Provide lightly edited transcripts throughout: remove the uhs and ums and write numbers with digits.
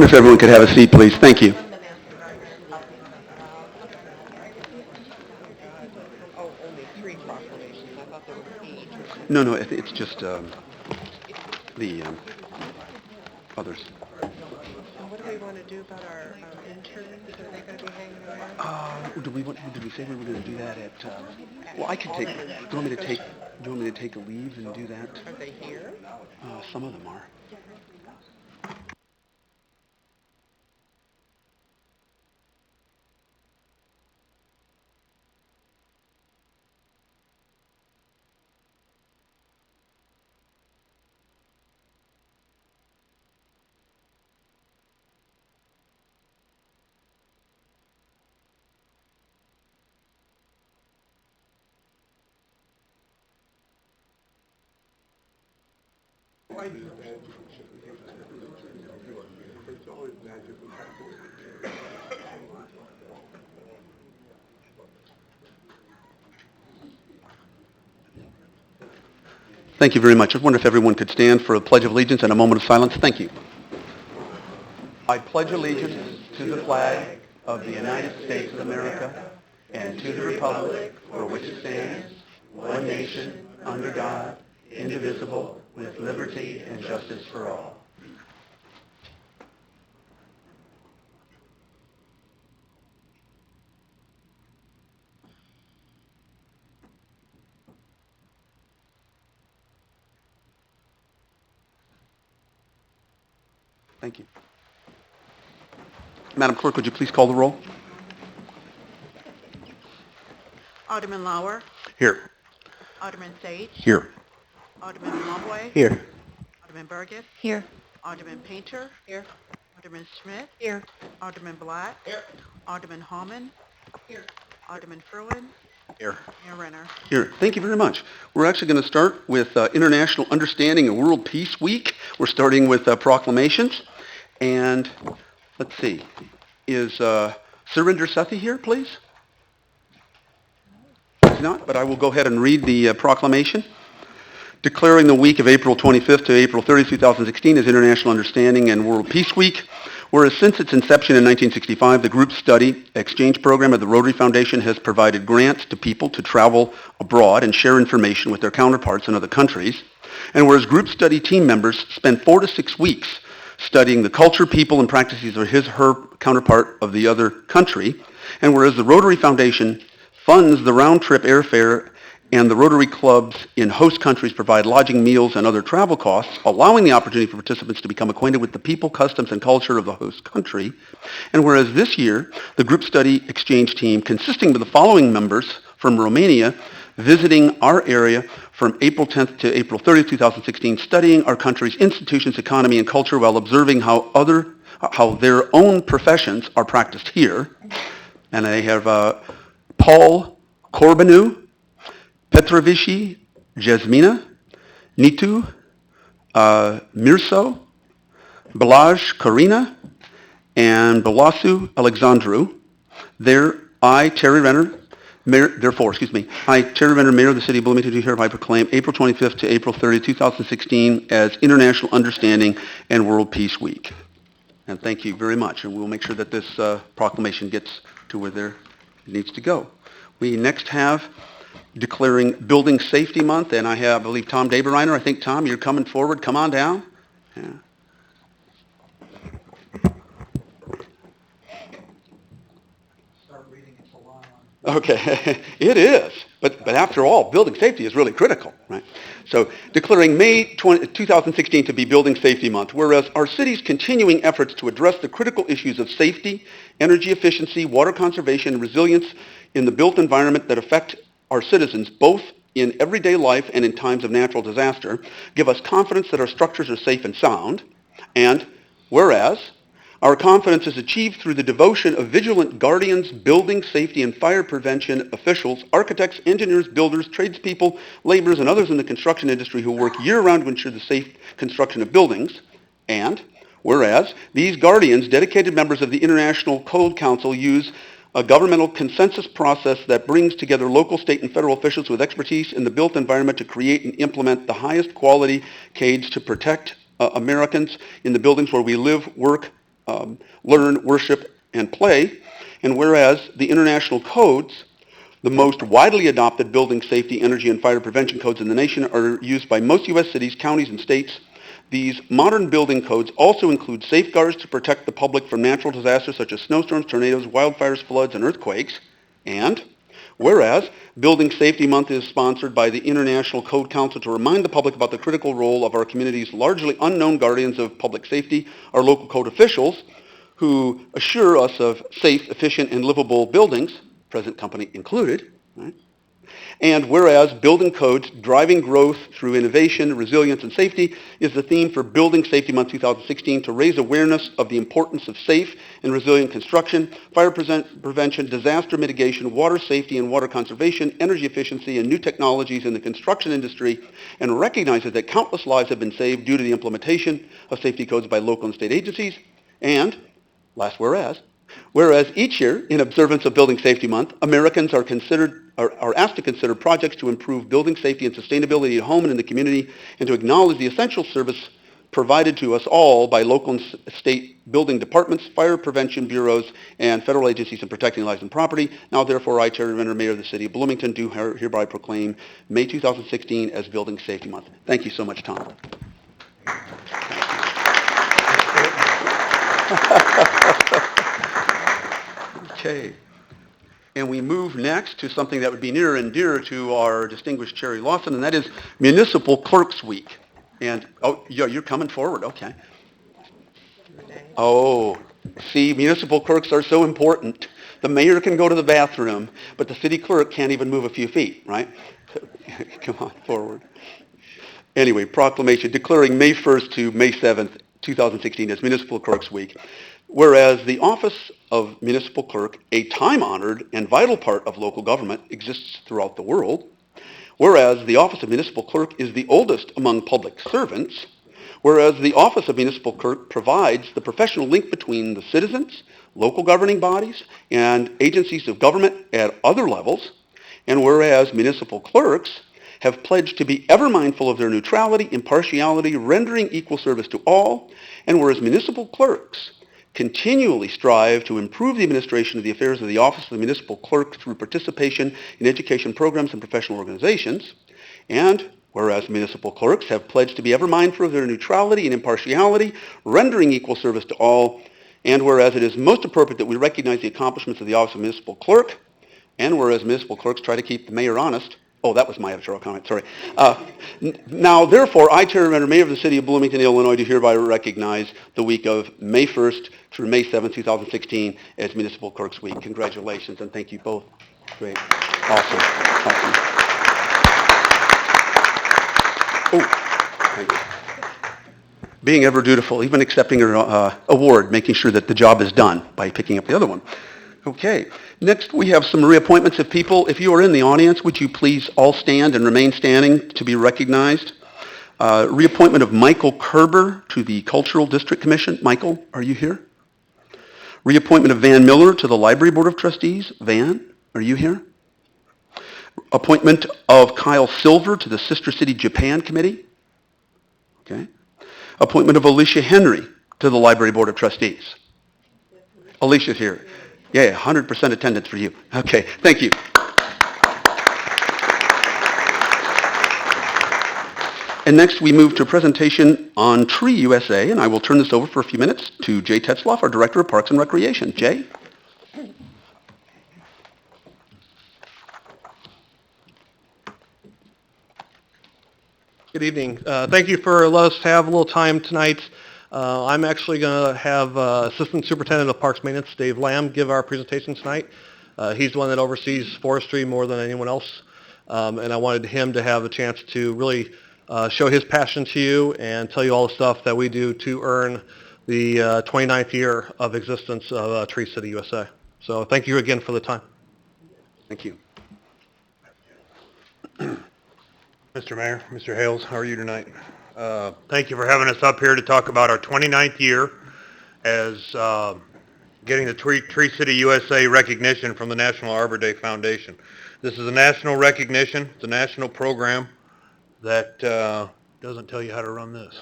wonder if everyone could have a seat, please. Thank you. Oh, only three proclamations. I thought there was eight. No, no, it's just the others. And what do we want to do about our interns? Are they going to be hanging around? Did we say we were going to do that at? Well, I could take. Do you want me to take? Do you want me to take a leave and do that? Are they here? Some of them are. Thank you very much. I wonder if everyone could stand for a pledge of allegiance and a moment of silence. Thank you. I pledge allegiance to the flag of the United States of America and to the republic for which it stands, one nation, under God, indivisible, with liberty and justice for all. Thank you. Madam Clerk, would you please call the roll? Alderman Lauer, Here. Alderman Sage, Here. Alderman Mulway, Here. Alderman Burgess, Here. Alderman Painter, here, Alderman Schmidt, here, Alderman Black, here, Alderman Hallman, here, Alderman Fruin, Here. Mayor Renner. Here. Thank you very much. We're actually going to start with International Understanding and World Peace Week. We're starting with proclamations. And let's see. Is Surinder Sethi here, please? He's not, but I will go ahead and read the proclamation. Declaring the week of April 25th to April 30th, 2016 as International Understanding and World Peace Week, whereas since its inception in 1965, the Group Study Exchange Program of the Rotary Foundation has provided grants to people to travel abroad and share information with their counterparts in other countries, and whereas Group Study team members spend 4 to 6 weeks studying the culture, people, and practices of his or her counterpart of the other country, and whereas the Rotary Foundation funds the round-trip airfare and the Rotary clubs in host countries provide lodging, meals, and other travel costs, allowing the opportunity for participants to become acquainted with the people, customs, and culture of the host country. And whereas this year, the group study exchange team, consisting of the following members from Romania, visiting our area from April 10th to April 30th, 2016, studying our country's institutions, economy, and culture while observing how their own professions are practiced here. And they have Paul Corbanu, Petrovici Jasmina, Nitu Mirso, Balaj Karina, and Belasu Alexandru. I, Tari Renner, I, Tari Renner, Mayor of the City of Bloomington, do hereby proclaim April 25th to April 30th, 2016 as International Understanding and World Peace Week. And thank you very much, and we'll make sure that this proclamation gets to where it needs to go. We next have declaring Building Safety Month, and I believe, Tom Daberreiner. I think, Tom, you're coming forward. Come on down. Yeah. Start reading, it's a long one. Okay, it is. But after all, building safety is really critical, right? So declaring May 2016 to be Building Safety Month, whereas our city's continuing efforts to address the critical issues of safety, energy efficiency, water conservation, and resilience in the built environment that affect our citizens, both in everyday life and in times of natural disaster, give us confidence that our structures are safe and sound. And whereas our confidence is achieved through the devotion of vigilant guardians, building safety and fire prevention officials, architects, engineers, builders, tradespeople, laborers, and others in the construction industry who work year-round to ensure the safe construction of buildings. And whereas these guardians, dedicated members of the International Code Council, use a governmental consensus process that brings together local, state, and federal officials with expertise in the built environment to create and implement the highest quality codes to protect Americans in the buildings where we live, work, learn, worship, and play. And whereas the international codes, the most widely adopted building safety, energy, and fire prevention codes in the nation, are used by most U.S. cities, counties, and states. These modern building codes also include safeguards to protect the public from natural disasters such as snowstorms, tornadoes, wildfires, floods, and earthquakes. And whereas Building Safety Month is sponsored by the International Code Council to remind the public about the critical role of our community's largely unknown guardians of public safety, our local code officials, who assure us of safe, efficient, and livable buildings, present company included, right? And whereas building codes driving growth through innovation, resilience, and safety is the theme for Building Safety Month 2016 to raise awareness of the importance of safe and resilient construction, fire prevention, disaster mitigation, water safety and water conservation, energy efficiency, and new technologies in the construction industry, and recognizes that countless lives have been saved due to the implementation of safety codes by local and state agencies. And, last whereas each year, in observance of Building Safety Month, Americans are asked to consider projects to improve building safety and sustainability at home and in the community, and to acknowledge the essential service provided to us all by local and state building departments, fire prevention bureaus, and federal agencies in protecting lives and property. Now, therefore, I, Tari Renner, Mayor of the City of Bloomington, do hereby proclaim May 2016 as Building Safety Month. Thank you so much, Tom. Okay. And we move next to something that would be near and dear to our distinguished Cherry Lawson, and that is Municipal Clerks Week. And, oh, yeah, you're coming forward, okay. Oh, see, municipal clerks are so important. The mayor can go to the bathroom, but the city clerk can't even move a few feet, right? Come on, forward. Anyway, proclamation declaring May 1st to May 7th, 2016 as Municipal Clerks Week. Whereas the office of municipal clerk, a time-honored and vital part of local government, exists throughout the world. Whereas the office of municipal clerk is the oldest among public servants. Whereas the office of municipal clerk provides the professional link between the citizens, local governing bodies, and agencies of government at other levels. And whereas municipal clerks have pledged to be ever mindful of their neutrality, impartiality, rendering equal service to all. And whereas municipal clerks continually strive to improve the administration of the affairs of the office of the municipal clerk through participation in education programs and professional organizations. And whereas municipal clerks have pledged to be ever mindful of their neutrality and impartiality, rendering equal service to all. And whereas it is most appropriate that we recognize the accomplishments of the office of municipal clerk, and whereas municipal clerks try to keep the mayor honest. Oh, that was my editorial comment, sorry. Now, therefore, I, Tari Renner, Mayor of the City of Bloomington, Illinois, do hereby recognize the week of May 1st through May 7th, 2016 as Municipal Clerks Week. Congratulations, and thank you both. Great. Awesome. Oh, thank you. Being ever dutiful, even accepting your award, making sure that the job is done by picking up the other one. Okay. Next, we have some reappointments of people. If you are in the audience, would you please all stand and remain standing to be recognized? Reappointment of Michael Kerber to the Cultural District Commission. Michael, are you here? Reappointment of Van Miller to the Library Board of Trustees. Van, are you here? Appointment of Kyle Silver to the Sister City Japan Committee. Okay. Appointment of Alicia Henry to the Library Board of Trustees. Alicia's here. Yeah, 100% attendance for you. Okay, thank you. And next we move to a presentation on Tree USA, and I will turn this over for a few minutes to Jay Tetzloff, our Director of Parks and Recreation. Jay? Good evening. Thank you for letting us have a little time tonight. I'm actually going to have Assistant Superintendent of Parks Maintenance, Dave Lamb, give our presentation tonight. He's the one that oversees forestry more than anyone else, and I wanted him to have a chance to really show his passion to you and tell you all the stuff that we do to earn the 29th year of existence of Tree City USA. So thank you again for the time. Thank you. Mr. Mayor, Mr. Hales, how are you tonight? Thank you for having us up here to talk about our 29th year as getting the Tree City USA recognition from the National Arbor Day Foundation. This is a national recognition. It's a national program that doesn't tell you how to run this.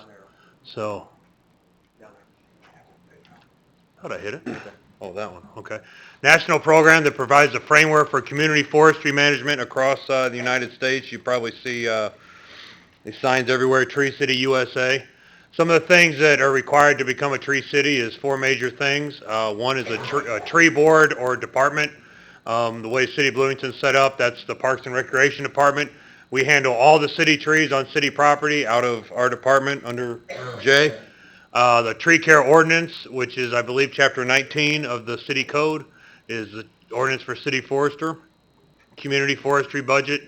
So, How'd I hit it? Oh, that one, okay. National program that provides a framework for community forestry management across the United States. You probably see these signs everywhere, Tree City, USA. Some of the things that are required to become a tree city is four major things. One is a tree board or department. The way City of Bloomington's set up, that's the Parks and Recreation Department. We handle all the city trees on city property out of our department under Jay. The tree care ordinance, which is, I believe, Chapter 19 of the city code, is the ordinance for city forester. Community forestry budget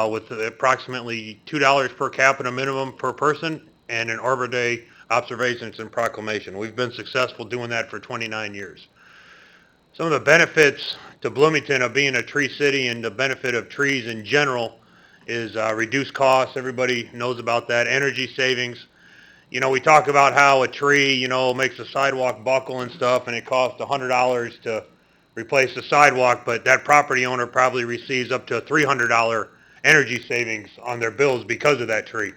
with approximately $2 per capita minimum per person and an Arbor Day observations and proclamation. We've been successful doing that for 29 years. Some of the benefits to Bloomington of being a tree city and the benefit of trees in general is reduced costs. Everybody knows about that. Energy savings. You know, we talk about how a tree, you know, makes a sidewalk buckle and stuff, and it costs $100 to replace the sidewalk, but that property owner probably receives up to a $300 energy savings on their bills because of that tree,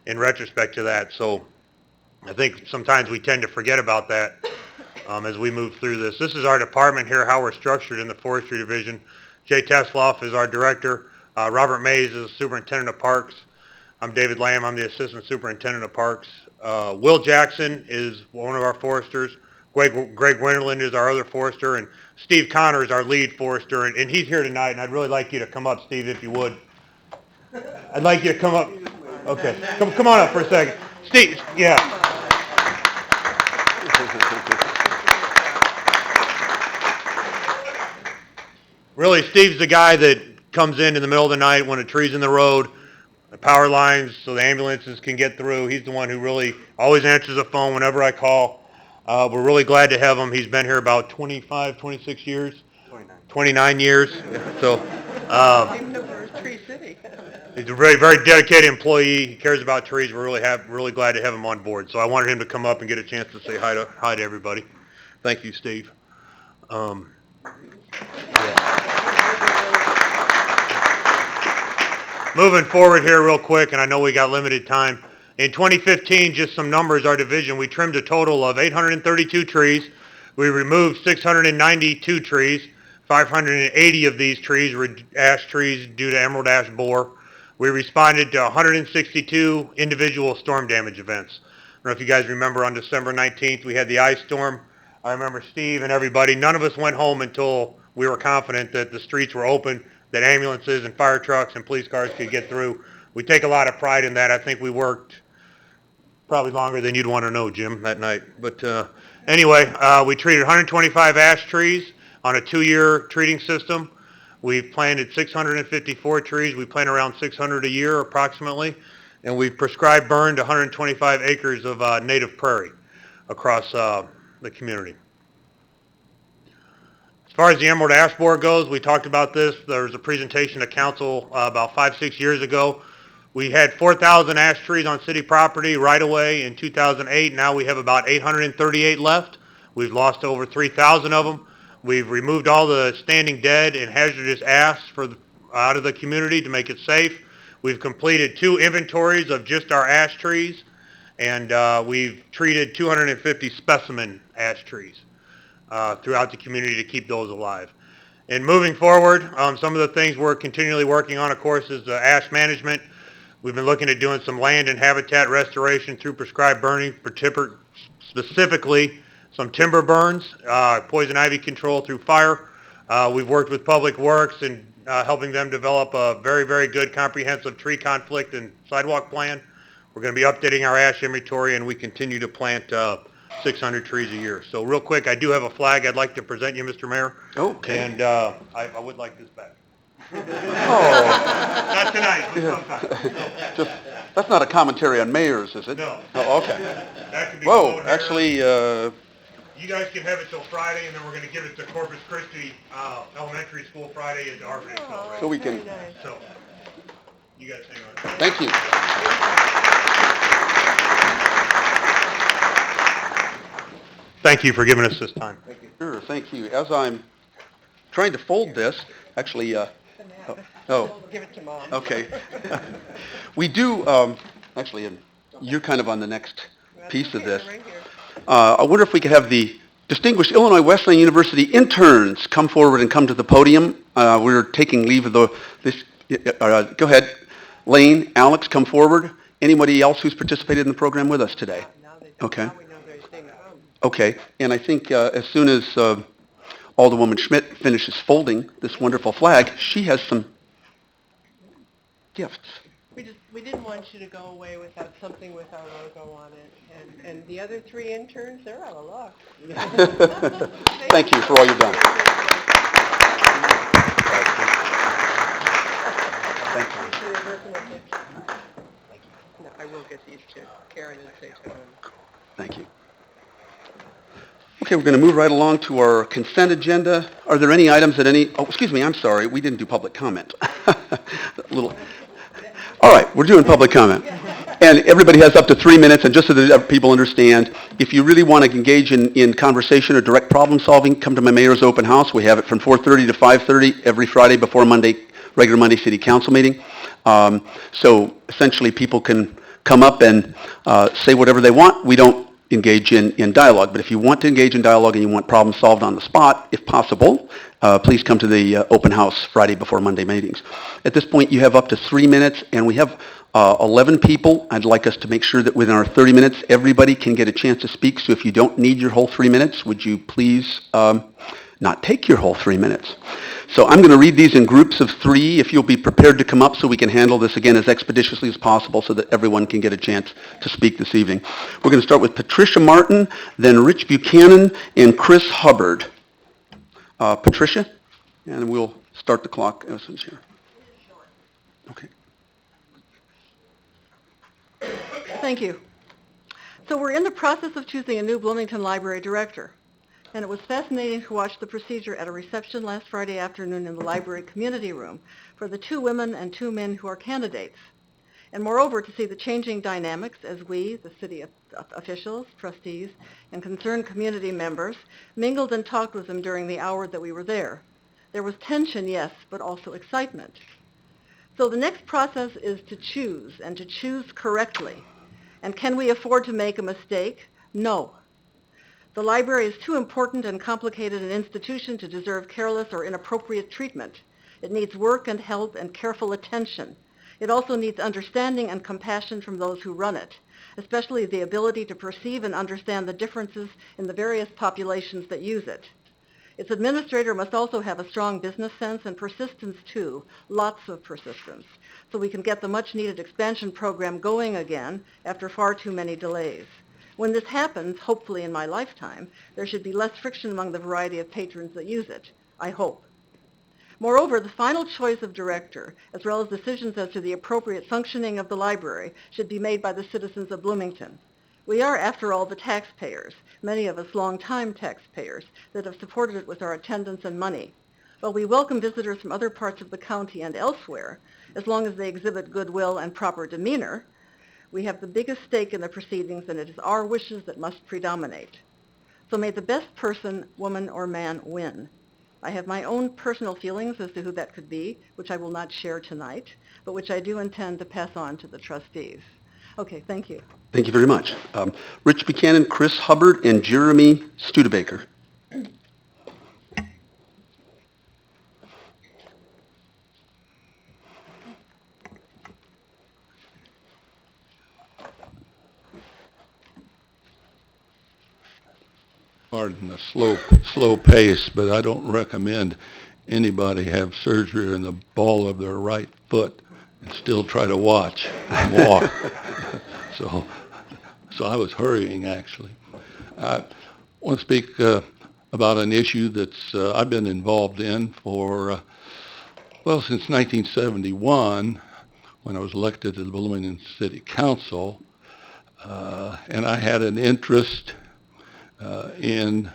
in retrospect to that. So I think sometimes we tend to forget about that as we move through this. This is our department here, how we're structured in the forestry division. Jay Tesloff is our director. Robert Mays is the superintendent of parks. I'm David Lamb. I'm the assistant superintendent of parks. Will Jackson is one of our foresters. Greg Winterland is our other forester, and Steve Connor is our lead forester, and he's here tonight, and I'd really like you to come up, Steve, if you would. I'd like you to come up. Okay, come on up for a second. Steve, yeah. Really, Steve's the guy that comes in the middle of the night when a tree's in the road, the power lines so the ambulances can get through. He's the one who really always answers the phone whenever I call. We're really glad to have him. He's been here about 25, 26 years. 29 years. So Even though we're a tree city. he's a very, very dedicated employee. He cares about trees. We're really glad to have him on board. So I wanted him to come up and get a chance to say hi to everybody. Thank you, Steve. Moving forward here real quick, and I know we got limited time. In 2015, just some numbers, our division, we trimmed a total of 832 trees. We removed 692 trees. 580 of these trees were ash trees due to emerald ash borer. We responded to 162 individual storm damage events. I don't know if you guys remember on December 19th, we had the ice storm. I remember Steve and everybody, none of us went home until we were confident that the streets were open, that ambulances and fire trucks and police cars could get through. We take a lot of pride in that. I think we worked probably longer than you'd want to know, Jim, that night. But anyway, we treated 125 ash trees on a 2-year treating system. We've planted 654 trees. We plant around 600 a year approximately. And we've prescribed burned 125 acres of native prairie across the community. As far as the emerald ash borer goes, we talked about this. There was a presentation to council about 5-6 years ago. We had 4,000 ash trees on city property right away in 2008. Now we have about 838 left. We've lost over 3,000 of them. We've removed all the standing dead and hazardous ash out of the community to make it safe. We've completed 2 inventories of just our ash trees, and we've treated 250 specimen ash trees throughout the community to keep those alive. And moving forward, some of the things we're continually working on, of course, is the ash management. We've been looking at doing some land and habitat restoration through prescribed burning, specifically some timber burns, poison ivy control through fire. We've worked with Public Works and helping them develop a very, very good comprehensive tree conflict and sidewalk plan. We're going to be updating our ash inventory, and we continue to plant 600 trees a year. So real quick, I do have a flag I'd like to present you, Mr. Mayor. Okay. And I would like this back. Oh, Not tonight, but sometime. that's not a commentary on mayors, is it? No. Oh, okay. That could be Whoa, flown here. actually, You guys can have it till Friday, and then we're going to give it to Corpus Christi Elementary School Friday at the Arbor Day celebration. so we can, So, you guys hang on. thank you. Thank you for giving us this time. Sure, thank you. As I'm trying to fold this, actually, oh, Give it to Mom. okay. We do, actually, and you're kind of on the next piece of this. I wonder if we could have the Distinguished Illinois Wesleyan University interns, come forward and come to the podium. We're taking leave of go ahead. Lane, Alex, come forward. Anybody else who's participated in the program with us today? Okay. Okay, and I think as soon as Alderwoman Schmidt finishes folding this wonderful flag, she has some gifts. We didn't want you to go away without something with our logo on it. And the other 3 interns, they're out of luck. Thank you for all you've done. Thank you. No, I will get these to Karen and say to them. Thank you. Okay, we're going to move right along to our consent agenda. Are there any items excuse me, I'm sorry, we didn't do public comment. All right, we're doing public comment. And everybody has up to 3 minutes, and just so that people understand, if you really want to engage in conversation or direct problem solving, come to my mayor's open house. We have it from 4:30 to 5:30 every Friday before regular Monday city council meeting. So essentially people can come up and say whatever they want. We don't engage in dialogue, but if you want to engage in dialogue and you want problems solved on the spot, if possible, please come to the open house Friday before Monday meetings. At this point, you have up to 3 minutes, and we have 11 people. I'd like us to make sure that within our 30 minutes, everybody can get a chance to speak. So if you don't need your whole 3 minutes, would you please not take your whole 3 minutes? So I'm going to read these in groups of 3. If you'll be prepared to come up so we can handle this again as expeditiously as possible so that everyone can get a chance to speak this evening. We're going to start with Patricia Martin, then Rich Buchanan, and Chris Hubbard. Patricia, and we'll start the clock as soon as here. Okay. Thank you. So we're in the process of choosing a new Bloomington Library director. And it was fascinating to watch the procedure at a reception last Friday afternoon in the library community room for the 2 women and 2 men who are candidates. And moreover, to see the changing dynamics as we, the city officials, trustees, and concerned community members, mingled and talked with them during the hour that we were there. There was tension, yes, but also excitement. So the next process is to choose, and to choose correctly. And can we afford to make a mistake? No. The library is too important and complicated an institution to deserve careless or inappropriate treatment. It needs work and help and careful attention. It also needs understanding and compassion from those who run it, especially the ability to perceive and understand the differences in the various populations that use it. Its administrator must also have a strong business sense and persistence too, lots of persistence, so we can get the much-needed expansion program going again after far too many delays. When this happens, hopefully in my lifetime, there should be less friction among the variety of patrons that use it, I hope. Moreover, the final choice of director, as well as decisions as to the appropriate functioning of the library, should be made by the citizens of Bloomington. We are, after all, the taxpayers, many of us long-time taxpayers, that have supported it with our attendance and money. While we welcome visitors from other parts of the county and elsewhere, as long as they exhibit goodwill and proper demeanor, we have the biggest stake in the proceedings, and it is our wishes that must predominate. So may the best person, woman or man, win. I have my own personal feelings as to who that could be, which I will not share tonight, but which I do intend to pass on to the trustees. Okay, thank you. Thank you very much. Rich Buchanan, Chris Hubbard, and Jeremy Studebaker. Pardon the slow pace, but I don't recommend anybody have surgery in the ball of their right foot and still try to watch and walk. So I was hurrying, actually. I want to speak about an issue that's I've been involved in for, since 1971, when I was elected to the Bloomington City Council, and I had an interest in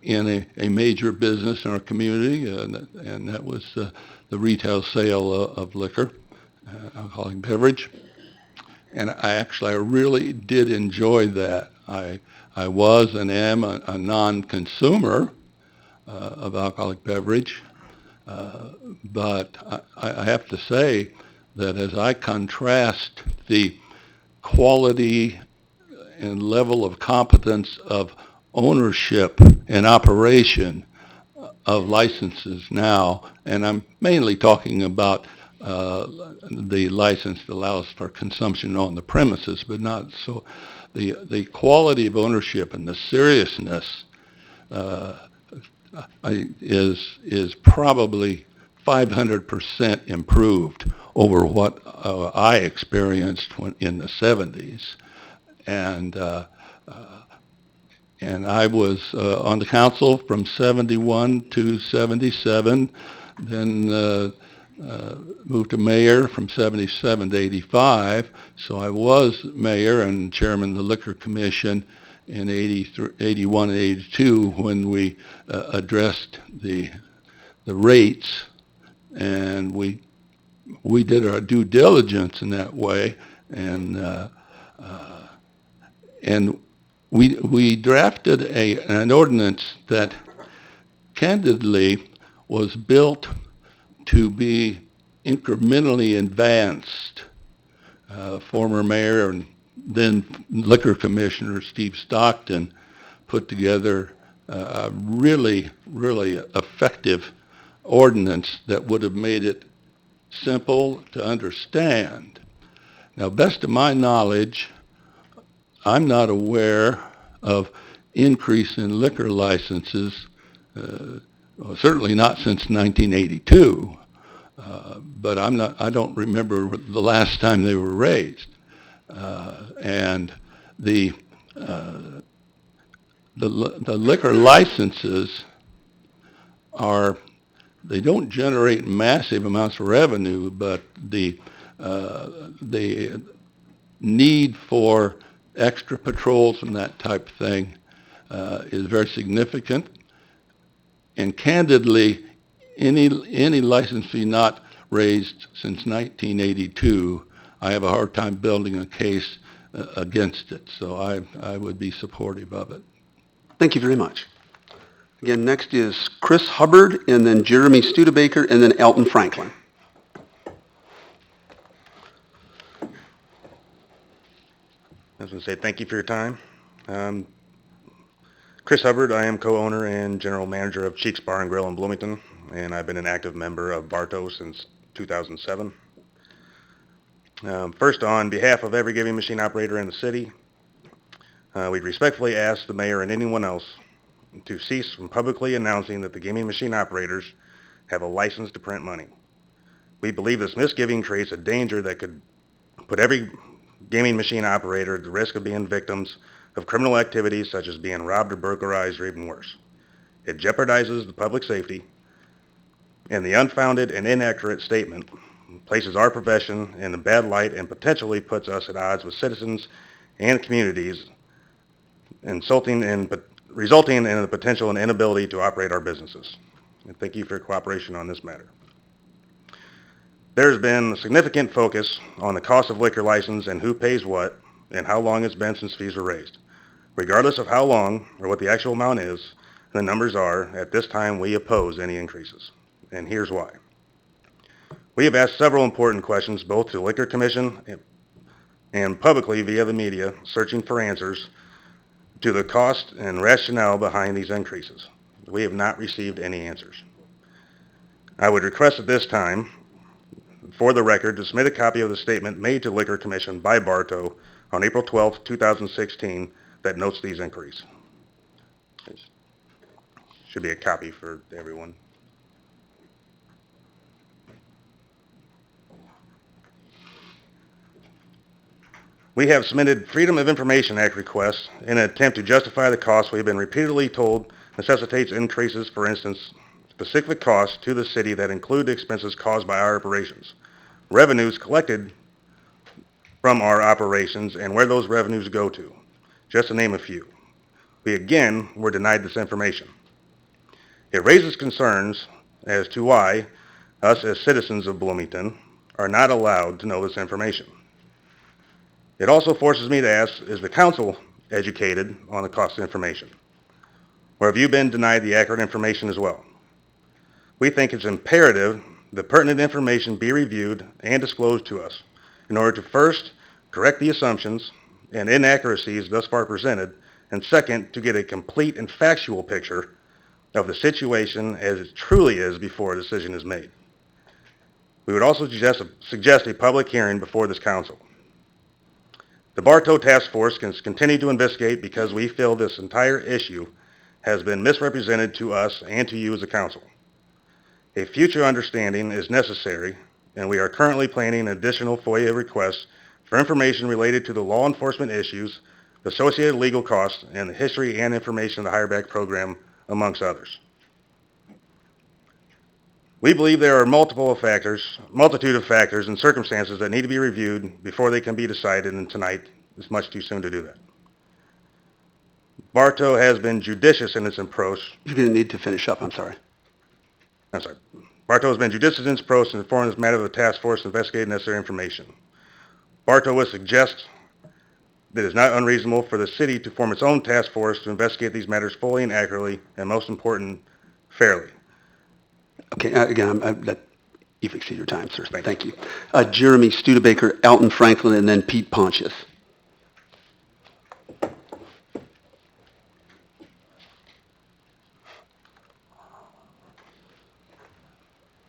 a major business in our community, and that was the retail sale of liquor, alcoholic beverage. And I really did enjoy that. I was and am a non-consumer of alcoholic beverage, but I have to say that as I contrast the quality and level of competence of ownership and operation of licenses now, and I'm mainly talking about the license that allows for consumption on the premises, but not so. The quality of ownership and the seriousness is probably 500% improved over what I experienced in the 70s. And I was on the council from 71 to 77, then moved to mayor from 77 to 85. So I was mayor and chairman of the Liquor Commission in 81 and 82 when we addressed the rates, and we did our due diligence in that way, and we drafted an ordinance that candidly was built to be incrementally advanced. Former mayor and then liquor commissioner Steve Stockton put together a really, really effective ordinance that would have made it simple to understand. Now, best of my knowledge, I'm not aware of increase in liquor licenses, certainly not since 1982. But I don't remember the last time they were raised. And the liquor licenses they don't generate massive amounts of revenue, but the need for extra patrols and that type of thing is very significant. And candidly, any license fee not raised since 1982, I have a hard time building a case against it. So I would be supportive of it. Thank you very much. Again, next is Chris Hubbard, and then Jeremy Studebaker, and then Elton Franklin. I was going to say thank you for your time. Chris Hubbard, I am co-owner and general manager of Cheeks Bar and Grill in Bloomington, and I've been an active member of Bartow since 2007. First, on behalf of every gaming machine operator in the city, we respectfully ask the mayor and anyone else to cease from publicly announcing that the gaming machine operators have a license to print money. We believe this misgiving creates a danger that could put every gaming machine operator at the risk of being victims of criminal activities such as being robbed or burglarized or even worse. It jeopardizes the public safety, and the unfounded and inaccurate statement places our profession in a bad light and potentially puts us at odds with citizens and communities, resulting in the potential and inability to operate our businesses. And thank you for your cooperation on this matter. There's been a significant focus on the cost of liquor license and who pays what and how long it's been since fees were raised. Regardless of how long or what the actual amount is, the numbers are, at this time we oppose any increases. And here's why. We have asked several important questions both to the Liquor Commission and publicly via the media, searching for answers to the cost and rationale behind these increases. We have not received any answers. I would request at this time, for the record, to submit a copy of the statement made to the Liquor Commission by Bartow on April 12, 2016 that notes these inquiries. There should be a copy for everyone. We have submitted Freedom of Information Act requests in an attempt to justify the costs we have been repeatedly told necessitates increases, for instance, specific costs to the city that include the expenses caused by our operations, revenues collected from our operations, and where those revenues go to, just to name a few. We again were denied this information. It raises concerns as to why us as citizens of Bloomington are not allowed to know this information. It also forces me to ask, is the council educated on the cost of information? Or have you been denied the accurate information as well? We think it's imperative that pertinent information be reviewed and disclosed to us in order to first correct the assumptions and inaccuracies thus far presented, and second, to get a complete and factual picture of the situation as it truly is before a decision is made. We would also suggest a public hearing before this council. The Bartow Task Force can continue to investigate because we feel this entire issue has been misrepresented to us and to you as a council. A future understanding is necessary, and we are currently planning an additional FOIA request for information related to the law enforcement issues, associated legal costs, and the history and information of the Hireback program, amongst others. We believe there are multitude of factors and circumstances that need to be reviewed before they can be decided, and tonight is much too soon to do that. Bartow has been judicious in its approach. You're going to need to finish up, I'm sorry. Bartow has been judicious in its approach in informing this matter of the task force investigating necessary information. Bartow would suggest that it is not unreasonable for the city to form its own task force to investigate these matters fully and accurately, and most important, fairly. Okay, you've exceeded your time, sir. Thank you. Jeremy Studebaker, Alton Franklin, and then Pete Pontius.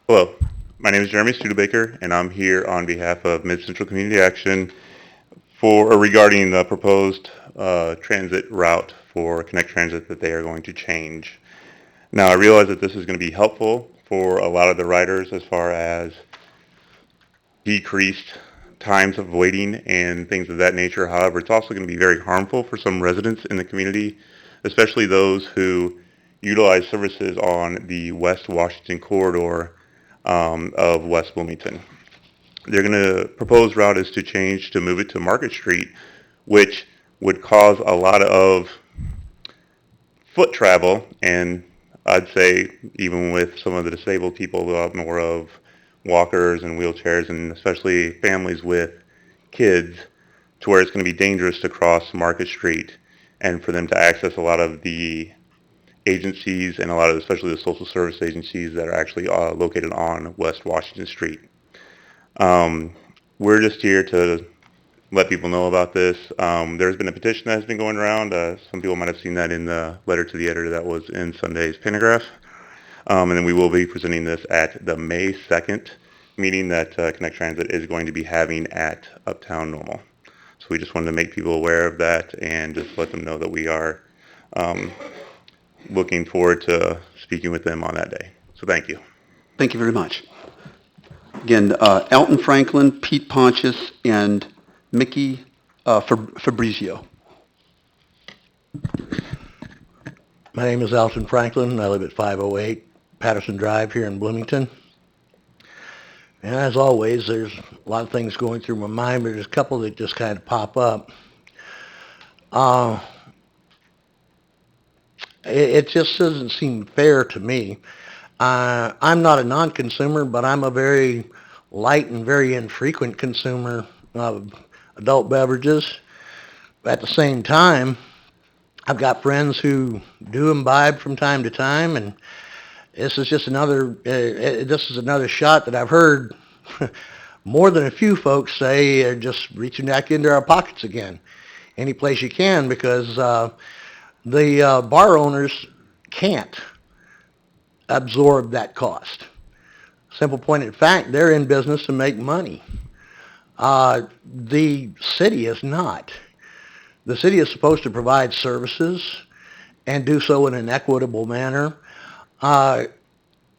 Hello, my name is Jeremy Studebaker, and I'm here on behalf of Mid-Central Community Action regarding the proposed transit route for Connect Transit that they are going to change. Now, I realize that this is going to be helpful for a lot of the riders as far as decreased times of waiting and things of that nature. However, it's also going to be very harmful for some residents in the community, especially those who utilize services on the West Washington corridor of West Bloomington. They're going to propose route is to change to move it to Market Street, which would cause a lot of foot travel, and I'd say even with some of the disabled people, a lot more of walkers and wheelchairs, and especially families with kids, to where it's going to be dangerous to cross Market Street and for them to access a lot of the agencies and a lot of, especially the social service agencies that are actually located on West Washington Street. We're just here to let people know about this. There's been a petition that has been going around. Some people might have seen that in the letter to the editor that was in Sunday's Pantograph. And then we will be presenting this at the May 2nd meeting that Connect Transit is going to be having at Uptown Normal. So we just wanted to make people aware of that and just let them know that we are looking forward to speaking with them on that day. So thank you. Thank you very much. Again, Alton Franklin, Pete Pontius, and Mickey Fabrizio. My name is Alton Franklin, and I live at 508 Patterson Drive here in Bloomington. And as always, there's a lot of things going through my mind, but there's a couple that just kind of pop up. It just doesn't seem fair to me. I'm not a non-consumer, but I'm a very light and very infrequent consumer of adult beverages. At the same time, I've got friends who do imbibe from time to time, and this is just another shot that I've heard more than a few folks say, just reaching back into our pockets again, any place you can, because the bar owners can't absorb that cost. Simple point of fact, they're in business to make money. The city is not. The city is supposed to provide services and do so in an equitable manner.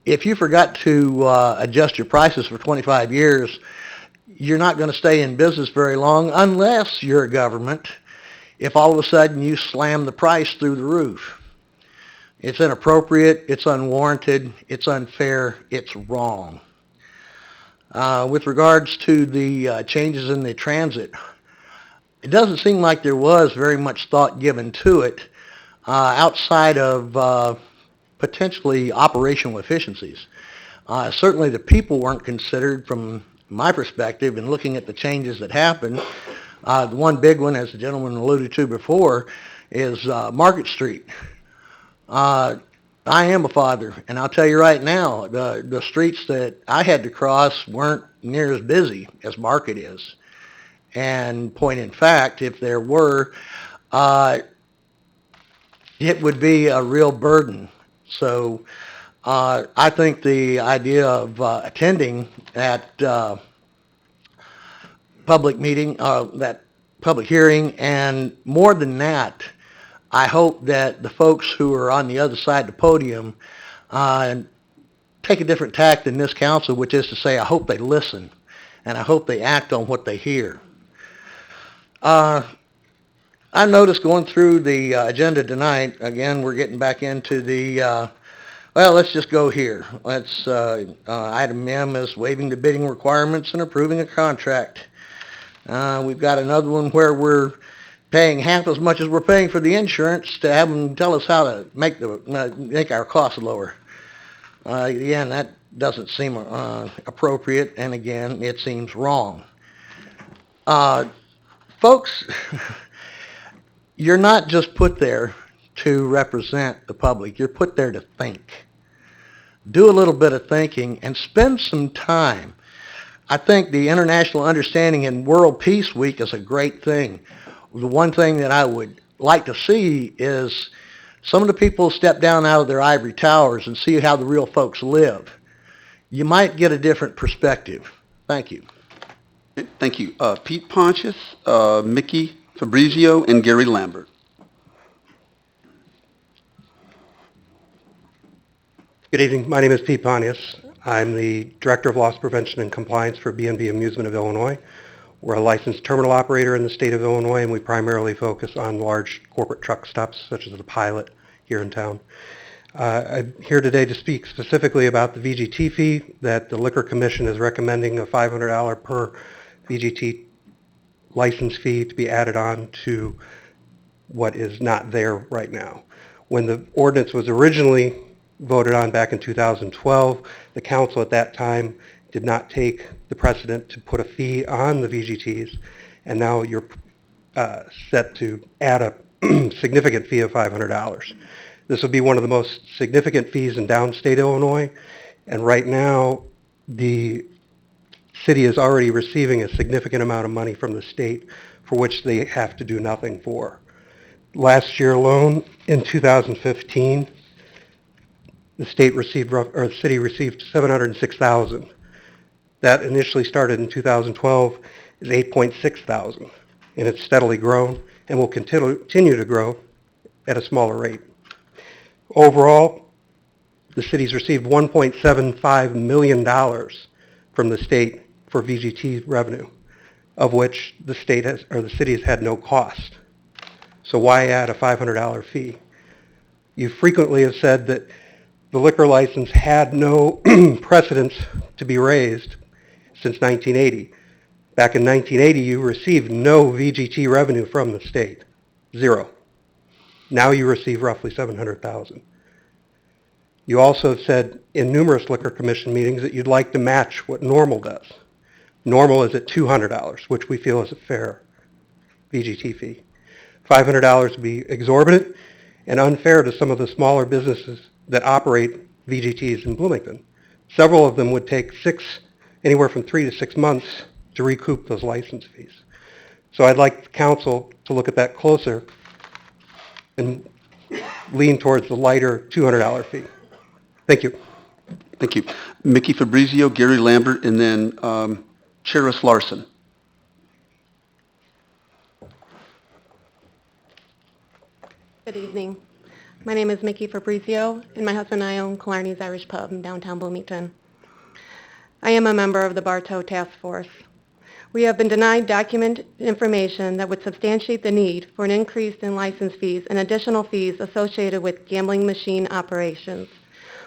If you forgot to adjust your prices for 25 years, you're not going to stay in business very long unless you're a government. If all of a sudden you slam the price through the roof. It's inappropriate, it's unwarranted, it's unfair, it's wrong. With regards to the changes in the transit, it doesn't seem like there was very much thought given to it outside of potentially operational efficiencies. Certainly the people weren't considered from my perspective in looking at the changes that happened. The one big one, as the gentleman alluded to before, is Market Street. I am a father, and I'll tell you right now, the streets that I had to cross weren't near as busy as Market is. And point in fact, if there were, it would be a real burden. So I think the idea of attending that public meeting, that public hearing, and more than that, I hope that the folks who are on the other side of the podium take a different tack than this council, which is to say, I hope they listen, and I hope they act on what they hear. I noticed going through the agenda tonight, again, we're getting back into the, well, let's just go here. Item M is waiving the bidding requirements and approving a contract. We've got another one where we're paying half as much as we're paying for the insurance to have them tell us how to make our costs lower. Again, that doesn't seem appropriate, and again, it seems wrong. Folks, you're not just put there to represent the public. You're put there to think. Do a little bit of thinking and spend some time. I think the International Understanding and World Peace Week is a great thing. The one thing that I would like to see is some of the people step down out of their ivory towers and see how the real folks live. You might get a different perspective. Thank you. Thank you. Pete Pontius, Mickey Fabrizio, and Gary Lambert. Good evening. My name is Pete Pontius. I'm the Director of Loss Prevention and Compliance for B&B Amusement of Illinois. We're a licensed terminal operator in the state of Illinois, and we primarily focus on large corporate truck stops, such as the Pilot here in town. I'm here today to speak specifically about the VGT fee that the Liquor Commission is recommending, a $500 per VGT license fee to be added on to what is not there right now. When the ordinance was originally voted on back in 2012, the council at that time did not take the precedent to put a fee on the VGTs, and now you're set to add a significant fee of $500. This will be one of the most significant fees in downstate Illinois, and right now the city is already receiving a significant amount of money from the state for which they have to do nothing for. Last year alone, in 2015, the city received $706,000. That initially started in 2012 is $8,600, and it's steadily grown and will continue to grow at a smaller rate. Overall, the city's received $1.75 million from the state for VGT revenue, of which the city has had no cost. So why add a $500 fee? You frequently have said that the liquor license had no precedence to be raised since 1980. Back in 1980, you received no VGT revenue from the state, zero. Now you receive roughly $700,000. You also have said in numerous Liquor Commission meetings that you'd like to match what Normal does. Normal is at $200, which we feel is a fair VGT fee. $500 would be exorbitant and unfair to some of the smaller businesses that operate VGTs in Bloomington. Several of them would take anywhere from 3 to 6 months to recoup those license fees. So I'd like the council to look at that closer and lean towards the lighter $200 fee. Thank you. Thank you. Mickey Fabrizio, Gary Lambert, and then Cheris Larson. Good evening. My name is Mickey Fabrizio, and my husband and I own Killarney's Irish Pub in downtown Bloomington. I am a member of the Bartow Task Force. We have been denied document information that would substantiate the need for an increase in license fees and additional fees associated with gambling machine operations.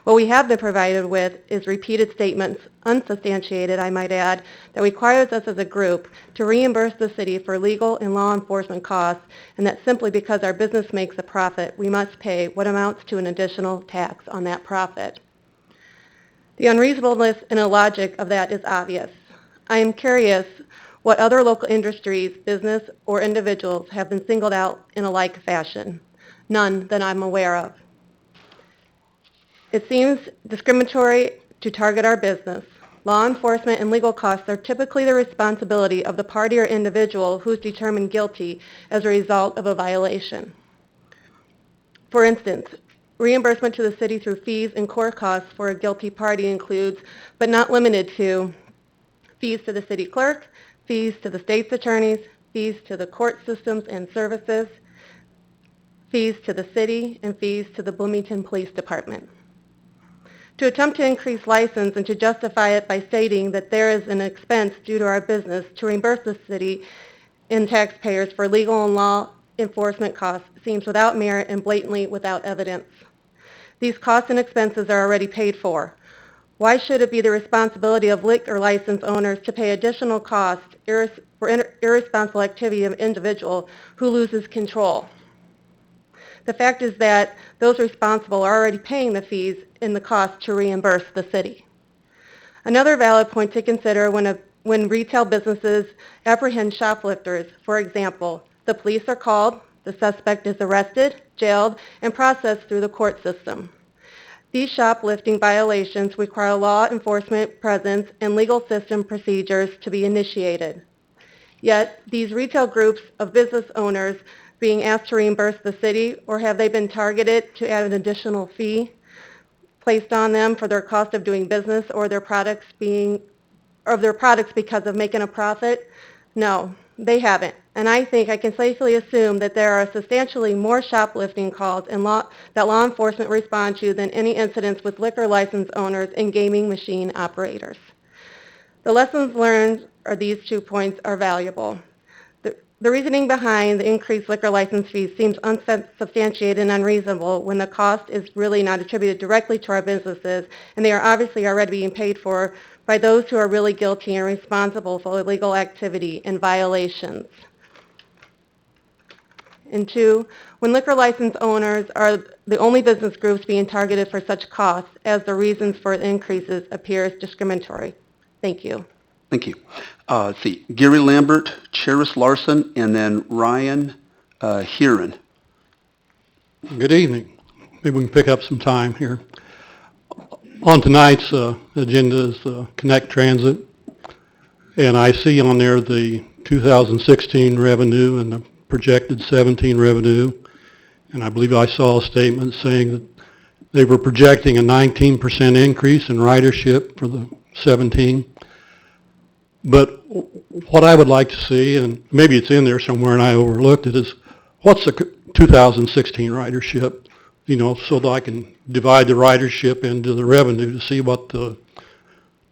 What we have been provided with is repeated statements, unsubstantiated, I might add, that requires us as a group to reimburse the city for legal and law enforcement costs, and that simply because our business makes a profit, we must pay what amounts to an additional tax on that profit. The unreasonableness and illogic of that is obvious. I am curious what other local industries, business, or individuals have been singled out in a like fashion. None that I'm aware of. It seems discriminatory to target our business. Law enforcement and legal costs are typically the responsibility of the party or individual who's determined guilty as a result of a violation. For instance, reimbursement to the city through fees and core costs for a guilty party includes, but not limited to, fees to the city clerk, fees to the state's attorneys, fees to the court systems and services, fees to the city, and fees to the Bloomington Police Department. To attempt to increase license and to justify it by stating that there is an expense due to our business to reimburse the city and taxpayers for legal and law enforcement costs seems without merit and blatantly without evidence. These costs and expenses are already paid for. Why should it be the responsibility of liquor license owners to pay additional costs for irresponsible activity of an individual who loses control? The fact is that those responsible are already paying the fees and the cost to reimburse the city. Another valid point to consider when retail businesses apprehend shoplifters, for example, the police are called, the suspect is arrested, jailed, and processed through the court system. These shoplifting violations require law enforcement presence and legal system procedures to be initiated. Yet, these retail groups of business owners being asked to reimburse the city, or have they been targeted to add an additional fee placed on them for their cost of doing business or their products because of making a profit? No, they haven't. And I think I can safely assume that there are substantially more shoplifting calls that law enforcement respond to than any incidents with liquor license owners and gaming machine operators. The lessons learned are these 2 points are valuable. The reasoning behind the increased liquor license fees seems unsubstantiated and unreasonable when the cost is really not attributed directly to our businesses, and they are obviously already being paid for by those who are really guilty and responsible for illegal activity and violations. And 2, when liquor license owners are the only business groups being targeted for such costs as the reasons for the increases appears discriminatory. Thank you. Thank you. Let's see, Gary Lambert, Cheris Larson, and then Ryan Heron. Good evening. Maybe we can pick up some time here. On tonight's agenda is Connect Transit, and I see on there the 2016 revenue and the projected 17 revenue, and I believe I saw a statement saying that they were projecting a 19% increase in ridership for the 17. But what I would like to see, and maybe it's in there somewhere and I overlooked it, is what's the 2016 ridership, so that I can divide the ridership into the revenue to see what the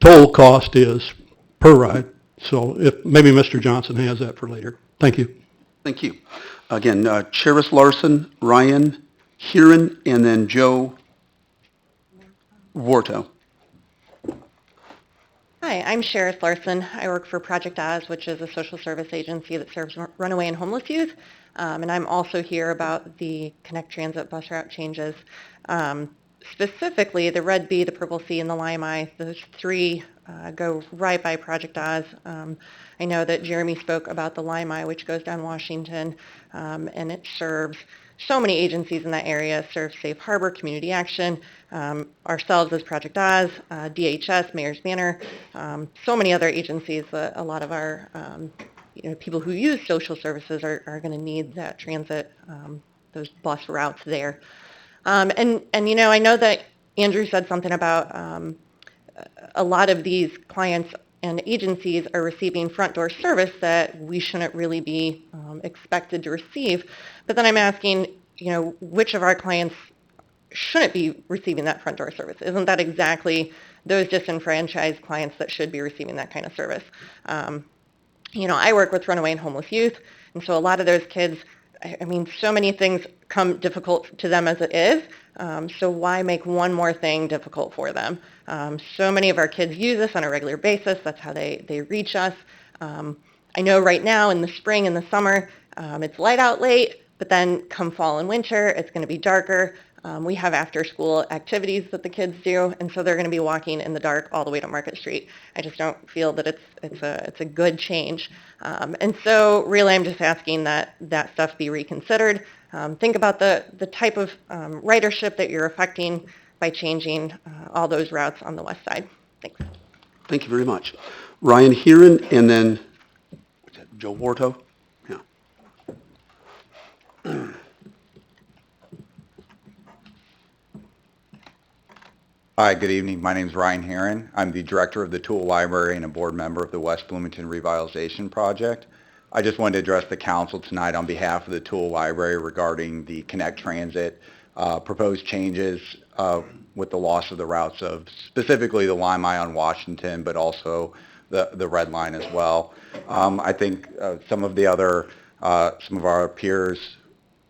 total cost is per ride. So if maybe Mr. Johnson has that for later. Thank you. Thank you. Again, Cheris Larson, Ryan Heron, and then Joe Warto. Hi, I'm Cheris Larson. I work for Project Oz, which is a social service agency that serves runaway and homeless youth. And I'm also here about the Connect Transit bus route changes. Specifically, the Red B, the Purple C, and the Lime I, those 3 go right by Project Oz. I know that Jeremy spoke about the Lime I, which goes down Washington, and it serves so many agencies in that area, serves Safe Harbor, Community Action, ourselves as Project Oz, DHS, Mayor's Manor, so many other agencies. A lot of our people who use social services are going to need that transit, those bus routes there. And I know that Andrew said something about a lot of these clients and agencies are receiving front door service that we shouldn't really be expected to receive. But then I'm asking, which of our clients shouldn't be receiving that front door service? Isn't that exactly those disenfranchised clients that should be receiving that kind of service? I work with runaway and homeless youth, and so a lot of those kids, so many things come difficult to them as it is, so why make one more thing difficult for them? So many of our kids use this on a regular basis. That's how they reach us. I know right now in the spring and the summer, it's light out late, but then come fall and winter, it's going to be darker. We have after-school activities that the kids do, and so they're going to be walking in the dark all the way to Market Street. I just don't feel that it's a good change. And so really I'm just asking that stuff be reconsidered. Think about the type of ridership that you're affecting by changing all those routes on the west side. Thanks. Thank you very much. Ryan Heron, and then Joe Warto. Yeah. Hi, good evening. My name is Ryan Herron. I'm the director of the Tool Library and a board member of the West Bloomington Revitalization Project. I just wanted to address the council tonight on behalf of the Tool Library regarding the Connect Transit proposed changes with the loss of the routes of specifically the Lime-I on Washington, but also the Red Line as well. I think some of our peers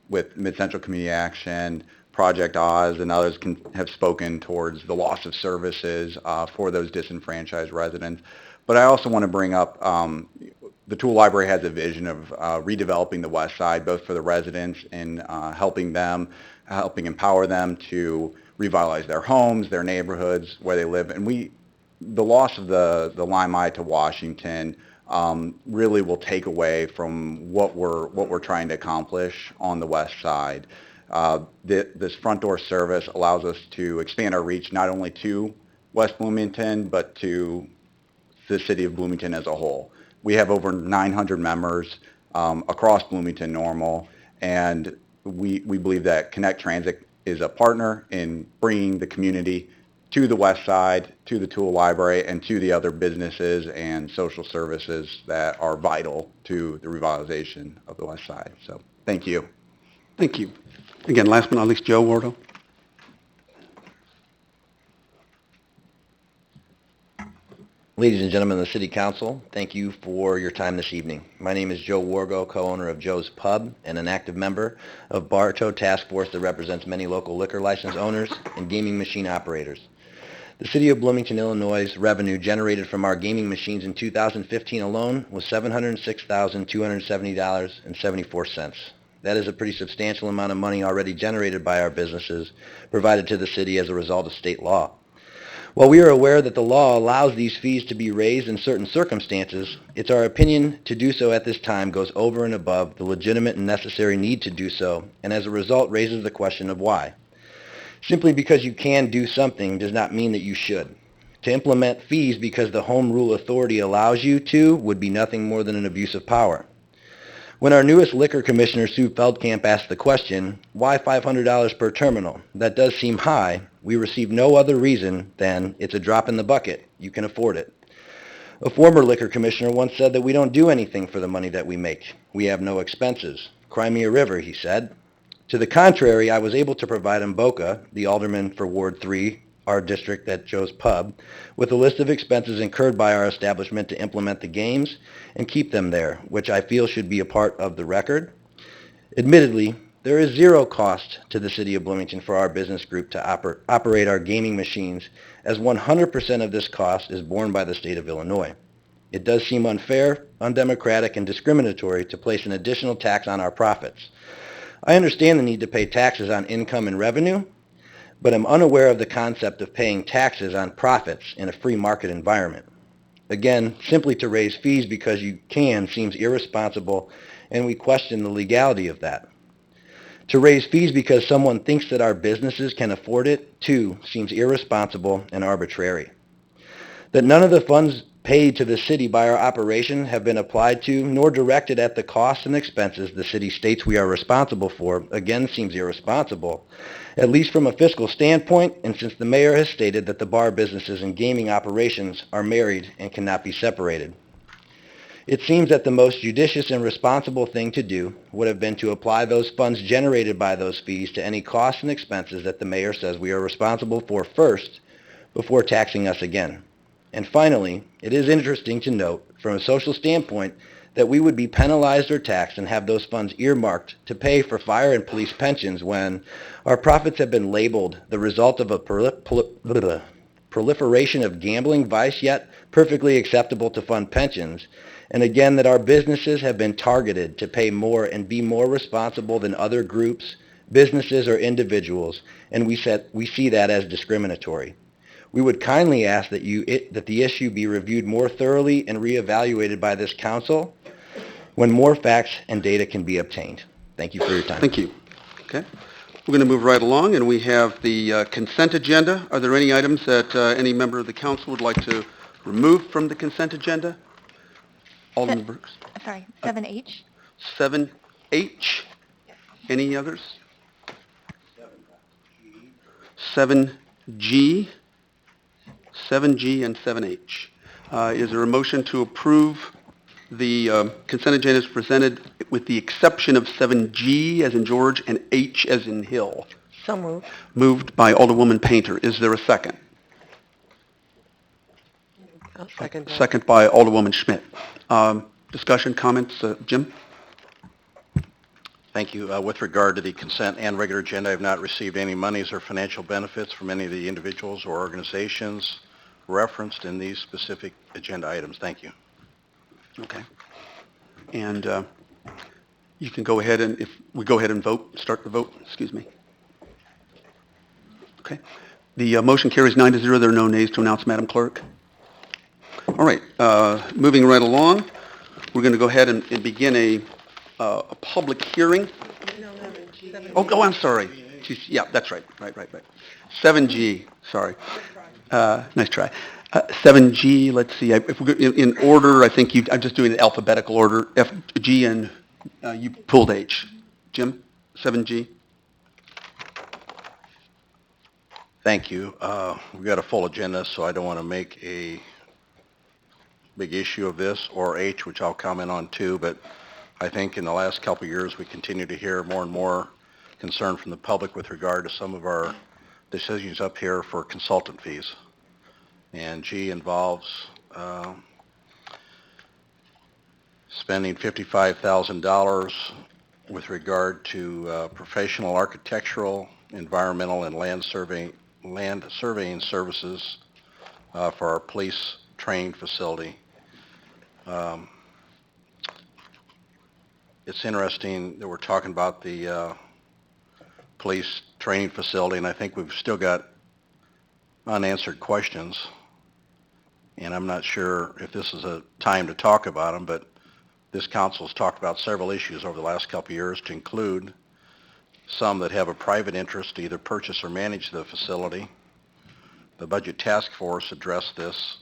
with Mid-Central Community Action, Project Oz, and others have spoken towards the loss of services for those disenfranchised residents. But I also want to bring up the Tool Library has a vision of redeveloping the West Side, both for the residents and helping empower them to revitalize their homes, their neighborhoods, where they live. And the loss of the Lime-I to Washington really will take away from what we're trying to accomplish on the West Side. This front door service allows us to expand our reach not only to West Bloomington, but to the city of Bloomington as a whole. We have over 900 members across Bloomington Normal, and we believe that Connect Transit is a partner in bringing the community to the West Side, to the Tool Library, and to the other businesses and social services that are vital to the revitalization of the West Side. So, thank you. Thank you. Again, last but not least, Joe Wardo. Ladies and gentlemen of the City Council, thank you for your time this evening. My name is Joe Wargo, co-owner of Joe's Pub and an active member of Bartow Task Force that represents many local liquor license owners and gaming machine operators. The City of Bloomington, Illinois' revenue generated from our gaming machines in 2015 alone was $706,270.74. That is a pretty substantial amount of money already generated by our businesses provided to the city as a result of state law. While we are aware that the law allows these fees to be raised in certain circumstances, it's our opinion to do so at this time goes over and above the legitimate and necessary need to do so, and as a result raises the question of why. Simply because you can do something does not mean that you should. To implement fees because the Home Rule Authority allows you to would be nothing more than an abuse of power. When our newest liquor commissioner, Sue Feldkamp, asked the question, why $500 per terminal? That does seem high. We received no other reason than it's a drop in the bucket. You can afford it. A former liquor commissioner once said that we don't do anything for the money that we make. We have no expenses. Cry me a river, he said. To the contrary, I was able to provide Mboka, the alderman for Ward 3, our district at Joe's Pub, with a list of expenses incurred by our establishment to implement the games and keep them there, which I feel should be a part of the record. Admittedly, there is zero cost to the City of Bloomington for our business group to operate our gaming machines, as 100% of this cost is borne by the state of Illinois. It does seem unfair, undemocratic, and discriminatory to place an additional tax on our profits. I understand the need to pay taxes on income and revenue, but I'm unaware of the concept of paying taxes on profits in a free market environment. Again, simply to raise fees because you can seems irresponsible, and we question the legality of that. To raise fees because someone thinks that our businesses can afford it, too, seems irresponsible and arbitrary. That none of the funds paid to the city by our operation have been applied to nor directed at the costs and expenses the city states we are responsible for, again seems irresponsible, at least from a fiscal standpoint, and since the mayor has stated that the bar businesses and gaming operations are married and cannot be separated. It seems that the most judicious and responsible thing to do would have been to apply those funds generated by those fees to any costs and expenses that the mayor says we are responsible for first, before taxing us again. And finally, it is interesting to note, from a social standpoint, that we would be penalized or taxed and have those funds earmarked to pay for fire and police pensions when our profits have been labeled the result of a proliferation of gambling vice, yet perfectly acceptable to fund pensions, and again that our businesses have been targeted to pay more and be more responsible than other groups, businesses, or individuals, and we see that as discriminatory. We would kindly ask that the issue be reviewed more thoroughly and reevaluated by this council when more facts and data can be obtained. Thank you for your time. Thank you. Okay. We're going to move right along, and we have the consent agenda. Are there any items that any member of the council would like to remove from the consent agenda? Alderman Brooks. Sorry, 7H. 7H. Any others? 7G. 7G, and 7H. Is there a motion to approve the consent agenda as presented with the exception of 7G as in George and H as in Hill? So moved. Moved by Alderwoman Painter. Is there a second? I'll second that. Second by Alderwoman Schmidt. Discussion, comments, Jim? Thank you. With regard to the consent and regular agenda, I have not received any monies or financial benefits from any of the individuals or organizations referenced in these specific agenda items. Thank you. Okay. And you can go ahead and, if we go ahead and vote, start the vote, excuse me. Okay. The motion carries 9-0. There are no nays to announce, Madam Clerk. All right, moving right along, we're going to go ahead and begin a public hearing. Oh, I'm sorry. Yeah, that's right. Right. 7G, sorry. Nice try. 7G, let's see, if we go in order, I think I'm just doing it alphabetical order. F, G, and you pulled H. Jim, 7G? Thank you. We've got a full agenda, so I don't want to make a big issue of this, or H, which I'll comment on too, but I think in the last couple of years, we continue to hear more and more concern from the public with regard to some of our decisions up here for consultant fees. And G involves spending $55,000 with regard to professional architectural, environmental, and land surveying services for our police training facility. It's interesting that we're talking about the police training facility, and I think we've still got unanswered questions, and I'm not sure if this is a time to talk about them, but this council's talked about several issues over the last couple of years, to include some that have a private interest to either purchase or manage the facility. The Budget Task Force addressed this,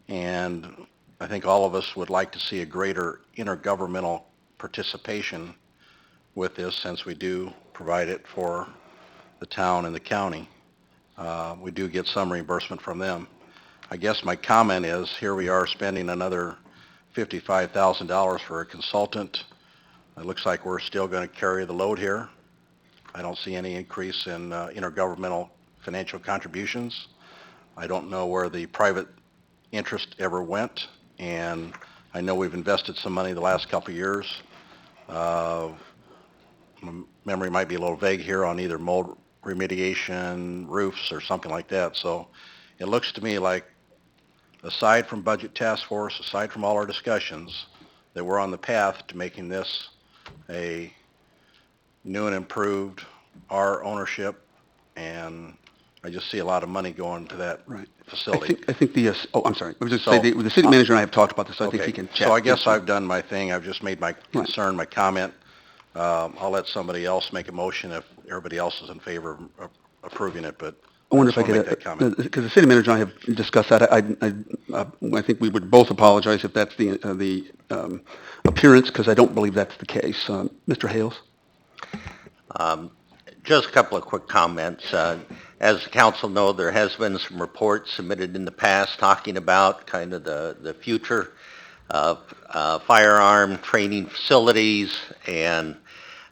and I think all of us would like to see a greater intergovernmental participation with this, since we do provide it for the town and the county. We do get some reimbursement from them. I guess my comment is, here we are spending another $55,000 for a consultant. It looks like we're still going to carry the load here. I don't see any increase in intergovernmental financial contributions. I don't know where the private interest ever went, and I know we've invested some money the last couple of years. My memory might be a little vague here on either mold remediation, roofs, or something like that. So it looks to me like, aside from Budget Task Force, aside from all our discussions, that we're on the path to making this a new and improved, our ownership, and I just see a lot of money going to that facility. I think the, I'm sorry, I was just saying, the city manager and I have talked about this, I think he can chat. So I guess I've done my thing, I've just made my concern, my comment. I'll let somebody else make a motion if everybody else is in favor of approving it, but I wonder if I just wanna make that could, comment. because the city manager and I have discussed that. I think we would both apologize if that's the appearance, because I don't believe that's the case. Mr. Hales? Just a couple of quick comments. As the council know, there has been some reports submitted in the past talking about kind of the future of firearm training facilities, and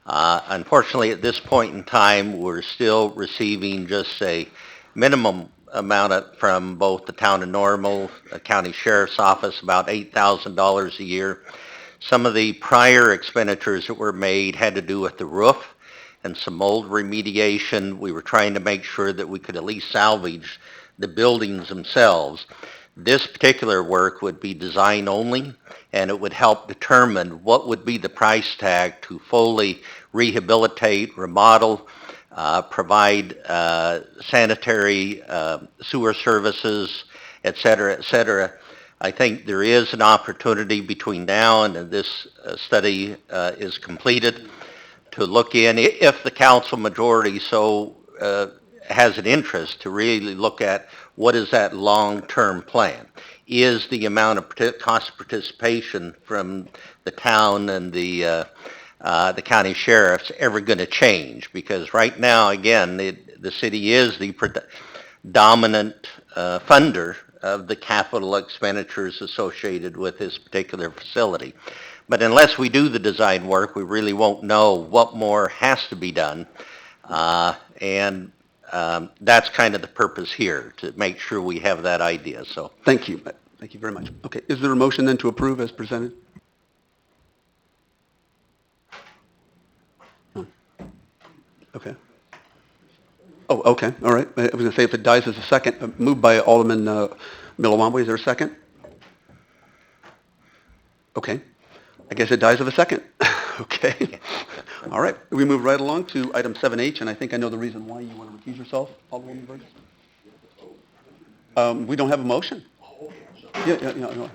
unfortunately at this point in time, we're still receiving just a minimum amount from both the town of Normal, the county sheriff's office, about $8,000 a year. Some of the prior expenditures that were made had to do with the roof and some mold remediation. We were trying to make sure that we could at least salvage the buildings themselves. This particular work would be design only, and it would help determine what would be the price tag to fully rehabilitate, remodel, provide sanitary sewer services, et cetera, et cetera. I think there is an opportunity between now and this study is completed to look in, if the council majority so has an interest, to really look at what is that long-term plan. Is the amount of cost participation from the town and the county sheriffs ever going to change? Because right now, again, the city is the dominant funder of the capital expenditures associated with this particular facility. But unless we do the design work, we really won't know what more has to be done. And that's kind of the purpose here, to make sure we have that idea, so. Thank you. Thank you very much. Okay, is there a motion then to approve as presented? No. Okay. Oh, okay, all right. I was going to say if it dies as a second, moved by Alderman Milawambo, is there a second? Okay. I guess it dies of a second. Okay. All right, we move right along to item 7H, and I think I know the reason why you want to recuse yourself, Alderwoman Burgess. We don't have a motion. Yeah, no.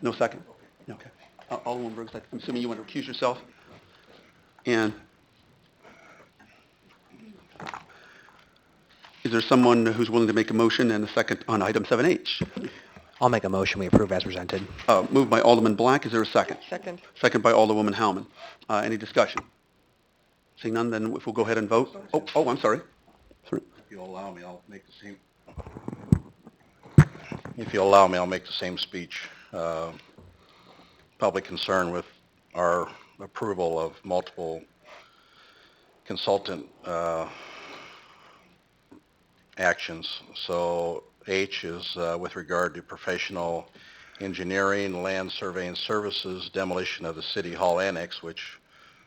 No second. Okay. Alderwoman Burgess, I'm assuming you want to recuse yourself. And is there someone who's willing to make a motion and a second on item 7H? I'll make a motion we approve as presented. Moved by Alderman Black, is there a second? Second. Second by Alderwoman Howman. Any discussion? Seeing none, then if we'll go ahead and vote. Oh, I'm sorry. If you'll allow me, I'll make the same speech. Public concern with our approval of multiple consultant actions. So H is with regard to professional engineering, land surveying services, demolition of the City Hall Annex, which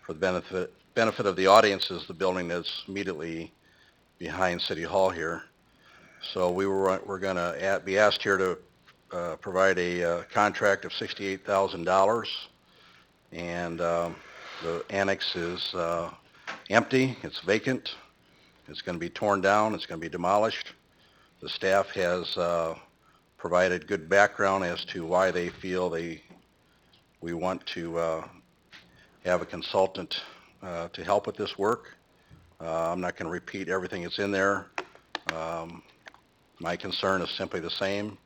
for the benefit of the audience is the building that's immediately behind City Hall here. So we're going to be asked here to provide a contract of $68,000, and the annex is empty, it's vacant, it's going to be torn down, it's going to be demolished. The staff has provided good background as to why they feel we want to have a consultant to help with this work. I'm not going to repeat everything that's in there. My concern is simply the same.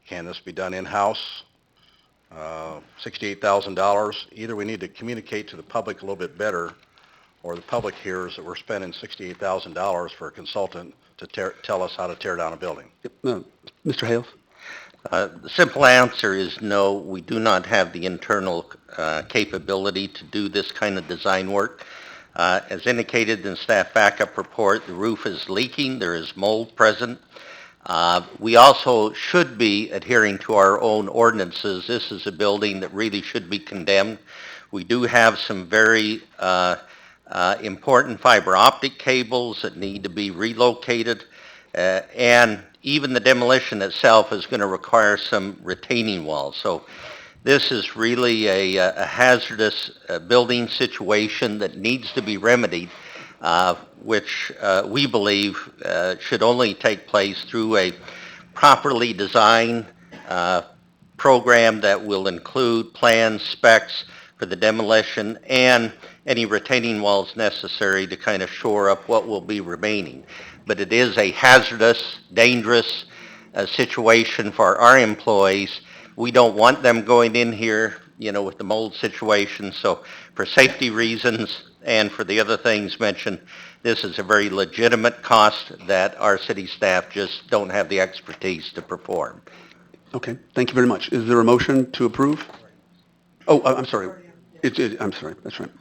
Can this be done in-house? $68,000, either we need to communicate to the public a little bit better, or the public hears that we're spending $68,000 for a consultant to tell us how to tear down a building. Mr. Hales? The simple answer is no, we do not have the internal capability to do this kind of design work. As indicated in the staff backup report, the roof is leaking, there is mold present. We also should be adhering to our own ordinances. This is a building that really should be condemned. We do have some very important fiber optic cables that need to be relocated, and even the demolition itself is going to require some retaining walls. So this is really a hazardous building situation that needs to be remedied, which we believe should only take place through a properly designed program that will include plans, specs for the demolition, and any retaining walls necessary to kind of shore up what will be remaining. But it is a hazardous, dangerous situation for our employees. We don't want them going in here, with the mold situation. So for safety reasons and for the other things mentioned, this is a very legitimate cost that our city staff just don't have the expertise to perform. Okay, thank you very much. Is there a motion to approve? Oh, I'm sorry. I'm sorry, that's right.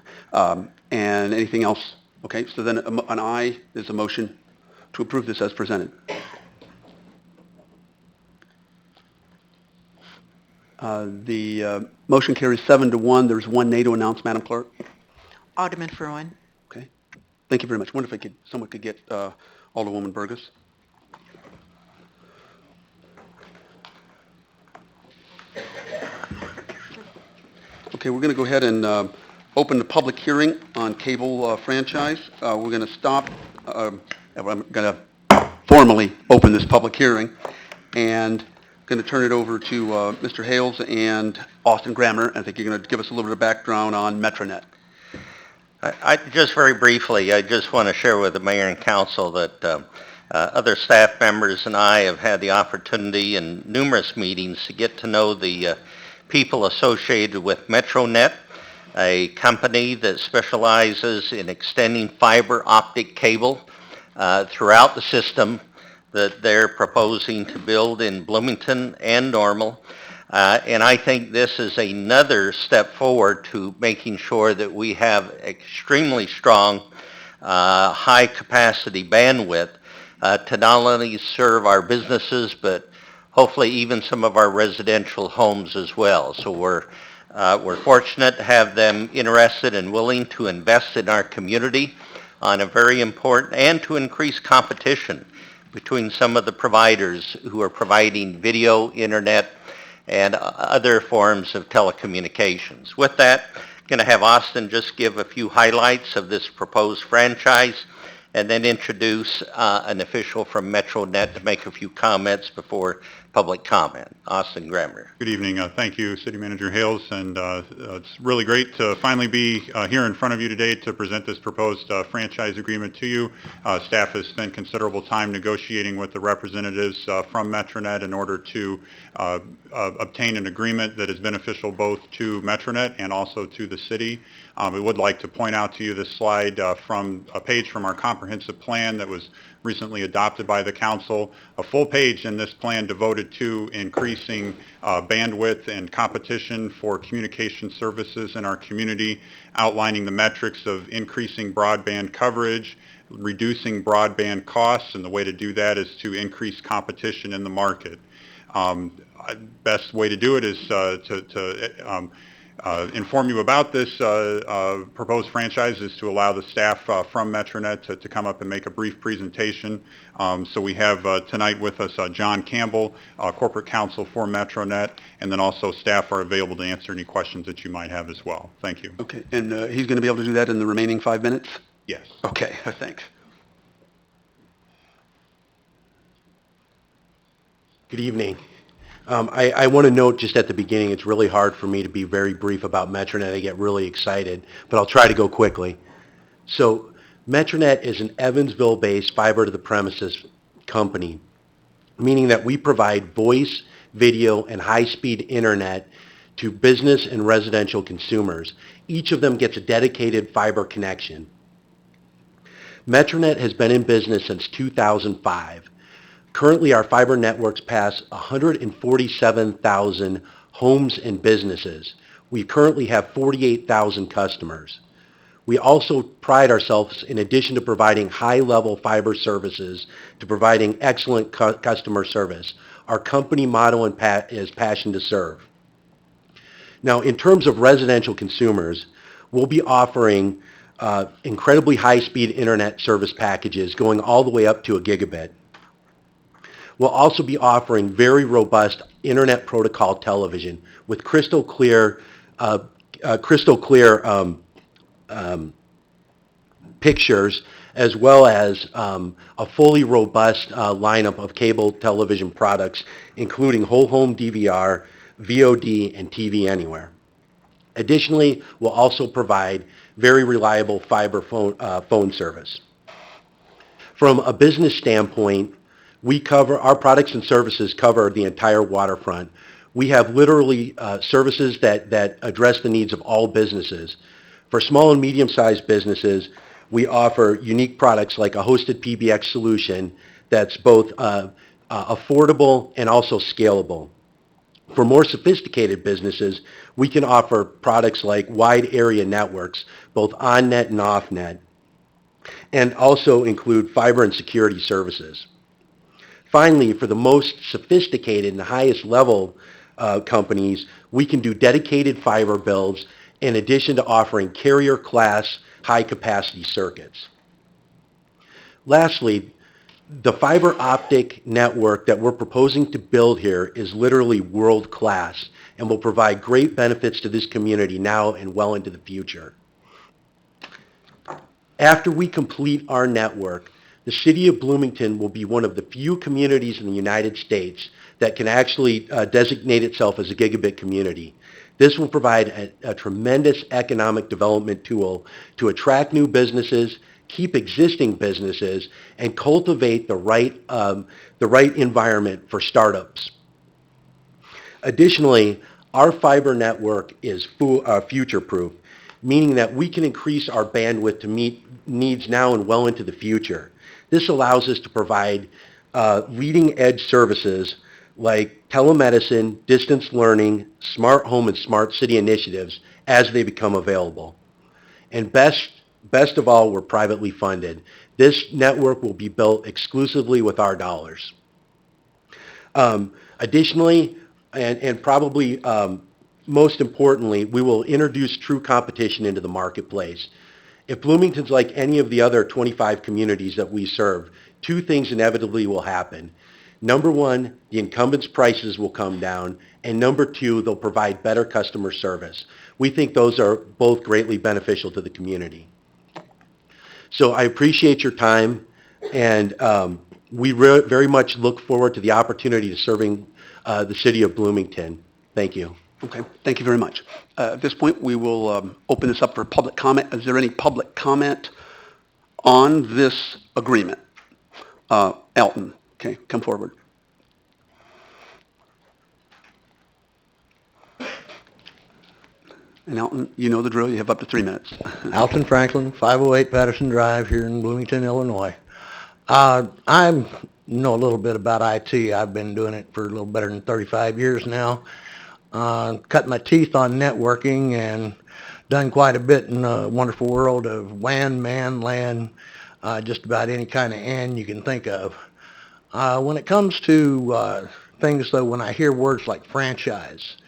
And anything else? Okay, so then an aye is a motion to approve this as presented. The motion carries 7-1. There's one nay to announce, Madam Clerk. Alderman Fruin. Okay. Thank you very much. I wonder if someone could get Alderwoman Burgess. Okay, we're going to go ahead and open the public hearing on cable franchise. We're going to stop. I'm going to formally open this public hearing and going to turn it over to Mr. Hales and Austin Grammer. I think you're going to give us a little bit of background on Metronet. I just very briefly, I just want to share with the mayor and council that other staff members and I have had the opportunity in numerous meetings to get to know the people associated with Metronet, a company that specializes in extending fiber optic cable throughout the system. that they're proposing to build in Bloomington and Normal. And I think this is another step forward to making sure that we have extremely strong, high-capacity bandwidth to not only serve our businesses, but hopefully even some of our residential homes as well. So we're fortunate to have them interested and willing to invest in our community on a very important, and to increase competition between some of the providers who are providing video, internet, and other forms of telecommunications. With that, I'm going to have Austin just give a few highlights of this proposed franchise, and then introduce an official from MetroNet to make a few comments before public comment. Austin Grammer. Good evening. Thank you, City Manager Hales, and it's really great to finally be here in front of you today to present this proposed franchise agreement to you. Staff has spent considerable time negotiating with the representatives from MetroNet in order to obtain an agreement that is beneficial both to MetroNet and also to the city. We would like to point out to you this slide from a page from our comprehensive plan that was recently adopted by the council, a full page in this plan devoted to increasing bandwidth and competition for communication services in our community, outlining the metrics of increasing broadband coverage, reducing broadband costs, and the way to do that is to increase competition in the market. Best way to do it is to inform you about this proposed franchise is to allow the staff from MetroNet to come up and make a brief presentation. So we have tonight with us John Campbell, Corporate Counsel for MetroNet, and then also staff are available to answer any questions that you might have as well. Thank you. Okay, and he's going to be able to do that in the remaining 5 minutes? Yes. Okay, thanks. Good evening. I want to note just at the beginning, it's really hard for me to be very brief about MetroNet. I get really excited, but I'll try to go quickly. So MetroNet is an Evansville-based fiber-to-the-premises company, meaning that we provide voice, video, and high-speed internet to business and residential consumers. Each of them gets a dedicated fiber connection. MetroNet has been in business since 2005. Currently, our fiber networks pass 147,000 homes and businesses. We currently have 48,000 customers. We also pride ourselves, in addition to providing high-level fiber services, to providing excellent customer service. Our company motto is passion to serve. Now, in terms of residential consumers, we'll be offering incredibly high-speed internet service packages going all the way up to a gigabit. We'll also be offering very robust Internet Protocol television with crystal clear pictures, as well as a fully robust lineup of cable television products, including whole home DVR, VOD, and TV Anywhere. Additionally, we'll also provide very reliable fiber phone service. From a business standpoint, our products and services cover the entire waterfront. We have literally services that address the needs of all businesses. For small and medium-sized businesses, we offer unique products like a hosted PBX solution that's both affordable and also scalable. For more sophisticated businesses, we can offer products like wide area networks, both on-net and off-net, and also include fiber and security services. Finally, for the most sophisticated and highest level companies, we can do dedicated fiber builds in addition to offering carrier class high capacity circuits. Lastly, the fiber optic network that we're proposing to build here is literally world class and will provide great benefits to this community now and well into the future. After we complete our network, the city of Bloomington will be one of the few communities in the United States that can actually designate itself as a gigabit community. This will provide a tremendous economic development tool to attract new businesses, keep existing businesses, and cultivate the right environment for startups. Additionally, our fiber network is future-proof, meaning that we can increase our bandwidth to meet needs now and well into the future. This allows us to provide leading-edge services like telemedicine, distance learning, smart home, and smart city initiatives as they become available. And best of all, we're privately funded. This network will be built exclusively with our dollars. Additionally, and probably most importantly, we will introduce true competition into the marketplace. If Bloomington's like any of the other 25 communities that we serve, two things inevitably will happen. Number one, the incumbents' prices will come down, and number two, they'll provide better customer service. We think those are both greatly beneficial to the community. So I appreciate your time, and we very much look forward to the opportunity to serving the city of Bloomington. Thank you. Okay, thank you very much. At this point, we will open this up for public comment. Is there any public comment on this agreement? Elton, okay, come forward. And Elton, you know the drill. You have up to 3 minutes. Alton Franklin, 508 Patterson Drive here in Bloomington, Illinois. I know a little bit about IT. I've been doing it for a little better than 35 years now. Cut my teeth on networking and done quite a bit in the wonderful world of WAN, MAN, LAN, just about any kind of AN you can think of. When it comes to things, though, when I hear words like franchise,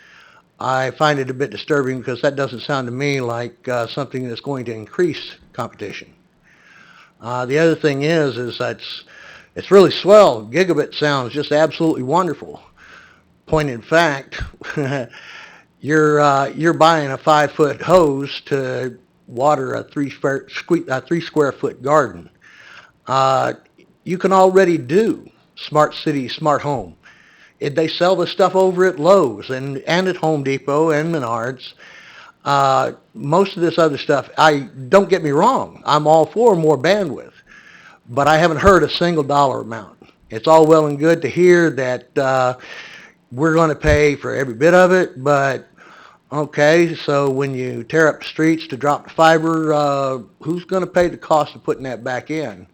I find it a bit disturbing because that doesn't sound to me like something that's going to increase competition. The other thing is that it's really swell. Gigabit sounds just absolutely wonderful. Point in fact, you're buying a 5-foot hose to water a 3 square foot garden. You can already do smart city, smart home. They sell the stuff over at Lowe's and at Home Depot and Menards. Most of this other stuff, don't get me wrong, I'm all for more bandwidth, but I haven't heard a single dollar amount. It's all well and good to hear that we're going to pay for every bit of it, but okay, so when you tear up the streets to drop the fiber, who's going to pay the cost of putting that back in?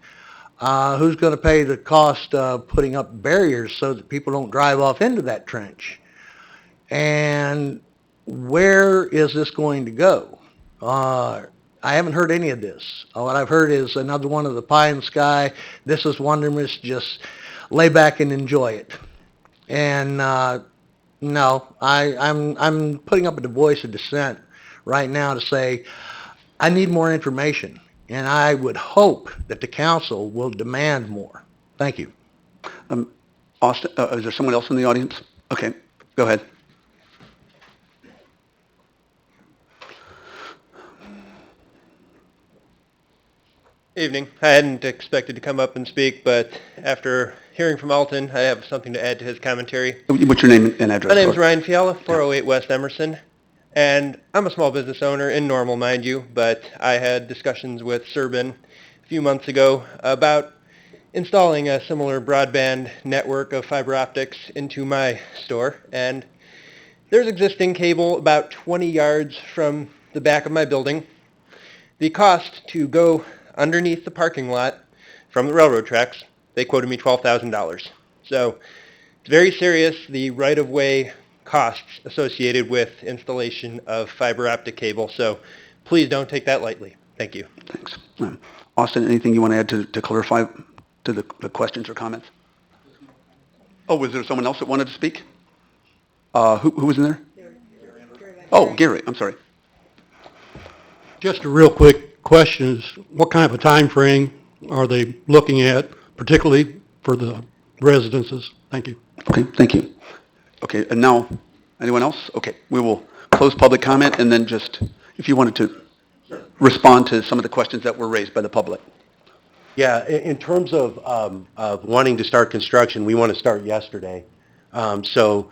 Who's going to pay the cost of putting up barriers so that people don't drive off into that trench? And where is this going to go? I haven't heard any of this. What I've heard is another one of the pie in the sky. This is wonderful. Just lay back and enjoy it. And no, I'm putting up a voice of dissent right now to say I need more information. And I would hope that the council will demand more. Thank you. Austin, is there someone else in the audience? Okay, go ahead. Evening. I hadn't expected to come up and speak, but after hearing from Alton, I have something to add to his commentary. What's your name and address? My name's Ryan Fiala, 408 West Emerson. And I'm a small business owner in Normal, mind you, but I had discussions with Serbin a few months ago about installing a similar broadband network of fiber optics into my store. And there's existing cable about 20 yards from the back of my building. The cost to go underneath the parking lot from the railroad tracks, they quoted me $12,000. So it's very serious, the right-of-way costs associated with installation of fiber optic cable, so please don't take that lightly. Thank you. Thanks. Austin, anything you want to add to clarify to the questions or comments? Oh, was there someone else that wanted to speak? Who was in there? Oh, Gary, I'm sorry. Just a real quick question is, what kind of a time frame are they looking at, particularly for the residences? Thank you. Okay, thank you. Okay, and now, anyone else? Okay, we will close public comment and then just, if you wanted to respond to some of the questions that were raised by the public. Yeah, in terms of wanting to start construction, we want to start yesterday. So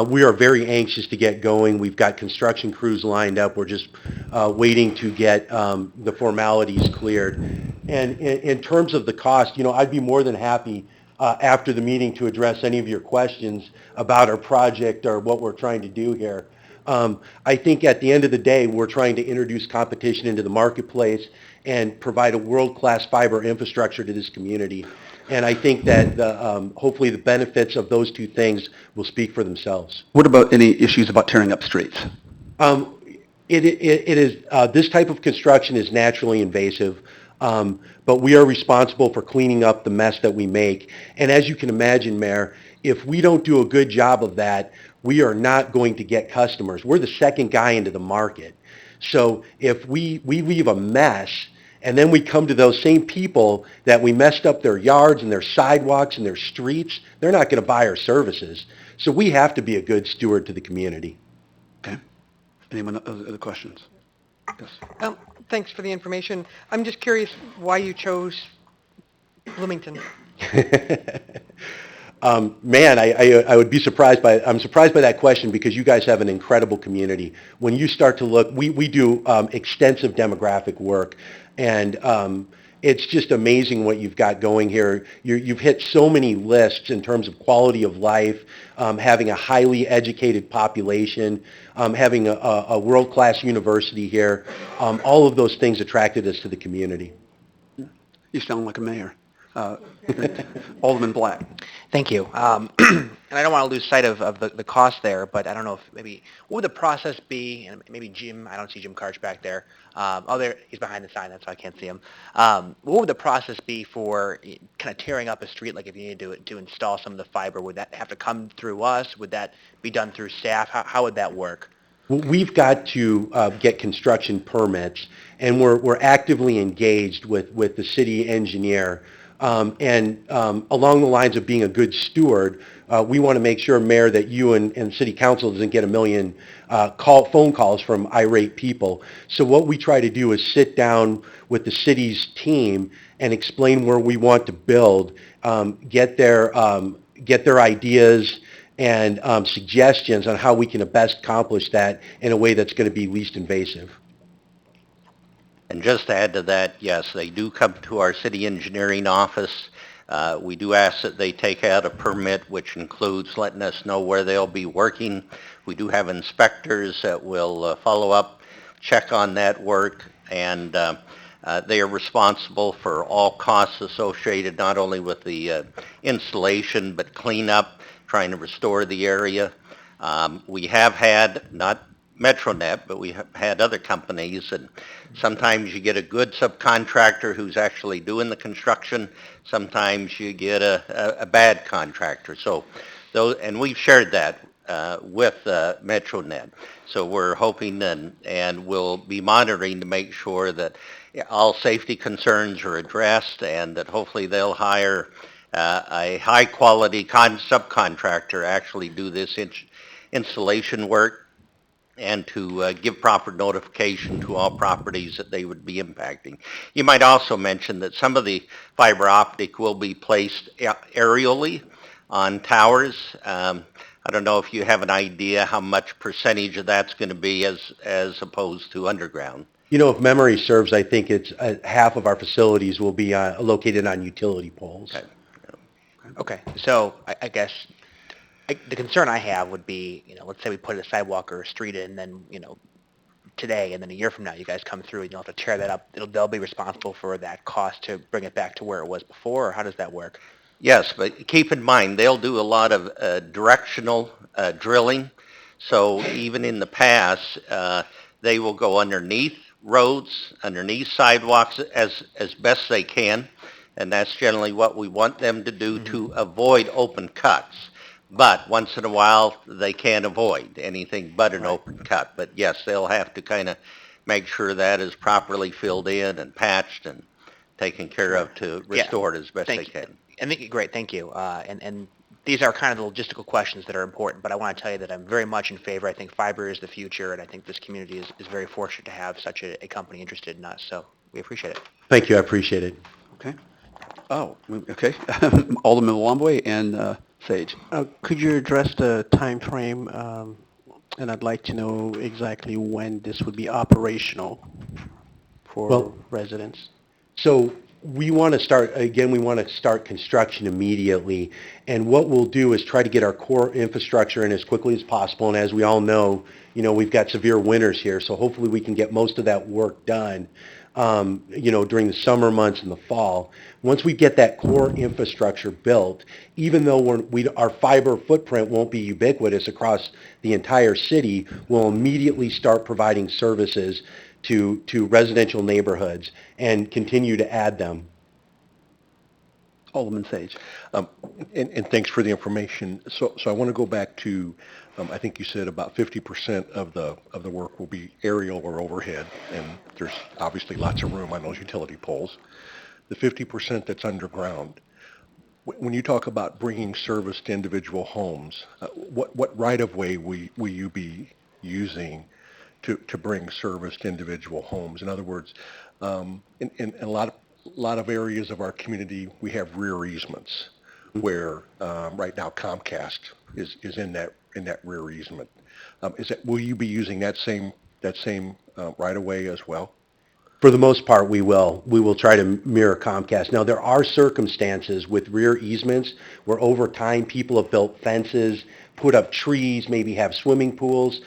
we are very anxious to get going. We've got construction crews lined up. We're just waiting to get the formalities cleared. And in terms of the cost, I'd be more than happy after the meeting to address any of your questions about our project or what we're trying to do here. I think at the end of the day, we're trying to introduce competition into the marketplace and provide a world-class fiber infrastructure to this community. And I think that hopefully the benefits of those two things will speak for themselves. What about any issues about tearing up streets? It is, this type of construction is naturally invasive, but we are responsible for cleaning up the mess that we make. And as you can imagine, Mayor, if we don't do a good job of that, we are not going to get customers. We're the second guy into the market. So if we leave a mess, and then we come to those same people that we messed up their yards and their sidewalks and their streets, they're not going to buy our services. So we have to be a good steward to the community. Okay. Anyone other questions? Yes. Thanks for the information. I'm just curious why you chose Bloomington. Man, I would be surprised I'm surprised by that question because you guys have an incredible community. When you start to look, we do extensive demographic work, and it's just amazing what you've got going here. You've hit so many lists in terms of quality of life, having a highly educated population, having a world-class university here. All of those things attracted us to the community. You sound like a mayor. Alderman Black. Thank you. And I don't want to lose sight of the cost there, but I don't know if maybe, what would the process be, and maybe Jim, I don't see Jim Karch back there. Oh, there, he's behind the sign, that's why I can't see him. What would the process be for kind of tearing up a street, like if you needed to install some of the fiber? Would that have to come through us? Would that be done through staff? How would that work? We've got to get construction permits, and we're actively engaged with the city engineer. And along the lines of being a good steward, we want to make sure, Mayor, that you and City Council doesn't get a million phone calls from irate people. So what we try to do is sit down with the city's team and explain where we want to build, get their ideas and suggestions on how we can best accomplish that in a way that's going to be least invasive. And just to add to that, yes, they do come to our city engineering office. We do ask that they take out a permit, which includes letting us know where they'll be working. We do have inspectors that will follow up, check on that work, and they are responsible for all costs associated not only with the installation, but cleanup, trying to restore the area. We have had, not Metronet, but we have had other companies, and sometimes you get a good subcontractor who's actually doing the construction. Sometimes you get a bad contractor. So, and we've shared that with Metronet. So we're hoping and we'll be monitoring to make sure that all safety concerns are addressed, and that hopefully they'll hire a high-quality subcontractor actually do this installation work, and to give proper notification to all properties that they would be impacting. You might also mention that some of the fiber optic will be placed aerially on towers. I don't know if you have an idea how much percentage of that's going to be as opposed to underground. You know, if memory serves, I think it's half of our facilities will be located on utility poles. Okay, so I guess the concern I have would be, let's say we put a sidewalk or a street in, then, today, and then a year from now, you guys come through and you'll have to tear that up. They'll be responsible for that cost to bring it back to where it was before, or how does that work? Yes, but keep in mind, they'll do a lot of directional drilling. So even in the past, they will go underneath roads, underneath sidewalks as best they can. And that's generally what we want them to do to avoid open cuts. But once in a while, they can't avoid anything but an open cut. But yes, they'll have to kind of make sure that is properly filled in and patched and taken care of to restore it as best they can. Great, thank you. And these are kind of the logistical questions that are important, but I want to tell you that I'm very much in favor. I think fiber is the future, and I think this community is very fortunate to have such a company interested in us. So we appreciate it. Thank you, I appreciate it. Okay. Oh, okay. Alderman Wambwe and Sage. Could you address the time frame, and I'd like to know exactly when this would be operational for residents? So we want to start construction immediately, and what we'll do is try to get our core infrastructure in as quickly as possible, and as we all know, we've got severe winters here, so hopefully we can get most of that work done during the summer months and the fall. Once we get that core infrastructure built, even though our fiber footprint won't be ubiquitous across the entire city, we'll immediately start providing services to residential neighborhoods and continue to add them. Alderman Sage. And thanks for the information. So I want to go back to, I think you said about 50% of the work will be aerial or overhead, and there's obviously lots of room on those utility poles. The 50% that's underground, when you talk about bringing service to individual homes, what right-of-way will you be using to bring service to individual homes? In other words, in a lot of areas of our community, we have rear easements where right now Comcast is in that rear easement. Will you be using that same right of way as well? For the most part, we will. We will try to mirror Comcast. Now, there are circumstances with rear easements where over time people have built fences, put up trees, maybe have swimming pools.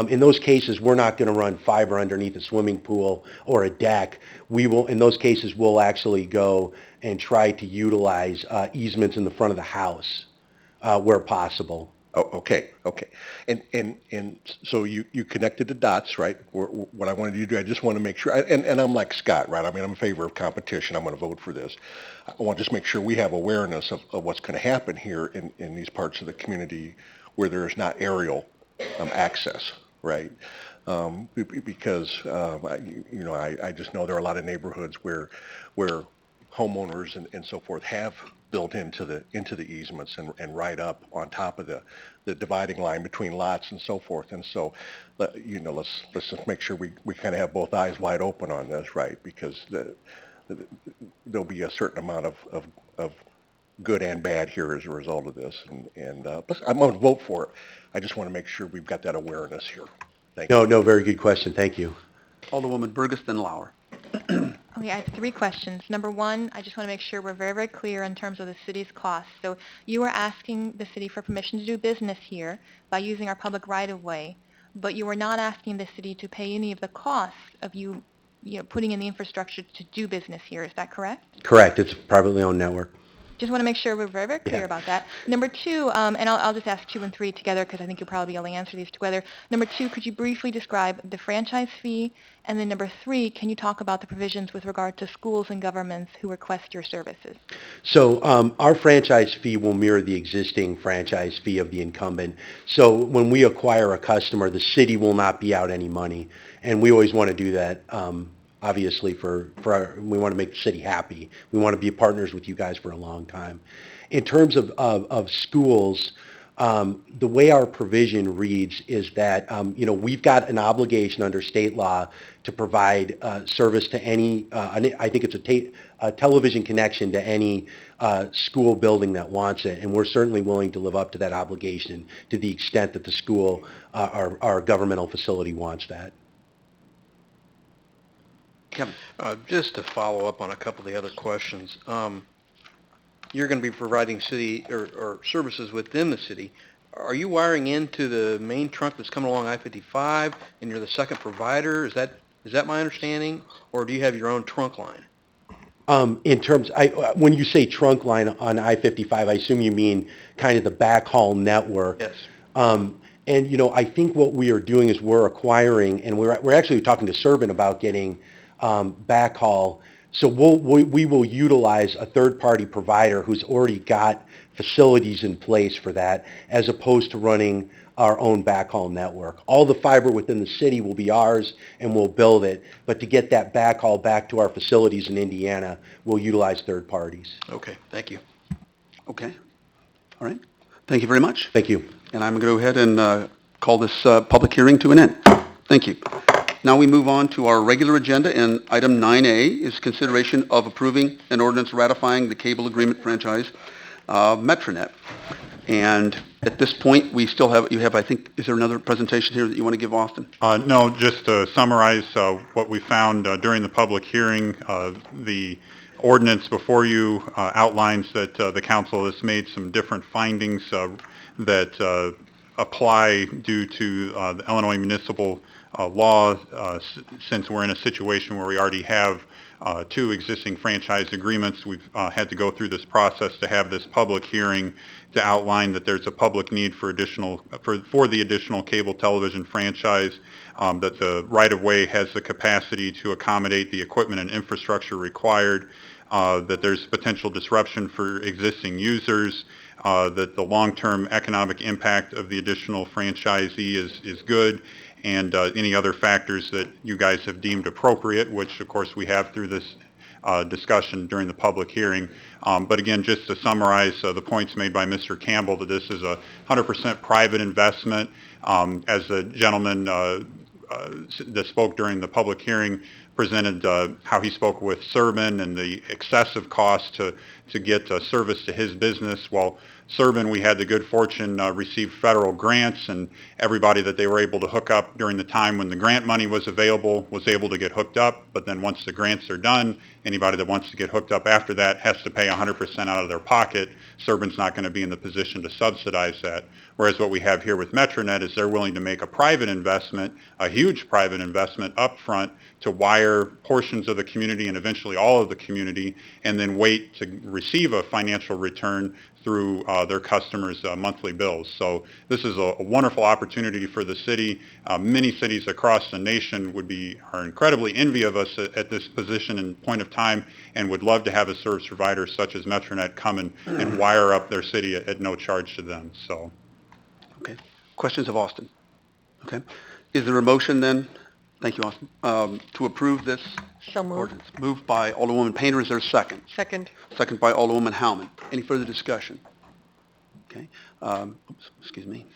In those cases, we're not going to run fiber underneath a swimming pool or a deck. In those cases, we'll actually go and try to utilize easements in the front of the house where possible. Oh, okay. And so you connected the dots, right? What I wanted you to do, I just want to make sure, and I'm like Scott, right? I mean, I'm in favor of competition. I'm going to vote for this. I want to just make sure we have awareness of what's going to happen here in these parts of the community where there is not aerial access, right? Because I just know there are a lot of neighborhoods where homeowners and so forth have built into the easements and right up on top of the dividing line between lots and so forth. And so, let's just make sure we kind of have both eyes wide open on this, right? Because there'll be a certain amount of good and bad here as a result of this. And I'm going to vote for it. I just want to make sure we've got that awareness here. Thank you. No, very good question. Thank you. Alderwoman Burgess, then Lauer. Okay, I have 3 questions. Number 1, I just want to make sure we're very, very clear in terms of the city's costs. So you are asking the city for permission to do business here by using our public right-of-way, but you are not asking the city to pay any of the costs of you putting in the infrastructure to do business here. Is that correct? Correct. It's a privately owned network. Just want to make sure we're very, very clear about that. Number 2, and I'll just ask 2 and 3 together because I think you'll probably be able to answer these together. Number 2, could you briefly describe the franchise fee? And then number 3, can you talk about the provisions with regard to schools and governments who request your services? So our franchise fee will mirror the existing franchise fee of the incumbent. So when we acquire a customer, the city will not be out any money. And we always want to do that. Obviously, we want to make the city happy. We want to be partners with you guys for a long time. In terms of schools, the way our provision reads is that, we've got an obligation under state law to provide service to any, I think it's a television connection to any school building that wants it, and we're certainly willing to live up to that obligation to the extent that the school, our governmental facility wants that. Kevin. Just to follow up on a couple of the other questions, you're going to be providing city or services within the city. Are you wiring into the main trunk that's coming along I-55 and you're the second provider? Is that my understanding, or do you have your own trunk line? When you say trunk line on I-55, I assume you mean kind of the backhaul network. Yes. And I think what we are doing is we're acquiring, and we're actually talking to Servant about getting backhaul. So we will utilize a third-party provider who's already got facilities in place for that, as opposed to running our own backhaul network. All the fiber within the city will be ours, and we'll build it. But to get that backhaul back to our facilities in Indiana, we'll utilize third parties. Okay, thank you. Okay. All right. Thank you very much. Thank you. And I'm going to go ahead and call this public hearing to an end. Thank you. Now we move on to our regular agenda, and item 9A is consideration of approving an ordinance ratifying the cable agreement franchise Metronet. And at this point, we still have, I think, is there another presentation here that you want to give, Austin? No, just to summarize what we found during the public hearing, the ordinance before you outlines that the council has made some different findings that apply due to the Illinois municipal law, since we're in a situation where we already have two existing franchise agreements. We've had to go through this process to have this public hearing to outline that there's a public need for the additional cable television franchise, that the right-of-way has the capacity to accommodate the equipment and infrastructure required, that there's potential disruption for existing users, that the long-term economic impact of the additional franchisee is good, and any other factors that you guys have deemed appropriate, which of course we have through this discussion during the public hearing. But again, just to summarize the points made by Mr. Campbell, that this is a 100% private investment. As the gentleman that spoke during the public hearing presented how he spoke with Serban and the excessive cost to get service to his business. While Serban, we had the good fortune receive federal grants, and everybody that they were able to hook up during the time when the grant money was available was able to get hooked up. But then once the grants are done, anybody that wants to get hooked up after that has to pay 100% out of their pocket. Serban's not going to be in the position to subsidize that. Whereas what we have here with Metronet is they're willing to make a private investment, a huge private investment up front to wire portions of the community and eventually all of the community, and then wait to receive a financial return through their customers' monthly bills. So this is a wonderful opportunity for the city. Many cities across the nation are incredibly envious of us at this position and point of time, and would love to have a service provider such as Metronet come and wire up their city at no charge to them. So. Okay. Questions of Austin? Okay. Is there a motion then? Thank you, Austin. To approve this So moved. ordinance? Moved by Alderwoman Painter. Is there a second? Second. Second by Alderwoman Howman. Any further discussion? Okay. Excuse me.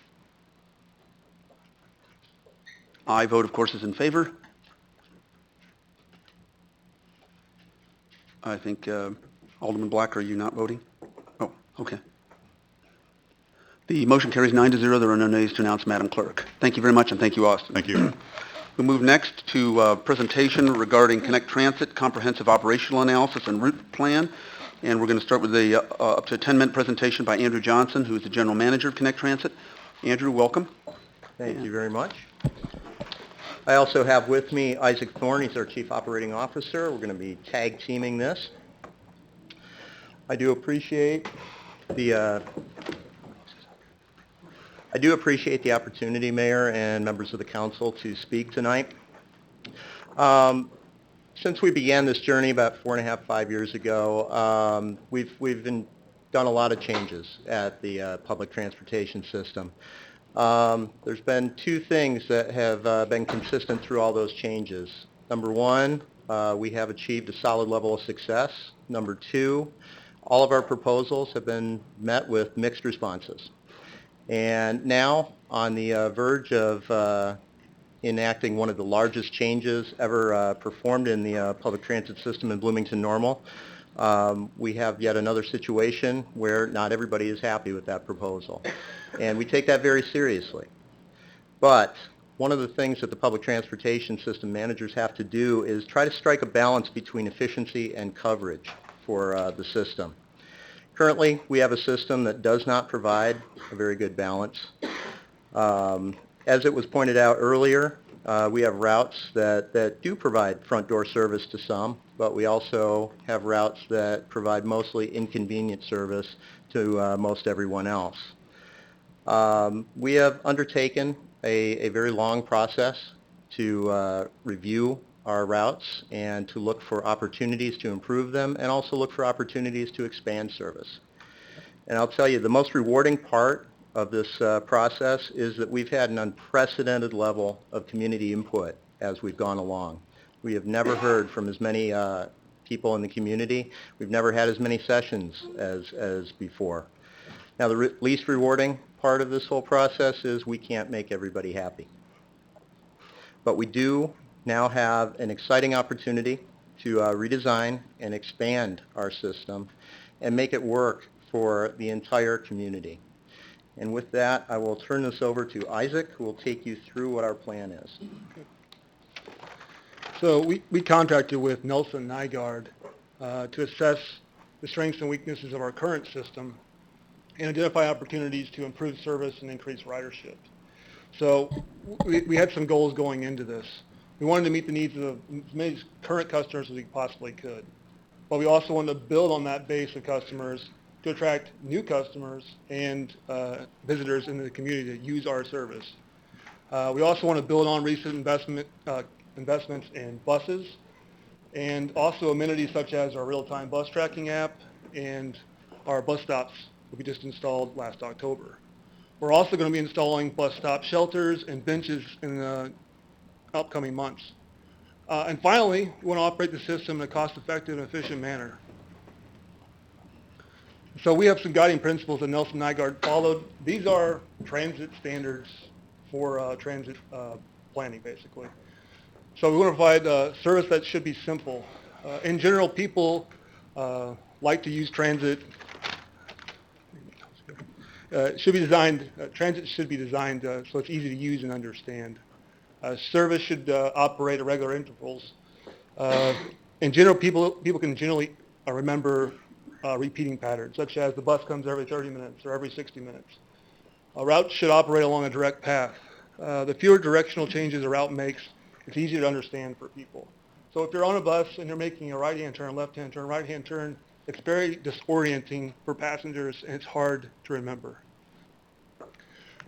I vote, of course, is in favor. I think, Alderman Black, are you not voting? Oh, okay. The motion carries 9-0. There are no nays to announce, Madam Clerk. Thank you very much, and thank you, Austin. Thank you. We move next to presentation regarding Connect Transit Comprehensive Operational Analysis and Route Plan. And we're going to start with a up to a 10-minute presentation by Andrew Johnson, who is the General Manager of Connect Transit. Andrew, welcome. Thank you very much. I also have with me Isaac Thorne. He's our Chief Operating Officer. We're going to be tag teaming this. I do appreciate the opportunity, Mayor and members of the council, to speak tonight. Since we began this journey about 4.5 years ago, we've done a lot of changes at the public transportation system. There's been two things that have been consistent through all those changes. Number one, we have achieved a solid level of success. Number two, all of our proposals have been met with mixed responses. And now, on the verge of enacting one of the largest changes ever performed in the public transit system in Bloomington Normal, we have yet another situation where not everybody is happy with that proposal. And we take that very seriously. But one of the things that the public transportation system managers have to do is try to strike a balance between efficiency and coverage for the system. Currently, we have a system that does not provide a very good balance. As it was pointed out earlier, we have routes that do provide front door service to some, but we also have routes that provide mostly inconvenient service to most everyone else. We have undertaken a very long process to review our routes and to look for opportunities to improve them, and also look for opportunities to expand service. And I'll tell you, the most rewarding part of this process is that we've had an unprecedented level of community input as we've gone along. We have never heard from as many people in the community. We've never had as many sessions as before. Now, the least rewarding part of this whole process is we can't make everybody happy. But we do now have an exciting opportunity to redesign and expand our system and make it work for the entire community. And with that, I will turn this over to Isaac, who will take you through what our plan is. So we contracted with Nelson Nygaard to assess the strengths and weaknesses of our current system and identify opportunities to improve service and increase ridership. So we had some goals going into this. We wanted to meet the needs of as many current customers as we possibly could. But we also wanted to build on that base of customers to attract new customers and visitors into the community to use our service. We also want to build on recent investments in buses and also amenities such as our real-time bus tracking app and our bus stops that we just installed last October. We're also going to be installing bus stop shelters and benches in the upcoming months. And finally, we want to operate the system in a cost-effective and efficient manner. So we have some guiding principles that Nelson Nygaard followed. These are transit standards for transit planning, basically. So we want to provide a service that should be simple. In general, people like to use transit. Transit should be designed so it's easy to use and understand. Service should operate at regular intervals. In general, people can generally remember repeating patterns, such as the bus comes every 30 minutes or every 60 minutes. A route should operate along a direct path. The fewer directional changes a route makes, it's easier to understand for people. So if you're on a bus and you're making a right-hand turn, left-hand turn, right-hand turn, it's very disorienting for passengers and it's hard to remember.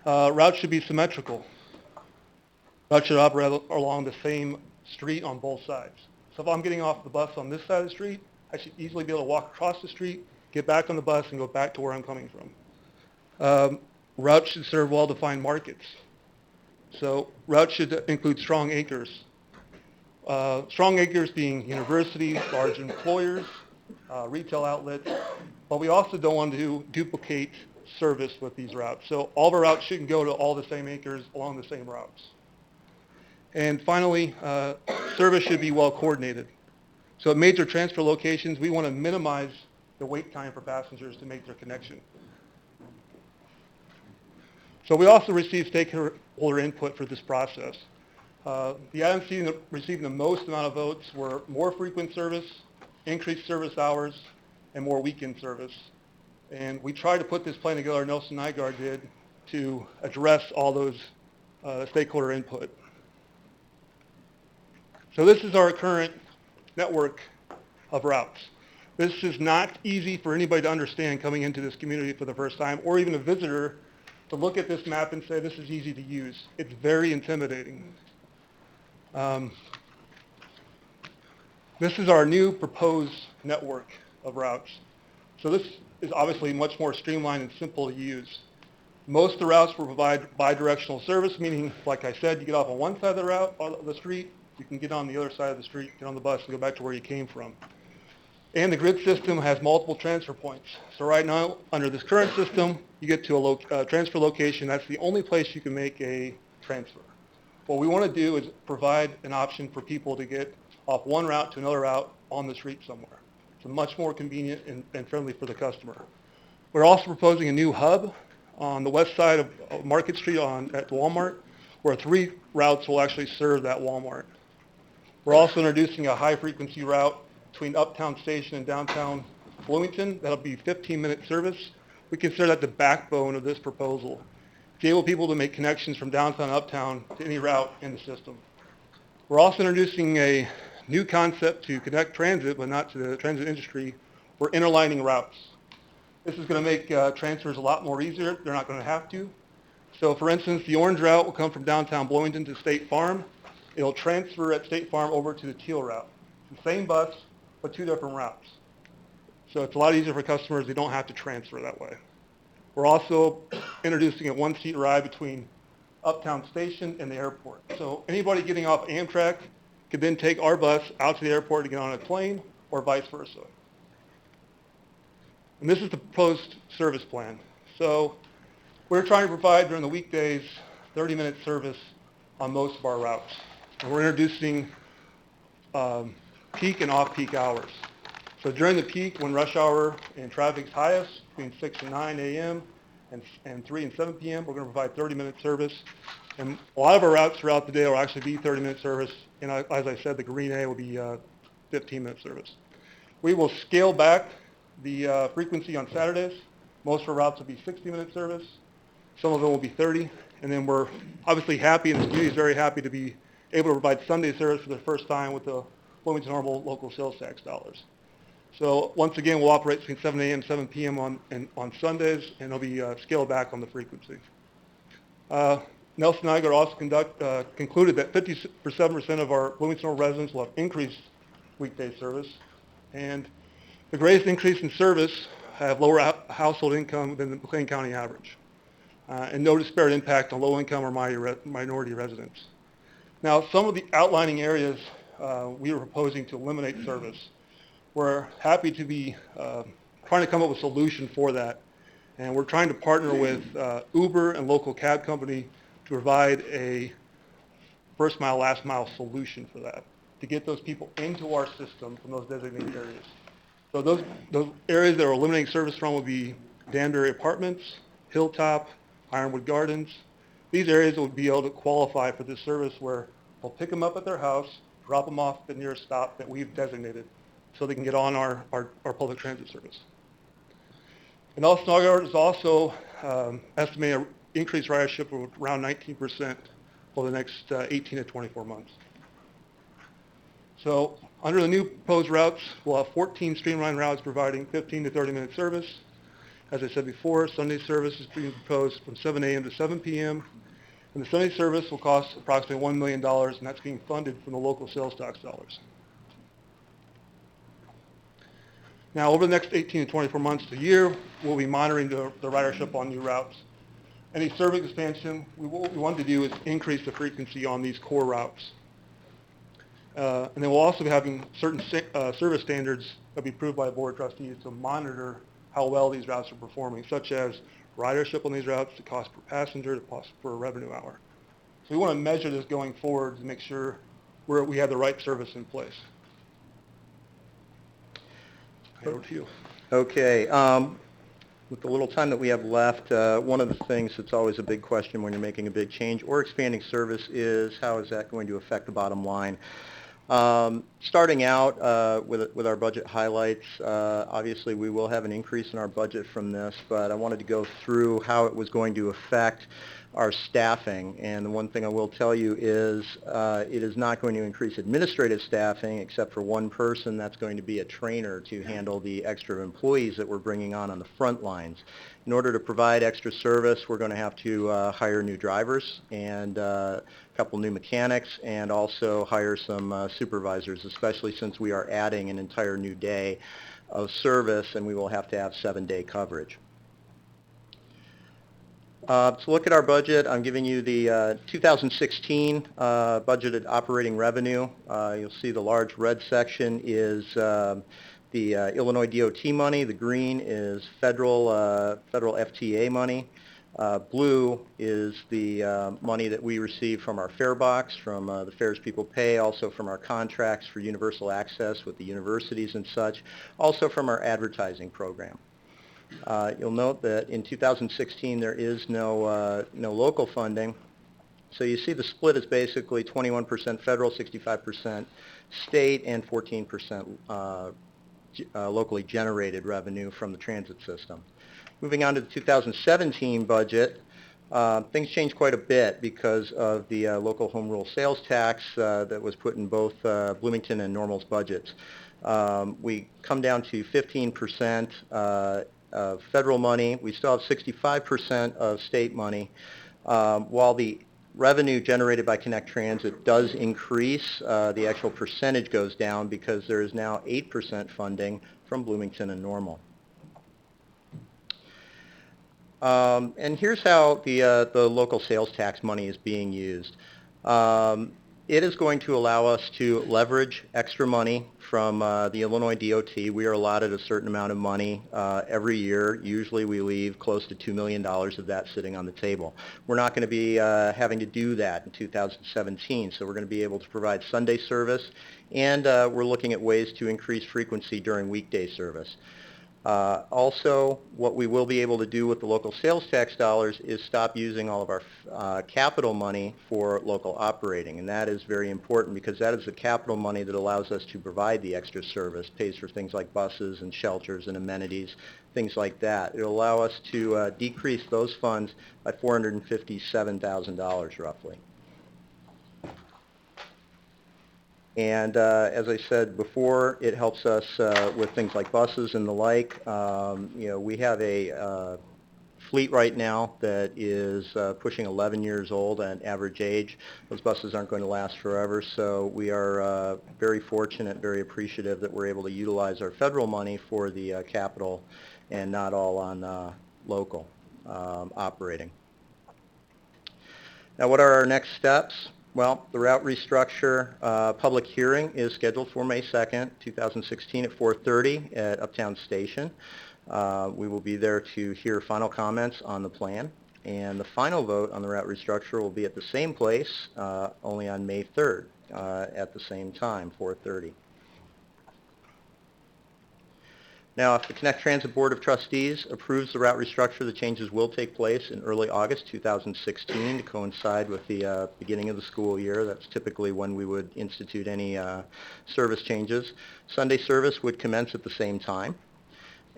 Routes should be symmetrical. Routes should operate along the same street on both sides. So if I'm getting off the bus on this side of the street, I should easily be able to walk across the street, get back on the bus, and go back to where I'm coming from. Routes should serve well-defined markets. So routes should include strong anchors. Strong anchors being universities, large employers, retail outlets, but we also don't want to duplicate service with these routes. So all of our routes shouldn't go to all the same anchors along the same routes. And finally, service should be well coordinated. So at major transfer locations, we want to minimize the wait time for passengers to make their connection. So we also received stakeholder input for this process. The items receiving the most amount of votes were more frequent service, increased service hours, and more weekend service. And we tried to put this plan together, Nelson Nygaard did, to address all those stakeholder input. So this is our current network of routes. This is not easy for anybody to understand coming into this community for the first time, or even a visitor to look at this map and say this is easy to use. It's very intimidating. This is our new proposed network of routes. So this is obviously much more streamlined and simple to use. Most of the routes will provide bi-directional service, meaning, like I said, you get off on one side of the route, of the street, you can get on the other side of the street, get on the bus, and go back to where you came from. And the grid system has multiple transfer points. So right now, under this current system, you get to a transfer location. That's the only place you can make a transfer. What we want to do is provide an option for people to get off one route to another route on the street somewhere. It's much more convenient and friendly for the customer. We're also proposing a new hub on the west side of Market Street at Walmart, where 3 routes will actually serve that Walmart. We're also introducing a high-frequency route between Uptown Station and downtown Bloomington. That'll be 15-minute service. We consider that the backbone of this proposal, to enable people to make connections from downtown to uptown to any route in the system. We're also introducing a new concept to connect transit, but not to the transit industry. We're interlining routes. This is going to make transfers a lot more easier. They're not going to have to. So for instance, the orange route will come from downtown Bloomington to State Farm. It'll transfer at State Farm over to the teal route. It's the same bus, but 2 different routes. So it's a lot easier for customers. They don't have to transfer that way. We're also introducing a 1-seat ride between Uptown Station and the airport. So anybody getting off Amtrak could then take our bus out to the airport to get on a plane, or vice versa. And this is the proposed service plan. So we're trying to provide during the weekdays 30-minute service on most of our routes. And we're introducing peak and off-peak hours. So during the peak, when rush hour and traffic's highest, between 6 and 9 a.m. and 3 and 7 p.m., we're going to provide 30-minute service. And a lot of our routes throughout the day will actually be 30-minute service. And as I said, the green A will be 15-minute service. We will scale back the frequency on Saturdays. Most of our routes will be 60-minute service. Some of them will be 30. And then we're obviously happy, and the community is very happy to be able to provide Sunday service for the first time with the Bloomington Normal local sales tax dollars. So once again, we'll operate between 7 a.m. and 7 p.m. on Sundays, and it'll be scaled back on the frequency. Nelson Nygaard also concluded that 57% of our Bloomington Normal residents will have increased weekday service, and the greatest increase in service have lower household income than the McLean County average, and no disparate impact on low-income or minority residents. Now, some of the outlining areas we are proposing to eliminate service. We're happy to be trying to come up with a solution for that, and we're trying to partner with Uber and local cab company to provide a first mile, last mile solution for that, to get those people into our system from those designated areas. So those areas that are eliminating service from will be Danbury Apartments, Hilltop, Ironwood Gardens. These areas will be able to qualify for this service where we'll pick them up at their house, drop them off at the nearest stop that we've designated so they can get on our public transit service. And also, Nygaard is also estimating increased ridership of around 19% over the next 18 to 24 months. So under the new proposed routes, we'll have 14 streamlined routes providing 15 to 30-minute service. As I said before, Sunday service is being proposed from 7 a.m. to 7 p.m. And the Sunday service will cost approximately $1 million, and that's being funded from the local sales tax dollars. Now, over the next 18 to 24 months to a year, we'll be monitoring the ridership on new routes. Any service expansion, what we want to do is increase the frequency on these core routes. And then we'll also be having certain service standards that will be approved by the Board of Trustees to monitor how well these routes are performing, such as ridership on these routes, the cost per passenger, the cost per revenue hour. So we want to measure this going forward to make sure we have the right service in place. Over to you. Okay. With the little time that we have left, one of the things that's always a big question when you're making a big change or expanding service is how is that going to affect the bottom line? Starting out with our budget highlights, obviously we will have an increase in our budget from this, but I wanted to go through how it was going to affect our staffing. And the one thing I will tell you is it is not going to increase administrative staffing except for one person. That's going to be a trainer to handle the extra employees that we're bringing on the front lines. In order to provide extra service, we're going to have to hire new drivers and a couple new mechanics, and also hire some supervisors, especially since we are adding an entire new day of service, and we will have to have 7-day coverage. To look at our budget, I'm giving you the 2016 budgeted operating revenue. You'll see the large red section is the Illinois DOT money. The green is federal FTA money. Blue is the money that we receive from our fare box, from the fares people pay, also from our contracts for universal access with the universities and such, also from our advertising program. You'll note that in 2016 there is no local funding. So you see the split is basically 21% federal, 65% state, and 14% locally generated revenue from the transit system. Moving on to the 2017 budget, things changed quite a bit because of the local home rule sales tax that was put in both Bloomington and Normal's budgets. We come down to 15% of federal money. We still have 65% of state money. While the revenue generated by Connect Transit does increase, the actual percentage goes down because there is now 8% funding from Bloomington and Normal. And here's how the local sales tax money is being used. It is going to allow us to leverage extra money from the Illinois DOT. We are allotted a certain amount of money every year. Usually we leave close to $2 million of that sitting on the table. We're not going to be having to do that in 2017, so we're going to be able to provide Sunday service, and we're looking at ways to increase frequency during weekday service. Also, what we will be able to do with the local sales tax dollars is stop using all of our capital money for local operating, and that is very important because that is the capital money that allows us to provide the extra service, pays for things like buses and shelters and amenities, things like that. It will allow us to decrease those funds by $457,000 roughly. And as I said before, it helps us with things like buses and the like. We have a fleet right now that is pushing 11 years old at average age. Those buses aren't going to last forever, so we are very fortunate, very appreciative that we're able to utilize our federal money for the capital and not all on local operating. Now, what are our next steps? Well, the route restructure public hearing is scheduled for May 2nd, 2016 at 4:30 at Uptown Station. We will be there to hear final comments on the plan, and the final vote on the route restructure will be at the same place, only on May 3rd at the same time, 4:30. Now, if the Connect Transit Board of Trustees approves the route restructure, the changes will take place in early August 2016 to coincide with the beginning of the school year. That's typically when we would institute any service changes. Sunday service would commence at the same time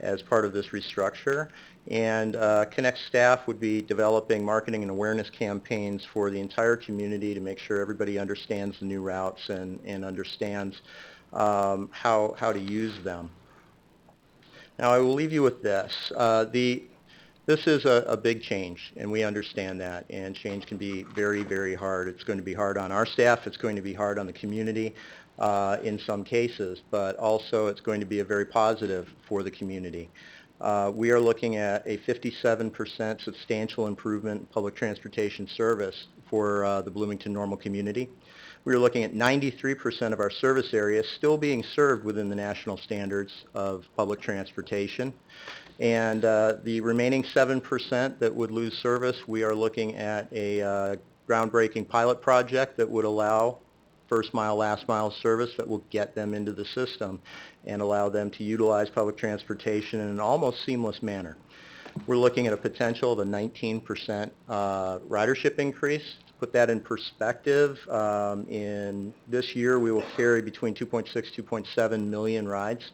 as part of this restructure, and Connect staff would be developing marketing and awareness campaigns for the entire community to make sure everybody understands the new routes and understands how to use them. Now, I will leave you with this. This is a big change, and we understand that, and change can be very, very hard. It's going to be hard on our staff. It's going to be hard on the community in some cases, but also it's going to be a very positive for the community. We are looking at a 57% substantial improvement in public transportation service for the Bloomington Normal community. We are looking at 93% of our service area still being served within the national standards of public transportation. And the remaining 7% that would lose service, we are looking at a groundbreaking pilot project that would allow first mile, last mile service that will get them into the system and allow them to utilize public transportation in an almost seamless manner. We're looking at a potential of a 19% ridership increase. Put that in perspective, in this year we will carry between 2.6, 2.7 million rides,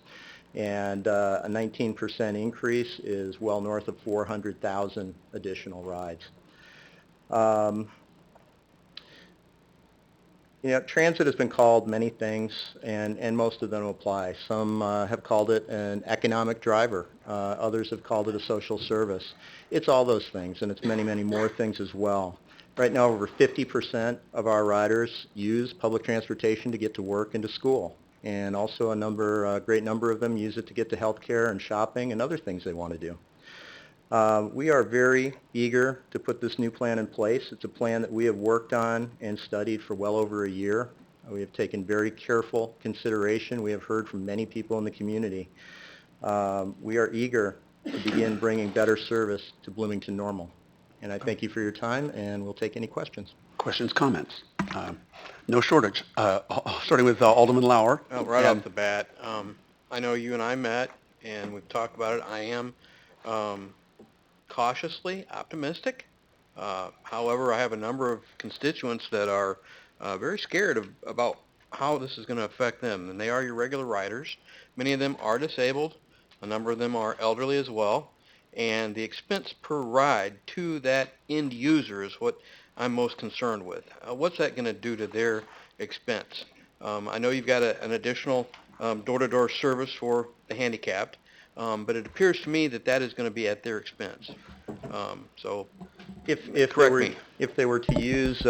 and a 19% increase is well north of 400,000 additional rides. Transit has been called many things, and most of them apply. Some have called it an economic driver. Others have called it a social service. It's all those things, and it's many, many more things as well. Right now, over 50% of our riders use public transportation to get to work and to school, and also a great number of them use it to get to health care and shopping and other things they want to do. We are very eager to put this new plan in place. It's a plan that we have worked on and studied for well over a year. We have taken very careful consideration. We have heard from many people in the community. We are eager to begin bringing better service to Bloomington Normal. And I thank you for your time, and we'll take any questions. Questions, comments? No shortage. Starting with Alderman Lauer. Well, right off the bat, I know you and I met, and we've talked about it. I am cautiously optimistic. However, I have a number of constituents that are very scared about how this is going to affect them, and they are your regular riders. Many of them are disabled. A number of them are elderly as well. And the expense per ride to that end user is what I'm most concerned with. What's that going to do to their expense? I know you've got an additional door-to-door service for the handicapped, but it appears to me that is going to be at their expense. So, if they were to use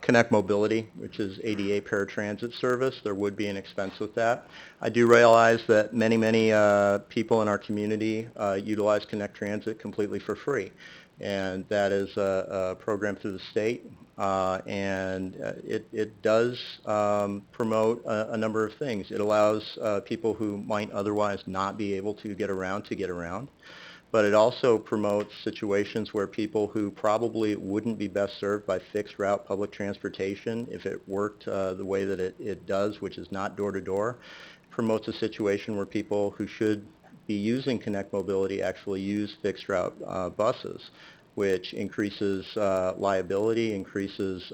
Connect Mobility, which is ADA paratransit service, there would be an expense with that. I do realize that many people in our community utilize Connect Transit completely for free, and that is a program through the state, and it does promote a number of things. It allows people who might otherwise not be able to get around. But it also promotes situations where people who probably wouldn't be best served by fixed route public transportation, if it worked the way that it does, which is not door-to-door, promotes a situation where people who should be using Connect Mobility actually use fixed route buses, which increases liability, increases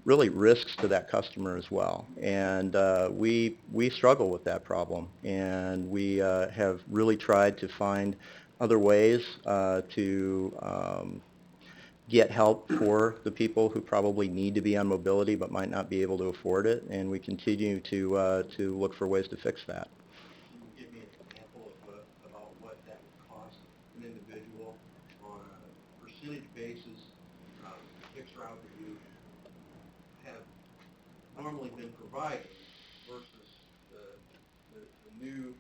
really risks to that customer as well. And we struggle with that problem, and we have really tried to find other ways to get help for the people who probably need to be on mobility but might not be able to afford it, and we continue to look for ways to fix that. Can you give me an example of about what that would cost an individual on a percentage basis, fixed route that you have normally been provided versus the new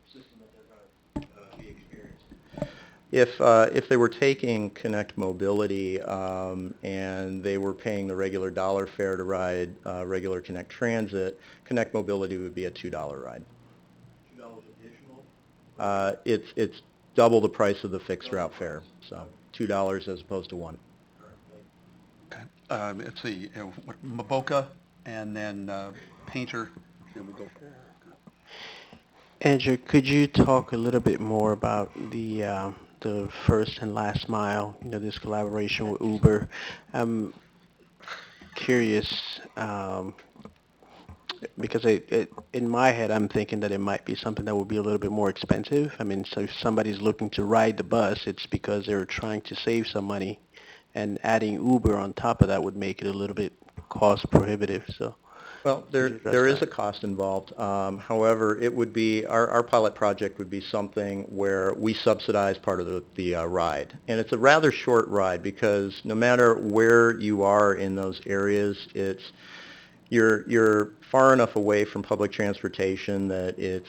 system that they're going to be experiencing? If they were taking Connect Mobility and they were paying the regular dollar fare to ride regular Connect Transit, Connect Mobility would be a $2 ride. $2 additional? It's double the price of the fixed route fare, so $2 as opposed to $1. Let's see, Maboka and then Painter, then we'll go. Andrew, could you talk a little bit more about the first and last mile, this collaboration with Uber? I'm curious, because in my head, I'm thinking that it might be something that would be a little bit more expensive. I mean, so if somebody's looking to ride the bus, it's because they're trying to save some money, and adding Uber on top of that would make it a little bit cost prohibitive, so. Well, there is a cost involved. However, it would be, our pilot project would be something where we subsidize part of the ride. And it's a rather short ride because no matter where you are in those areas, you're far enough away from public transportation that it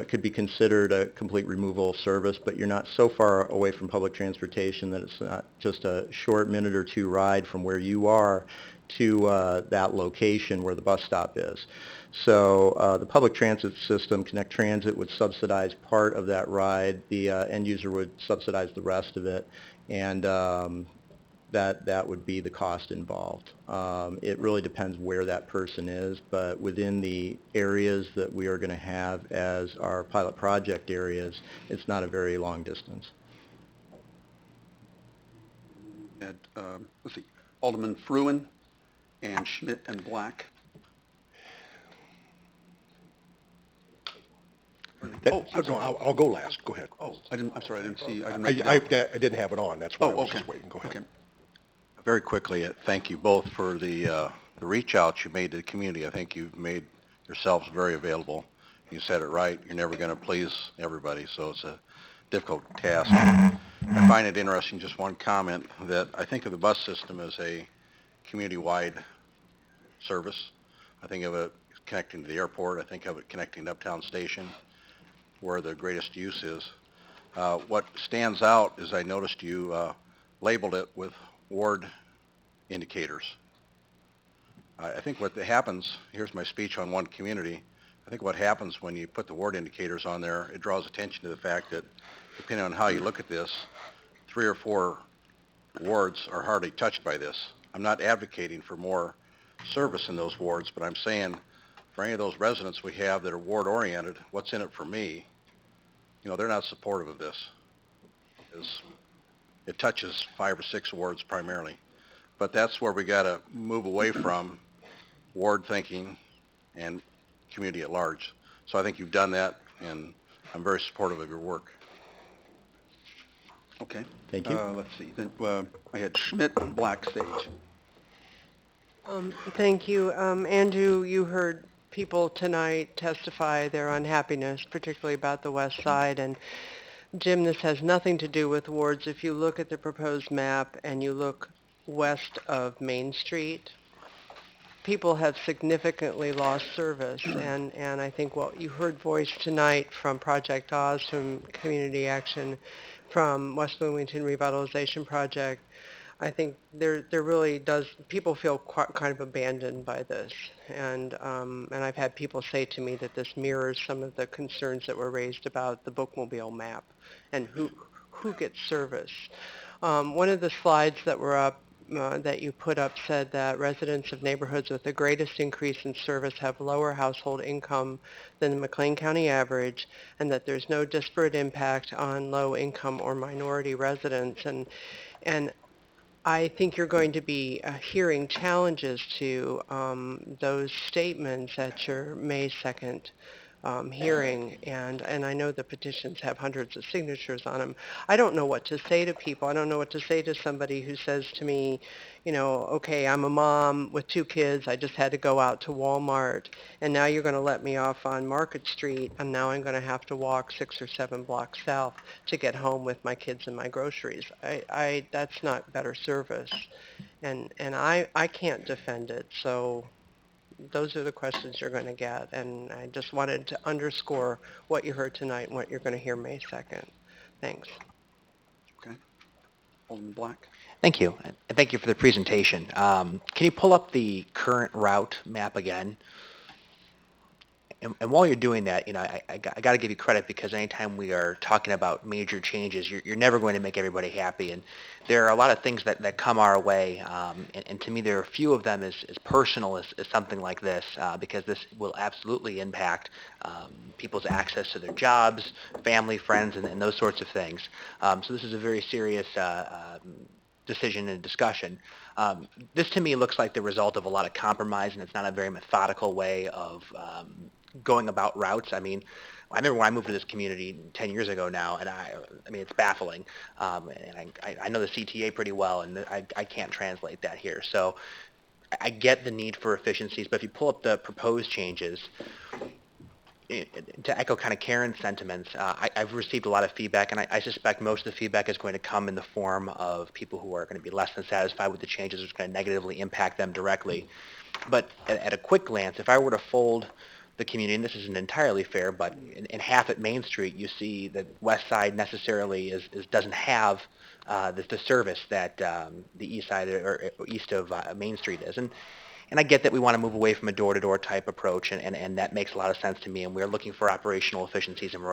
could be considered a complete removal of service, but you're not so far away from public transportation that it's not just a short minute or two ride from where you are to that location where the bus stop is. So the public transit system, Connect Transit, would subsidize part of that ride. The end user would subsidize the rest of it, and that would be the cost involved. It really depends where that person is, but within the areas that we are going to have as our pilot project areas, it's not a very long distance. And, let's see, Alderman Fruin and Schmidt and Black. No, I'll go last. Go ahead. Oh, I'm sorry, I didn't see. I didn't have it on. That's why I was just waiting. Go ahead. Okay. Very quickly, thank you both for the reach out you made to the community. I think you've made yourselves very available. You said it right. You're never going to please everybody, so it's a difficult task. I find it interesting, just one comment, that I think of the bus system as a community-wide service. I think of it connecting to the airport. I think of it connecting to Uptown Station, where the greatest use is. What stands out is I noticed you labeled it with ward indicators. I think what happens, here's my speech on one community, I think what happens when you put the ward indicators on there, it draws attention to the fact that depending on how you look at this, 3 or 4 wards are hardly touched by this. I'm not advocating for more service in those wards, but I'm saying for any of those residents we have that are ward oriented, what's in it for me? They're not supportive of this. It touches 5 or 6 wards primarily. But that's where we got to move away from ward thinking and community at large. So I think you've done that, and I'm very supportive of your work. Okay. Thank you. Let's see. Then, I had Schmidt and Black stage. Thank you. Andrew, you heard people tonight testify their unhappiness, particularly about the west side. And Jim, this has nothing to do with wards. If you look at the proposed map and you look west of Main Street, people have significantly lost service. And I think what you heard voiced tonight from Project Oz, from Community Action, from West Bloomington Revitalization Project, I think there really does, people feel kind of abandoned by this. And I've had people say to me that this mirrors some of the concerns that were raised about the bookmobile map and who gets service. One of the slides that were up that you put up said that residents of neighborhoods with the greatest increase in service have lower household income than the McLean County average, and that there's no disparate impact on low-income or minority residents. And I think you're going to be hearing challenges to those statements at your May 2nd hearing, and I know the petitions have hundreds of signatures on them. I don't know what to say to people. I don't know what to say to somebody who says to me, you know, okay, I'm a mom with 2 kids. I just had to go out to Walmart, and now you're going to let me off on Market Street, and now I'm going to have to walk 6 or 7 blocks south to get home with my kids and my groceries. That's not better service, and I can't defend it. So those are the questions you're going to get, and I just wanted to underscore what you heard tonight and what you're going to hear May 2nd. Thanks. Okay. Alderman Black. Thank you, and thank you for the presentation. Can you pull up the current route map again? And while you're doing that, you know, I got to give you credit, because anytime we are talking about major changes, you're never going to make everybody happy. And there are a lot of things that come our way. And to me, there are a few of them as personal as something like this, because this will absolutely impact people's access to their jobs, family, friends, and those sorts of things. So this is a very serious decision and discussion. This to me looks like the result of a lot of compromise, and it's not a very methodical way of going about routes. I mean, I remember when I moved to this community 10 years ago now, and I mean, it's baffling. And I know the CTA pretty well, and I can't translate that here. So I get the need for efficiencies, but if you pull up the proposed changes, to echo kind of Karen's sentiments, I've received a lot of feedback, and I suspect most of the feedback is going to come in the form of people who are going to be less than satisfied with the changes, which is going to negatively impact them directly. But at a quick glance, if I were to fold the community, and this isn't entirely fair, but in half at Main Street, you see that West Side necessarily doesn't have the service that the East Side or east of Main Street is. And I get that we want to move away from a door-to-door type approach, and that makes a lot of sense to me, and we're looking for operational efficiencies, and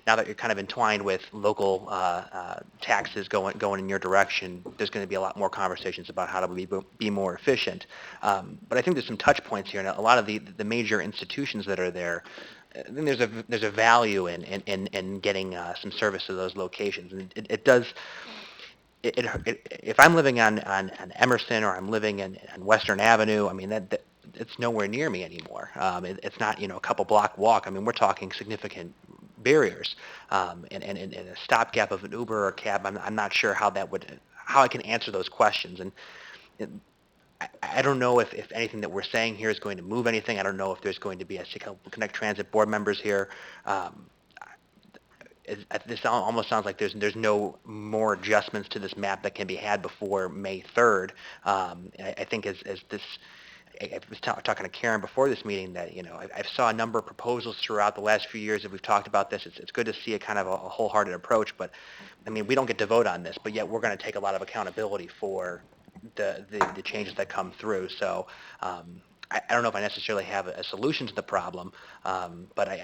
now that you're kind of entwined with local taxes going in your direction, there's going to be a lot more conversations about how to be more efficient. But I think there's some touch points here, and a lot of the major institutions that are there, I think there's a value in getting some service to those locations, and it does. If I'm living on Emerson, or I'm living on Western Avenue, I mean, that it's nowhere near me anymore. It's not, a couple block walk. I mean, we're talking significant barriers, and a stopgap of an Uber or cab. I'm not sure how I can answer those questions. And I don't know if anything that we're saying here is going to move anything. I don't know if there's going to be a Connect Transit board members here. This almost sounds like there's no more adjustments to this map that can be had before May 3rd. I think as this, I was talking to Karen before this meeting that, I saw a number of proposals throughout the last few years that we've talked about this. It's good to see a kind of a wholehearted approach, but I mean, we don't get to vote on this, but yet we're going to take a lot of accountability for the changes that come through. So I don't know if I necessarily have a solution to the problem, but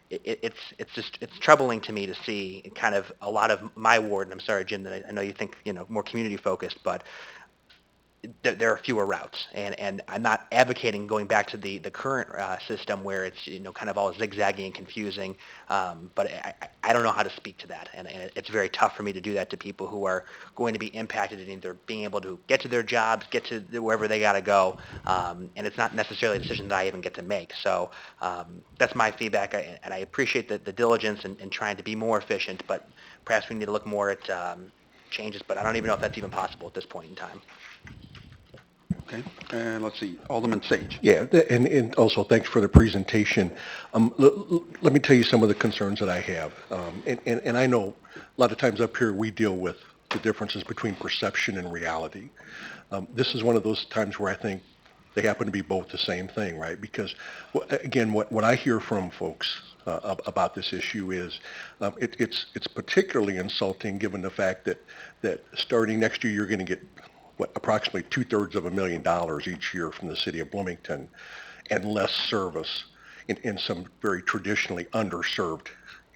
it's troubling to me to see kind of a lot of my ward, and I'm sorry, Jim, that I know you think, more community focused, but there are fewer routes, and I'm not advocating going back to the current system where it's kind of all zigzaggy and confusing, but I don't know how to speak to that, and it's very tough for me to do that to people who are going to be impacted in either being able to get to their jobs, get to wherever they got to go, and it's not necessarily a decision that I even get to make. So that's my feedback, and I appreciate the diligence in trying to be more efficient, but perhaps we need to look more at changes, but I don't even know if that's even possible at this point in time. Okay, and let's see, Alderman Sage. Yeah, and also thanks for the presentation. Let me tell you some of the concerns that I have. And I know a lot of times up here we deal with the differences between perception and reality. This is one of those times where I think they happen to be both the same thing, right? Because, again, what I hear from folks about this issue is it's particularly insulting given the fact that starting next year you're going to get approximately $250,000 each year from the city of Bloomington, and less service in some very traditionally underserved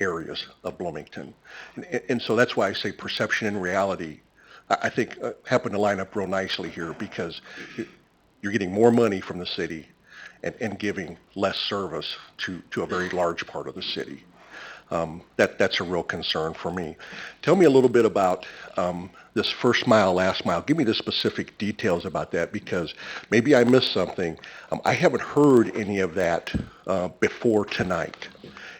areas of Bloomington. And so that's why I say perception and reality I think happen to line up real nicely here because you're getting more money from the city and giving less service to a very large part of the city. That's a real concern for me. Tell me a little bit about this first mile, last mile. Give me the specific details about that because maybe I missed something. I haven't heard any of that before tonight.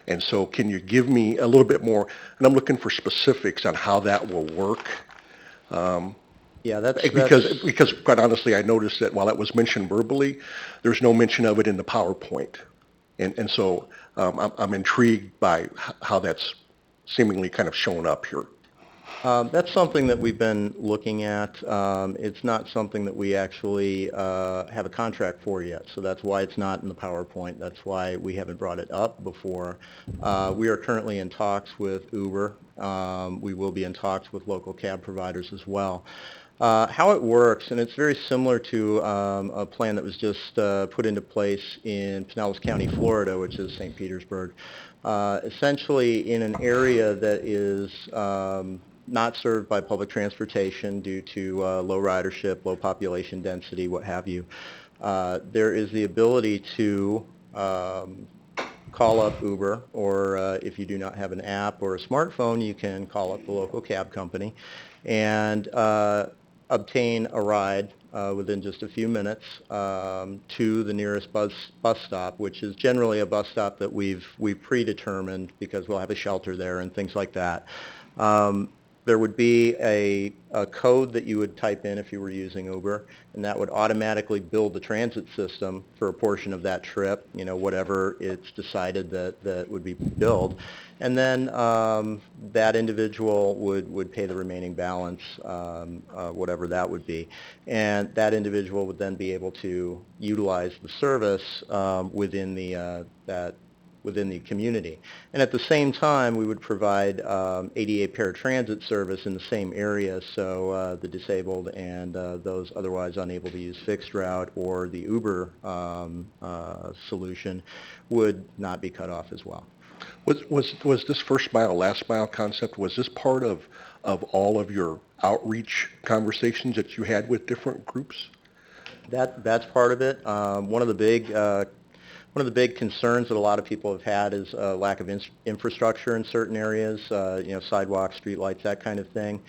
And so can you give me a little bit more, and I'm looking for specifics on how that will work. Yeah, that's Because quite honestly, I noticed that while it was mentioned verbally, there's no mention of it in the PowerPoint. And so I'm intrigued by how that's seemingly kind of shown up here. That's something that we've been looking at. It's not something that we actually have a contract for yet, so that's why it's not in the PowerPoint. That's why we haven't brought it up before. We are currently in talks with Uber. We will be in talks with local cab providers as well. How it works, and it's very similar to a plan that was just put into place in Pinellas County, Florida, which is St. Petersburg. Essentially in an area that is not served by public transportation due to low ridership, low population density, what have you. There is the ability to call up Uber, or if you do not have an app or a smartphone, you can call up the local cab company and obtain a ride within just a few minutes to the nearest bus stop, which is generally a bus stop that we've predetermined because we'll have a shelter there and things like that. There would be a code that you would type in if you were using Uber, and that would automatically build the transit system for a portion of that trip, you know, whatever it's decided that would be billed. And then that individual would pay the remaining balance, whatever that would be. And that individual would then be able to utilize the service within the community. And at the same time, we would provide ADA paratransit service in the same area, so the disabled and those otherwise unable to use fixed route or the Uber solution would not be cut off as well. Was this first mile, last mile concept, was this part of all of your outreach conversations that you had with different groups? That's part of it. One of the big concerns that a lot of people have had is lack of infrastructure in certain areas, you know, sidewalks, streetlights, that kind of thing.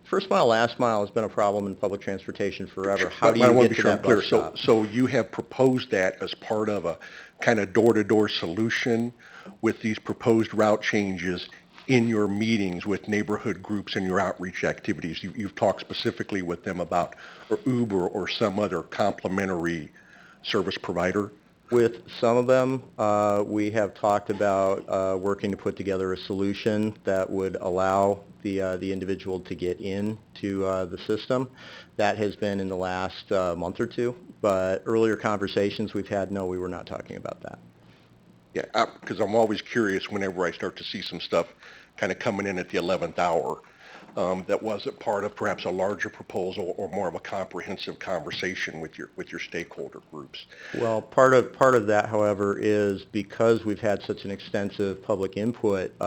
First mile, last mile has been a problem in public transportation forever. How do you get to that bus stop? So you have proposed that as part of a kind of door-to-door solution with these proposed route changes in your meetings with neighborhood groups and your outreach activities. You've talked specifically with them about Uber or some other complementary service provider? With some of them, we have talked about working to put together a solution that would allow the individual to get into the system. That has been in the last month or two, but earlier conversations we've had, no, we were not talking about that. Yeah, because I'm always curious whenever I start to see some stuff kind of coming in at the 11th hour that wasn't part of perhaps a larger proposal or more of a comprehensive conversation with your stakeholder groups. Well, part of that, however, is because we've had such an extensive public input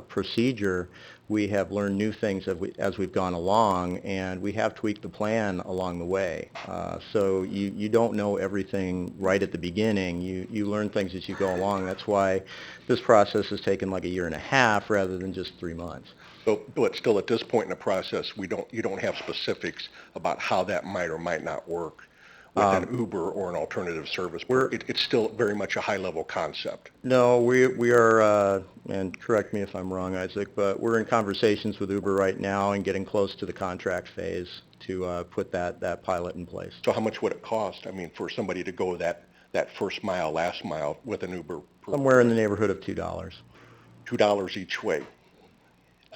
procedure, we have learned new things as we've gone along, and we have tweaked the plan along the way. So you don't know everything right at the beginning. You learn things as you go along. That's why this process has taken like a year and a half rather than just 3 months. So, but still at this point in the process, you don't have specifics about how that might or might not work with an Uber or an alternative service. It's still very much a high-level concept. No, we are, and correct me if I'm wrong, Isaac, but we're in conversations with Uber right now and getting close to the contract phase to put that pilot in place. So how much would it cost, I mean, for somebody to go that first mile, last mile with an Uber? Somewhere in the neighborhood of $2. $2 each way.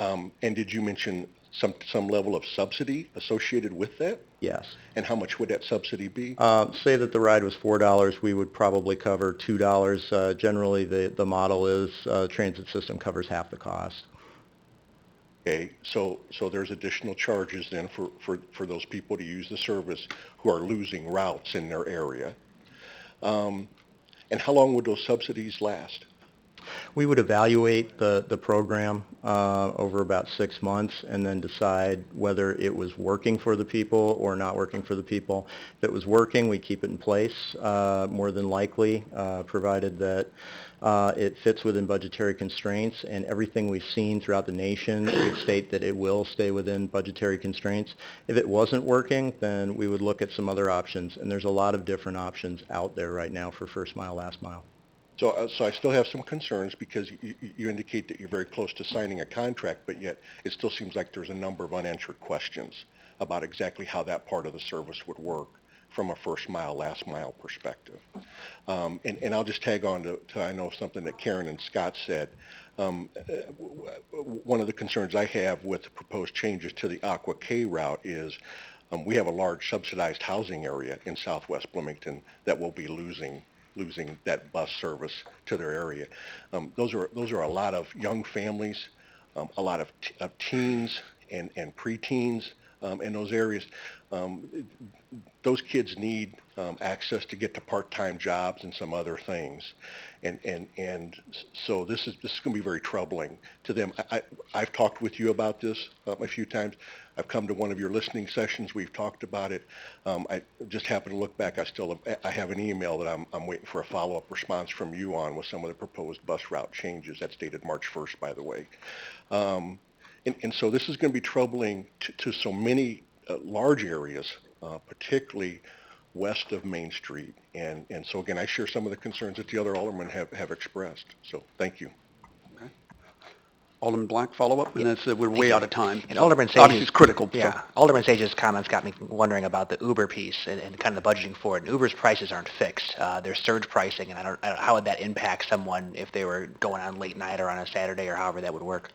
And did you mention some level of subsidy associated with that? Yes. And how much would that subsidy be? Say that the ride was $4, we would probably cover $2. Generally, the model is transit system covers half the cost. Okay, so there's additional charges then for those people to use the service who are losing routes in their area. And how long would those subsidies last? We would evaluate the program over about 6 months and then decide whether it was working for the people or not working for the people. If it was working, we keep it in place, more than likely, provided that it fits within budgetary constraints, and everything we've seen throughout the nation would state that it will stay within budgetary constraints. If it wasn't working, then we would look at some other options, and there's a lot of different options out there right now for first mile, last mile. So I still have some concerns because you indicate that you're very close to signing a contract, but yet it still seems like there's a number of unanswered questions about exactly how that part of the service would work from a first mile, last mile perspective. And I'll just tag on to I know something that Karen and Scott said. One of the concerns I have with the proposed changes to the Aqua K route is we have a large subsidized housing area in southwest Bloomington that will be losing that bus service to their area. Those are a lot of young families, a lot of teens and preteens in those areas. Those kids need access to get to part-time jobs and some other things. And so this is going to be very troubling to them. I've talked with you about this a few times. I've come to one of your listening sessions. We've talked about it. I just happened to look back. I have an email that I'm waiting for a follow-up response from you on with some of the proposed bus route changes. That's dated March 1st, by the way. And so this is going to be troubling to so many large areas, particularly west of Main Street. And so again, I share some of the concerns that the other aldermen have expressed. So thank you. Alderman Black, follow-up, and that's, we're way out of time. And So Alderman obviously Sage's, it's critical. yeah, So. Alderman Sage's comments got me wondering about the Uber piece and kind of the budgeting for it. And Uber's prices aren't fixed; they're surge pricing, and I don't how would that impact someone if they were going on late night or on a Saturday or however that would work?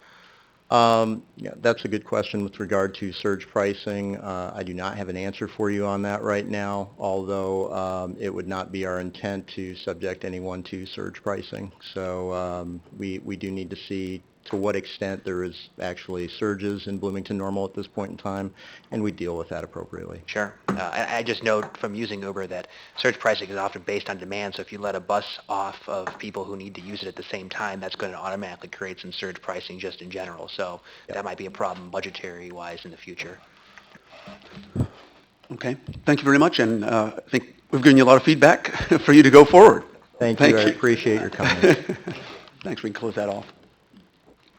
Yeah, that's a good question with regard to surge pricing. I do not have an answer for you on that right now, although it would not be our intent to subject anyone to surge pricing. So we do need to see to what extent there is actually surges in Bloomington Normal at this point in time, and we deal with that appropriately. Sure. I just know from using Uber that surge pricing is often based on demand, so if you let a bus off of people who need to use it at the same time, that's going to automatically create some surge pricing just in general. So that might be a problem budgetary-wise in the future. Okay. Thank you very much, and I think we've given you a lot of feedback for you to go forward. Thank you. I appreciate your comments. Thanks. We can close that off.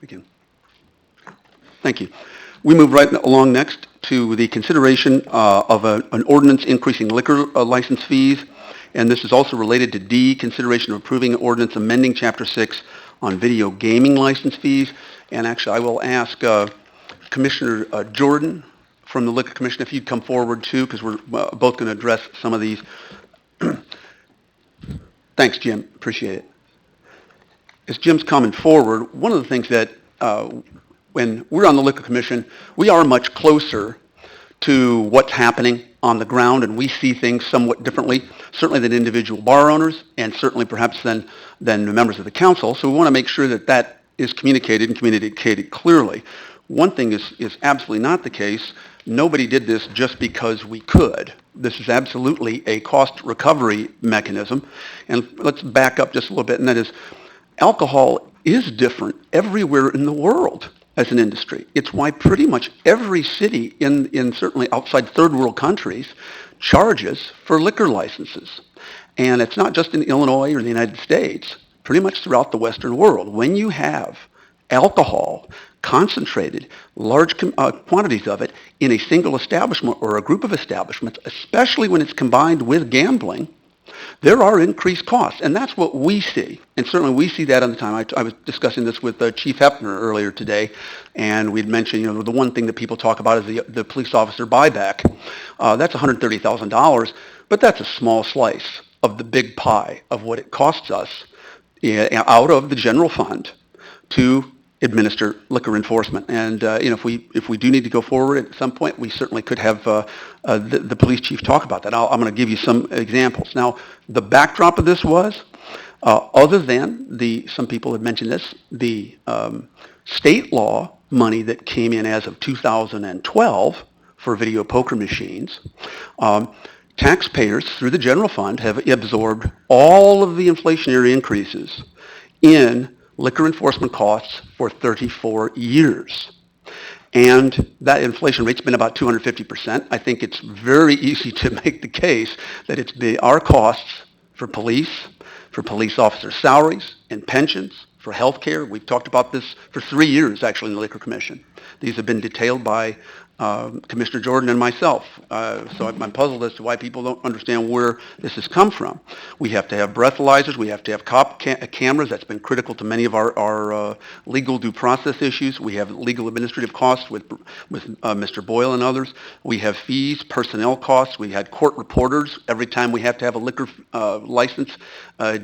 We can. Thank you. We move right along next to the consideration of an ordinance increasing liquor license fees, and this is also related to D, consideration of approving an ordinance amending Chapter 6 on video gaming license fees. And actually, I will ask Commissioner Jordan from the Liquor Commission if you'd come forward too, because we're both going to address some of these. Thanks, Jim. Appreciate it. As Jim's coming forward, one of the things that when we're on the Liquor Commission, we are much closer to what's happening on the ground, and we see things somewhat differently, certainly than individual bar owners, and certainly perhaps than the members of the council. So we want to make sure that that is communicated and communicated clearly. One thing is absolutely not the case. Nobody did this just because we could. This is absolutely a cost recovery mechanism. And let's back up just a little bit, and that is, alcohol is different everywhere in the world as an industry. It's why pretty much every city in certainly outside third world countries charges for liquor licenses. And it's not just in Illinois or the United States, pretty much throughout the Western world. When you have alcohol, concentrated, large quantities of it in a single establishment or a group of establishments, especially when it's combined with gambling, there are increased costs, and that's what we see. And certainly we see that on the time. I was discussing this with Chief Heffner earlier today, and we'd mentioned, the one thing that people talk about is the police officer buyback. That's $130,000, but that's a small slice of the big pie of what it costs us out of the general fund to administer liquor enforcement. And if we do need to go forward at some point, we certainly could have the police chief talk about that. I'm going to give you some examples. Now, the backdrop of this was, other than some people have mentioned this, the state law money that came in as of 2012 for video poker machines, taxpayers through the general fund have absorbed all of the inflationary increases in liquor enforcement costs for 34 years. And that inflation rate's been about 250%. I think it's very easy to make the case that our costs for police officer salaries and pensions, for health care. We've talked about this for 3 years, actually, in the Liquor Commission. These have been detailed by Commissioner Jordan and myself. So I'm puzzled as to why people don't understand where this has come from. We have to have breathalyzers. We have to have cameras. That's been critical to many of our legal due process issues. We have legal administrative costs with Mr. Boyle and others. We have fees, personnel costs. We had court reporters every time we have to have a liquor license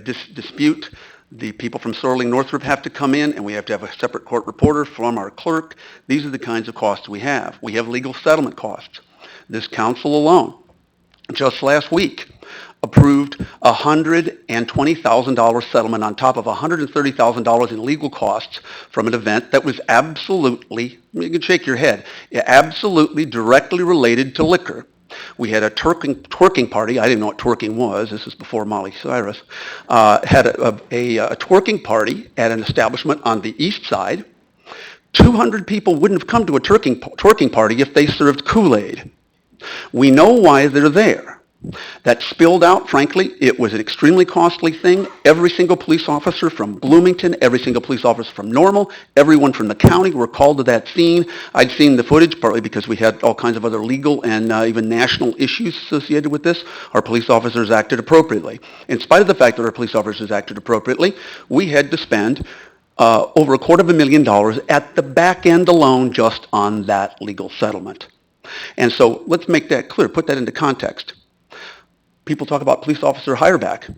dispute. The people from Sorling Northrop have to come in, and we have to have a separate court reporter from our clerk. These are the kinds of costs we have. We have legal settlement costs. This council alone, just last week, approved a $120,000 settlement on top of $130,000 in legal costs from an event that was absolutely, you can shake your head, absolutely directly related to liquor. We had a twerking party. I didn't know what twerking was. This is before Molly Cyrus. Had a twerking party at an establishment on the east side. 200 people wouldn't have come to a twerking party if they served Kool-Aid. We know why they're there. That spilled out, frankly. It was an extremely costly thing. Every single police officer from Bloomington, every single police officer from Normal, everyone from the county were called to that scene. I'd seen the footage, partly because we had all kinds of other legal and even national issues associated with this. Our police officers acted appropriately. In spite of the fact that our police officers acted appropriately, we had to spend over $250,000 at the back end alone just on that legal settlement. And so let's make that clear, put that into context. People talk about police officer hireback.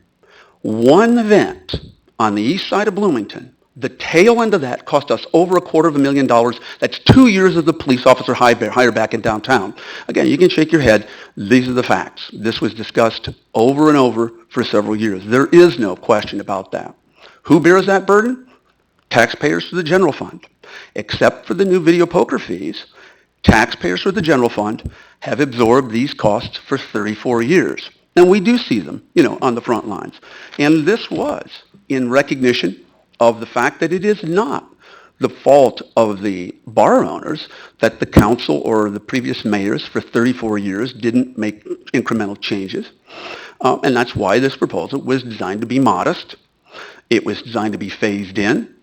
One event on the east side of Bloomington, the tail end of that cost us over $250,000. That's 2 years of the police officer hireback in downtown. Again, you can shake your head. These are the facts. This was discussed over and over for several years. There is no question about that. Who bears that burden? Taxpayers through the general fund. Except for the new video poker fees, taxpayers through the general fund have absorbed these costs for 34 years. And we do see them, on the front lines. And this was in recognition of the fact that it is not the fault of the bar owners that the council or the previous mayors for 34 years didn't make incremental changes. And that's why this proposal was designed to be modest. It was designed to be phased in.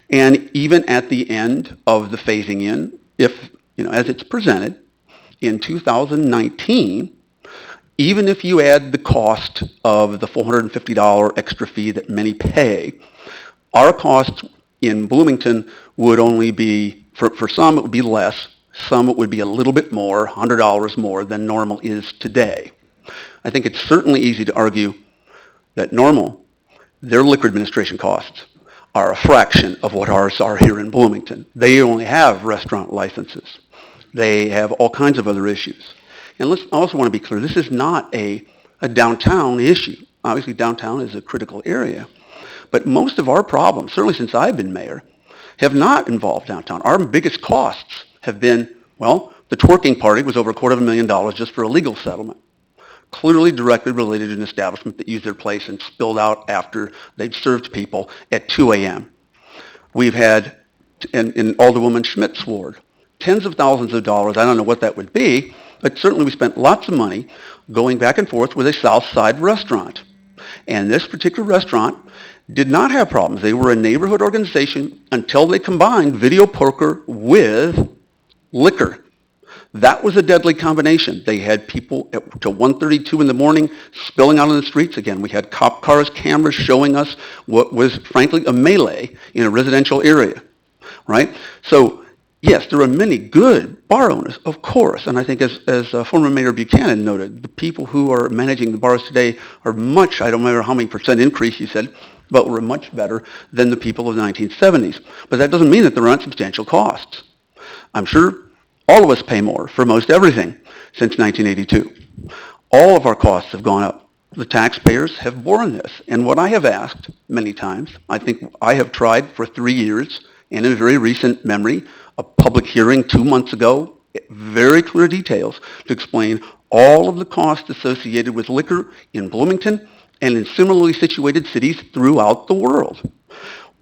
And even at the end of the phasing in, as it's presented in 2019, even if you add the cost of the $450 extra fee that many pay, our costs in Bloomington would only be, for some it would be less, some it would be a little bit more, $100 more than Normal is today. I think it's certainly easy to argue that Normal, their liquor administration costs, are a fraction of what ours are here in Bloomington. They only have restaurant licenses. They have all kinds of other issues. And I also want to be clear, this is not a downtown issue. Obviously, downtown is a critical area. But most of our problems, certainly since I've been mayor, have not involved downtown. Our biggest costs have been, the twerking party was over $250,000 just for a legal settlement. Clearly directly related to an establishment that used their place and spilled out after they'd served people at 2 a.m. We've had, in Alderwoman Schmidt's ward, tens of thousands of dollars. I don't know what that would be, but certainly we spent lots of money going back and forth with a South Side restaurant. And this particular restaurant did not have problems. They were a neighborhood organization until they combined video poker with liquor. That was a deadly combination. They had people to 1:32 in the morning spilling out on the streets again. We had cop cars, cameras showing us what was frankly a melee in a residential area, right? So yes, there are many good bar owners, of course, and I think as former Mayor Buchanan noted, the people who are managing the bars today are much, I don't remember how many percent increase he said, but were much better than the people of the 1970s. But that doesn't mean that there aren't substantial costs. I'm sure all of us pay more for most everything since 1982. All of our costs have gone up. The taxpayers have borne this. And what I have asked many times, I think I have tried for 3 years, and in very recent memory, a public hearing 2 months ago, very clear details to explain all of the costs associated with liquor in Bloomington and in similarly situated cities throughout the world.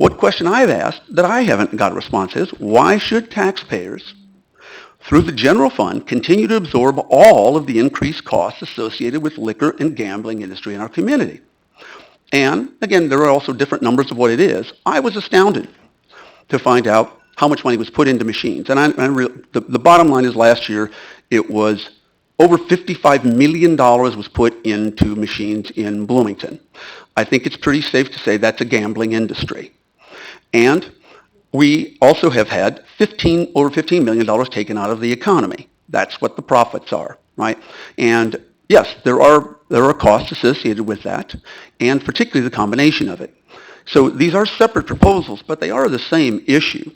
What question I've asked that I haven't got a response is, why should taxpayers, through the general fund, continue to absorb all of the increased costs associated with liquor and gambling industry in our community? And again, there are also different numbers of what it is. I was astounded to find out how much money was put into machines. And the bottom line is last year it was over $55 million was put into machines in Bloomington. I think it's pretty safe to say that's a gambling industry. And we also have had over $15 million taken out of the economy. That's what the profits are, right? And yes, there are costs associated with that, and particularly the combination of it. So these are separate proposals, but they are the same issue.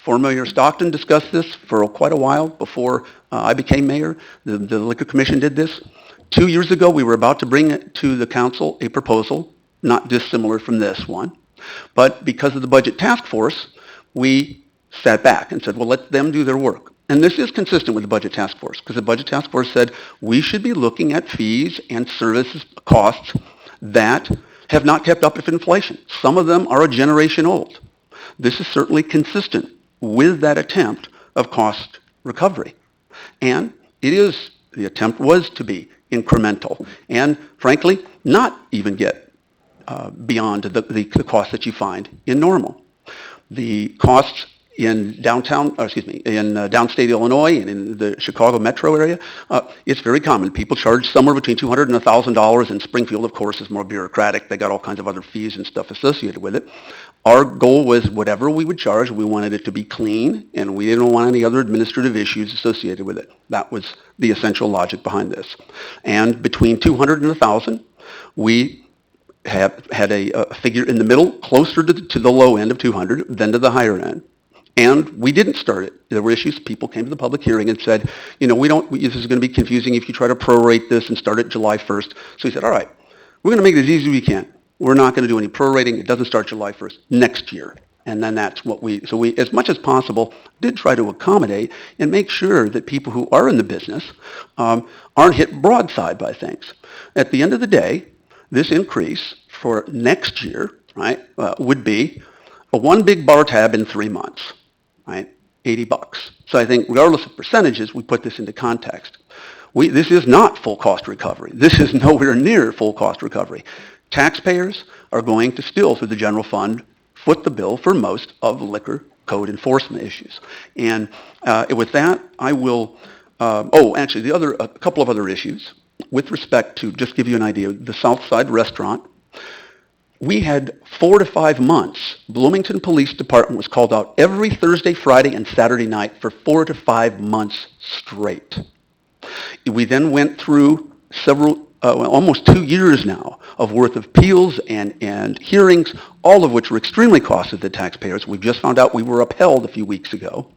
Former Mayor Stockton discussed this for quite a while before I became mayor. The Liquor Commission did this. 2 years ago, we were about to bring it to the council, a proposal, not dissimilar from this one. But because of the budget task force, we sat back and said, well, let them do their work. And this is consistent with the budget task force, because the budget task force said we should be looking at fees and services costs that have not kept up with inflation. Some of them are a generation old. This is certainly consistent with that attempt of cost recovery. And the attempt was to be incremental and, frankly, not even get beyond the costs that you find in normal. The costs in downstate Illinois and in the Chicago metro area, it's very common. People charge somewhere between $200 and $1,000, and Springfield, of course, is more bureaucratic. They got all kinds of other fees and stuff associated with it. Our goal was whatever we would charge, we wanted it to be clean, and we didn't want any other administrative issues associated with it. That was the essential logic behind this. And between $200 and $1,000, we had a figure in the middle, closer to the low end of 200 than to the higher end. And we didn't start it. There were issues. People came to the public hearing and said, this is going to be confusing if you try to prorate this and start it July 1st. So we said, all right, we're going to make it as easy as we can. We're not going to do any prorating. It doesn't start July 1st next year. And then that's what we, as much as possible, did try to accommodate and make sure that people who are in the business aren't hit broadside by things. At the end of the day, this increase for next year, right, would be a one big bar tab in 3 months, right, $80. So I think regardless of percentages, we put this into context. This is not full cost recovery. This is nowhere near full cost recovery. Taxpayers are going to still, through the general fund, foot the bill for most of the liquor code enforcement issues. And with that, I will, actually, a couple of other issues with respect to, just give you an idea, the Southside Restaurant. We had 4 to 5 months. Bloomington Police Department was called out every Thursday, Friday, and Saturday night for 4 to 5 months straight. We then went through almost 2 years now of worth of appeals and hearings, all of which were extremely costly to the taxpayers. We just found out we were upheld a few weeks ago.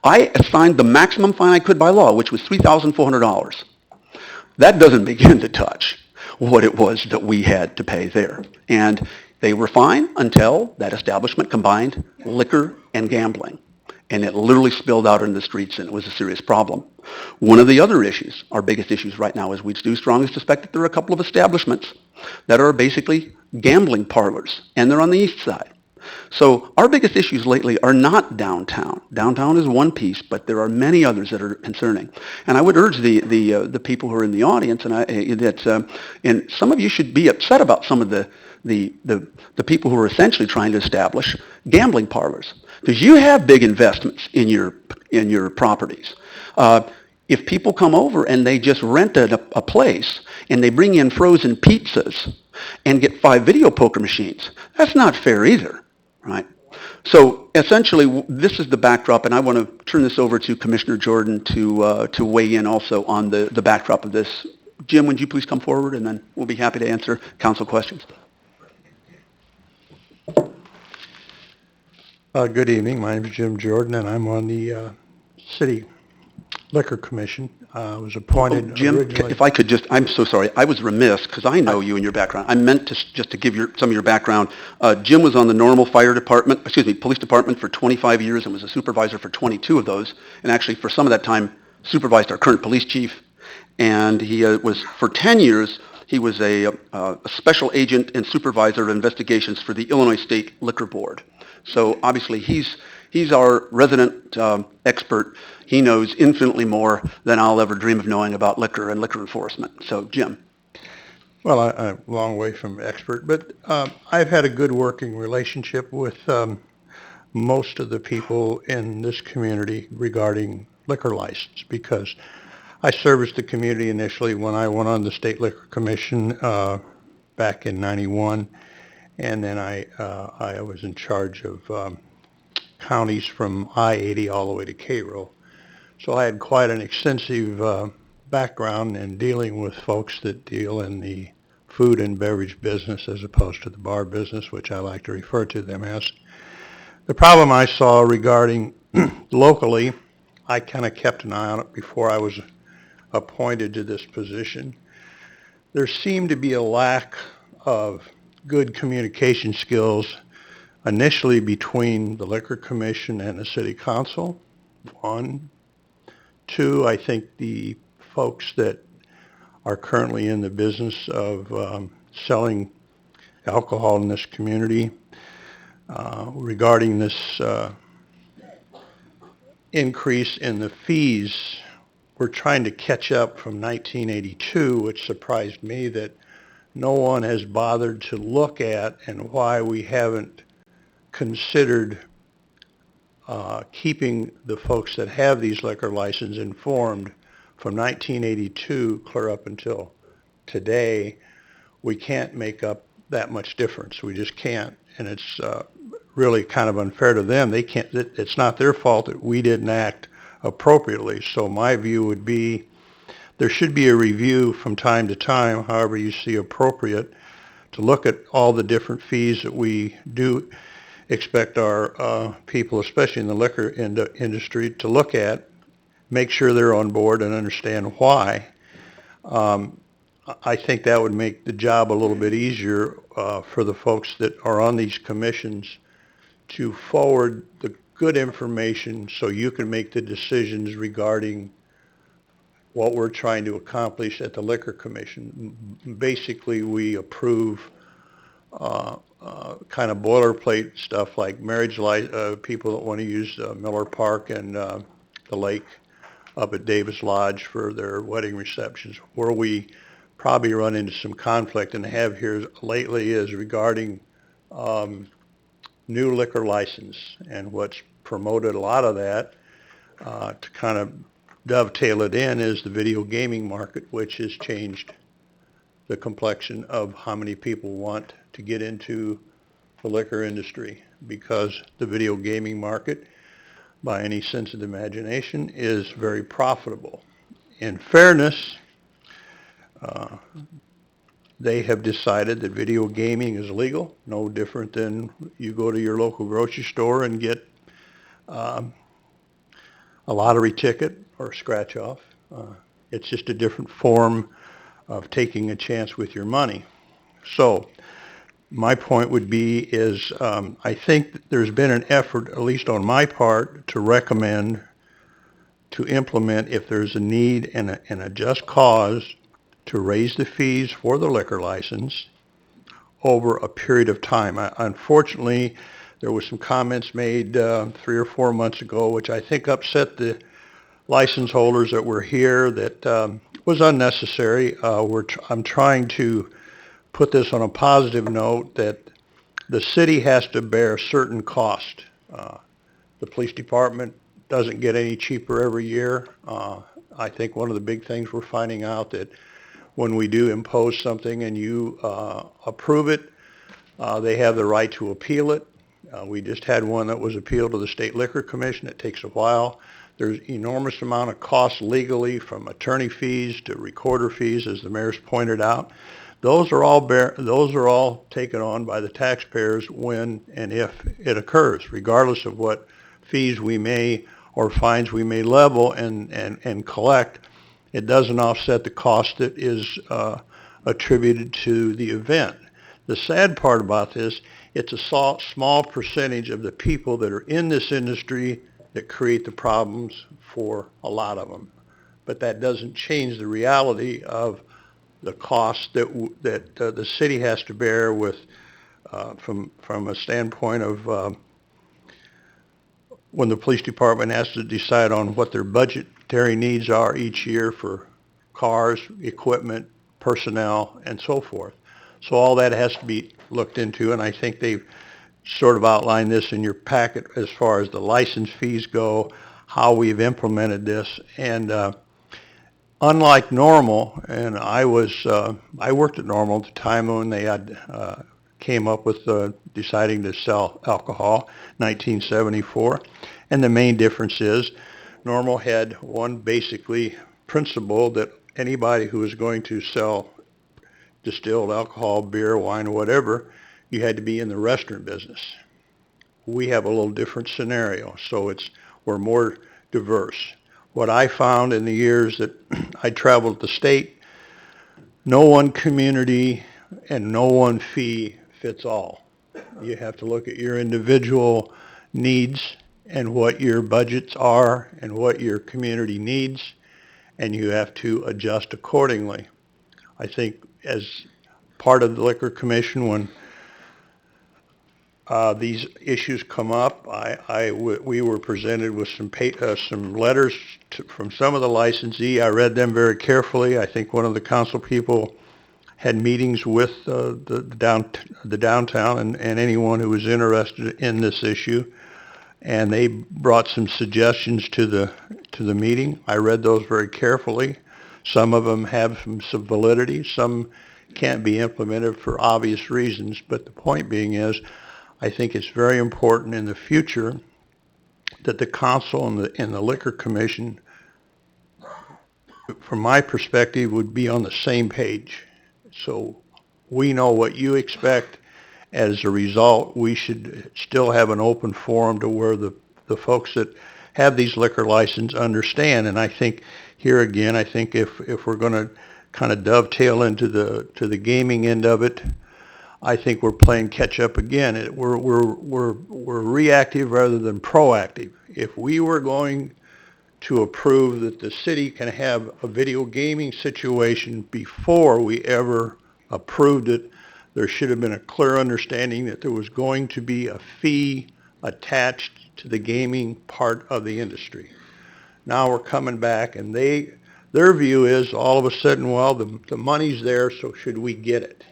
I assigned the maximum fine I could by law, which was $3,400. That doesn't begin to touch what it was that we had to pay there. And they were fine until that establishment combined liquor and gambling. And it literally spilled out into the streets, and it was a serious problem. One of the other issues, our biggest issues right now, is we do strongly suspect that there are a couple of establishments that are basically gambling parlors, and they're on the east side. So our biggest issues lately are not downtown. Downtown is one piece, but there are many others that are concerning. And I would urge the people who are in the audience, and some of you should be upset about some of the people who are essentially trying to establish gambling parlors, because you have big investments in your properties. If people come over and they just rent a place and they bring in frozen pizzas and get 5 video poker machines, that's not fair either. Right. So essentially, this is the backdrop, and I want to turn this over to Commissioner Jordan to weigh in also on the backdrop of this. Jim, would you please come forward, and then we'll be happy to answer council questions. Good evening. My name is Jim Jordan, and I'm on the City Liquor Commission. I was appointed Jim, originally. if I could just, I'm so sorry. I was remiss because I know you and your background. I meant to give some of your background. Jim was on the normal police department for 25 years and was a supervisor for 22 of those. And actually, for some of that time, supervised our current police chief. And he was, for 10 years, He was a special agent and supervisor of investigations for the Illinois State Liquor Board. So obviously he's our resident expert. He knows infinitely more than I'll ever dream of knowing about liquor and liquor enforcement. So Jim. Well, I'm a long way from expert, but I've had a good working relationship with most of the people in this community regarding liquor license, because I serviced the community initially when I went on the State Liquor Commission back in '91, and then I was in charge of counties from I-80 all the way to Cairo. So I had quite an extensive background in dealing with folks that deal in the food and beverage business as opposed to the bar business, which I like to refer to them as. The problem I saw regarding locally, I kind of kept an eye on it before I was appointed to this position. There seemed to be a lack of good communication skills initially between the Liquor Commission and the City Council, one. Two, I think the folks that are currently in the business of selling alcohol in this community, regarding this increase in the fees, we're trying to catch up from 1982, which surprised me that no one has bothered to look at, and why we haven't considered keeping the folks that have these liquor licenses informed from 1982 clear up until today. We can't make up that much difference. We just can't, and it's really kind of unfair to them. They can't. It's not their fault that we didn't act appropriately. So my view would be there should be a review from time to time, however you see appropriate, to look at all the different fees that we do expect our people, especially in the liquor industry, to look at, make sure they're on board and understand why. I think that would make the job a little bit easier for the folks that are on these commissions to forward the good information so you can make the decisions regarding what we're trying to accomplish at the Liquor Commission. Basically, we approve kind of boilerplate stuff like marriage people that want to use Miller Park and the lake up at Davis Lodge for their wedding receptions. Where we probably run into some conflict and have here lately is regarding new liquor license, and what's promoted a lot of that to kind of dovetail it in is the video gaming market, which has changed the complexion of how many people want to get into the liquor industry, because the video gaming market, by any sense of the imagination, is very profitable. In fairness, they have decided that video gaming is legal, no different than you go to your local grocery store and get a lottery ticket or a scratch off. It's just a different form of taking a chance with your money. So my point would be is I think there's been an effort, at least on my part, to recommend, to implement, if there's a need and a just cause, to raise the fees for the liquor license over a period of time. Unfortunately, there was some comments made 3 or 4 months ago, which I think upset the license holders that were here, that was unnecessary. I'm trying to put this on a positive note, that the city has to bear certain cost. The police department doesn't get any cheaper every year. I think one of the big things we're finding out that when we do impose something and you approve it, they have the right to appeal it. We just had one that was appealed to the State Liquor Commission. It takes a while. There's enormous amount of costs legally, from attorney fees to recorder fees, as the mayor's pointed out. Those are all taken on by the taxpayers when and if it occurs, regardless of what fees we may or fines we may level and collect. It doesn't offset the cost that is attributed to the event. The sad part about this, it's a small percentage of the people that are in this industry that create the problems for a lot of them. But that doesn't change the reality of the cost that the city has to bear with, from a standpoint of when the police department has to decide on what their budgetary needs are each year for cars, equipment, personnel, and so forth. So all that has to be looked into, and I think they've sort of outlined this in your packet as far as the license fees go, how we've implemented this, and unlike Normal, and I worked at Normal at the time when they had came up with deciding to sell alcohol, 1974, and the main difference is Normal had one basically principle that anybody who was going to sell distilled alcohol, beer, wine, or whatever, you had to be in the restaurant business. We have a little different scenario, so we're more diverse. What I found in the years that I traveled the state, no one community and no one fee fits all. You have to look at your individual needs and what your budgets are and what your community needs, and you have to adjust accordingly. I think as part of the Liquor Commission, when these issues come up, we were presented with some letters from some of the licensee. I read them very carefully. I think one of the council people had meetings with the downtown and anyone who was interested in this issue, and they brought some suggestions to the meeting. I read those very carefully. Some of them have some validity. Some can't be implemented for obvious reasons. But the point being is, I think it's very important in the future that the council and the Liquor Commission, from my perspective, would be on the same page. So we know what you expect. As a result, we should still have an open forum to where the folks that have these liquor licenses understand. And I think here again, I think if we're going to kind of dovetail into the gaming end of it, I think we're playing catch up again. We're reactive rather than proactive. If we were going to approve that the city can have a video gaming situation before we ever approved it, there should have been a clear understanding that there was going to be a fee attached to the gaming part of the industry. Now we're coming back, and their view is all of a sudden, well, the money's there, so should we get it?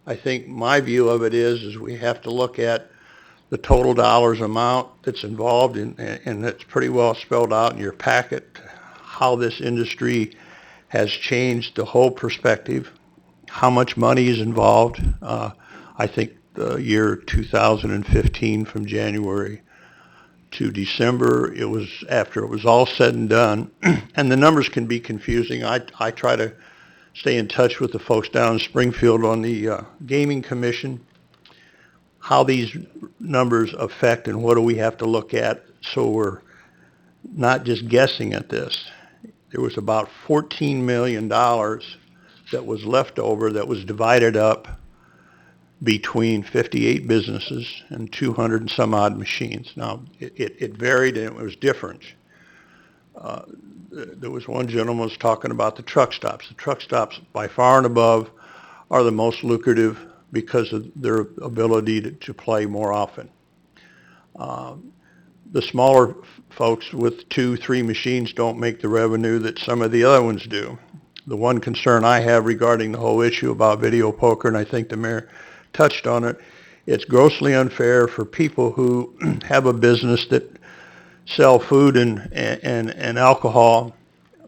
I think my view of it is we have to look at the total dollars amount that's involved, and it's pretty well spelled out in your packet, how this industry has changed the whole perspective, how much money is involved. I think the year 2015 from January to December, it was after it was all said and done, and the numbers can be confusing. I try to stay in touch with the folks down in Springfield on the Gaming Commission, how these numbers affect and what do we have to look at so we're not just guessing at this. There was about $14 million that was left over that was divided up between 58 businesses and 200 and some odd machines. Now, it varied and it was different. There was one gentleman was talking about the truck stops. The truck stops, by far and above, are the most lucrative because of their ability to play more often. The smaller folks with 2-3 machines don't make the revenue that some of the other ones do. The one concern I have regarding the whole issue about video poker, and I think the mayor touched on it, it's grossly unfair for people who have a business that sell food and alcohol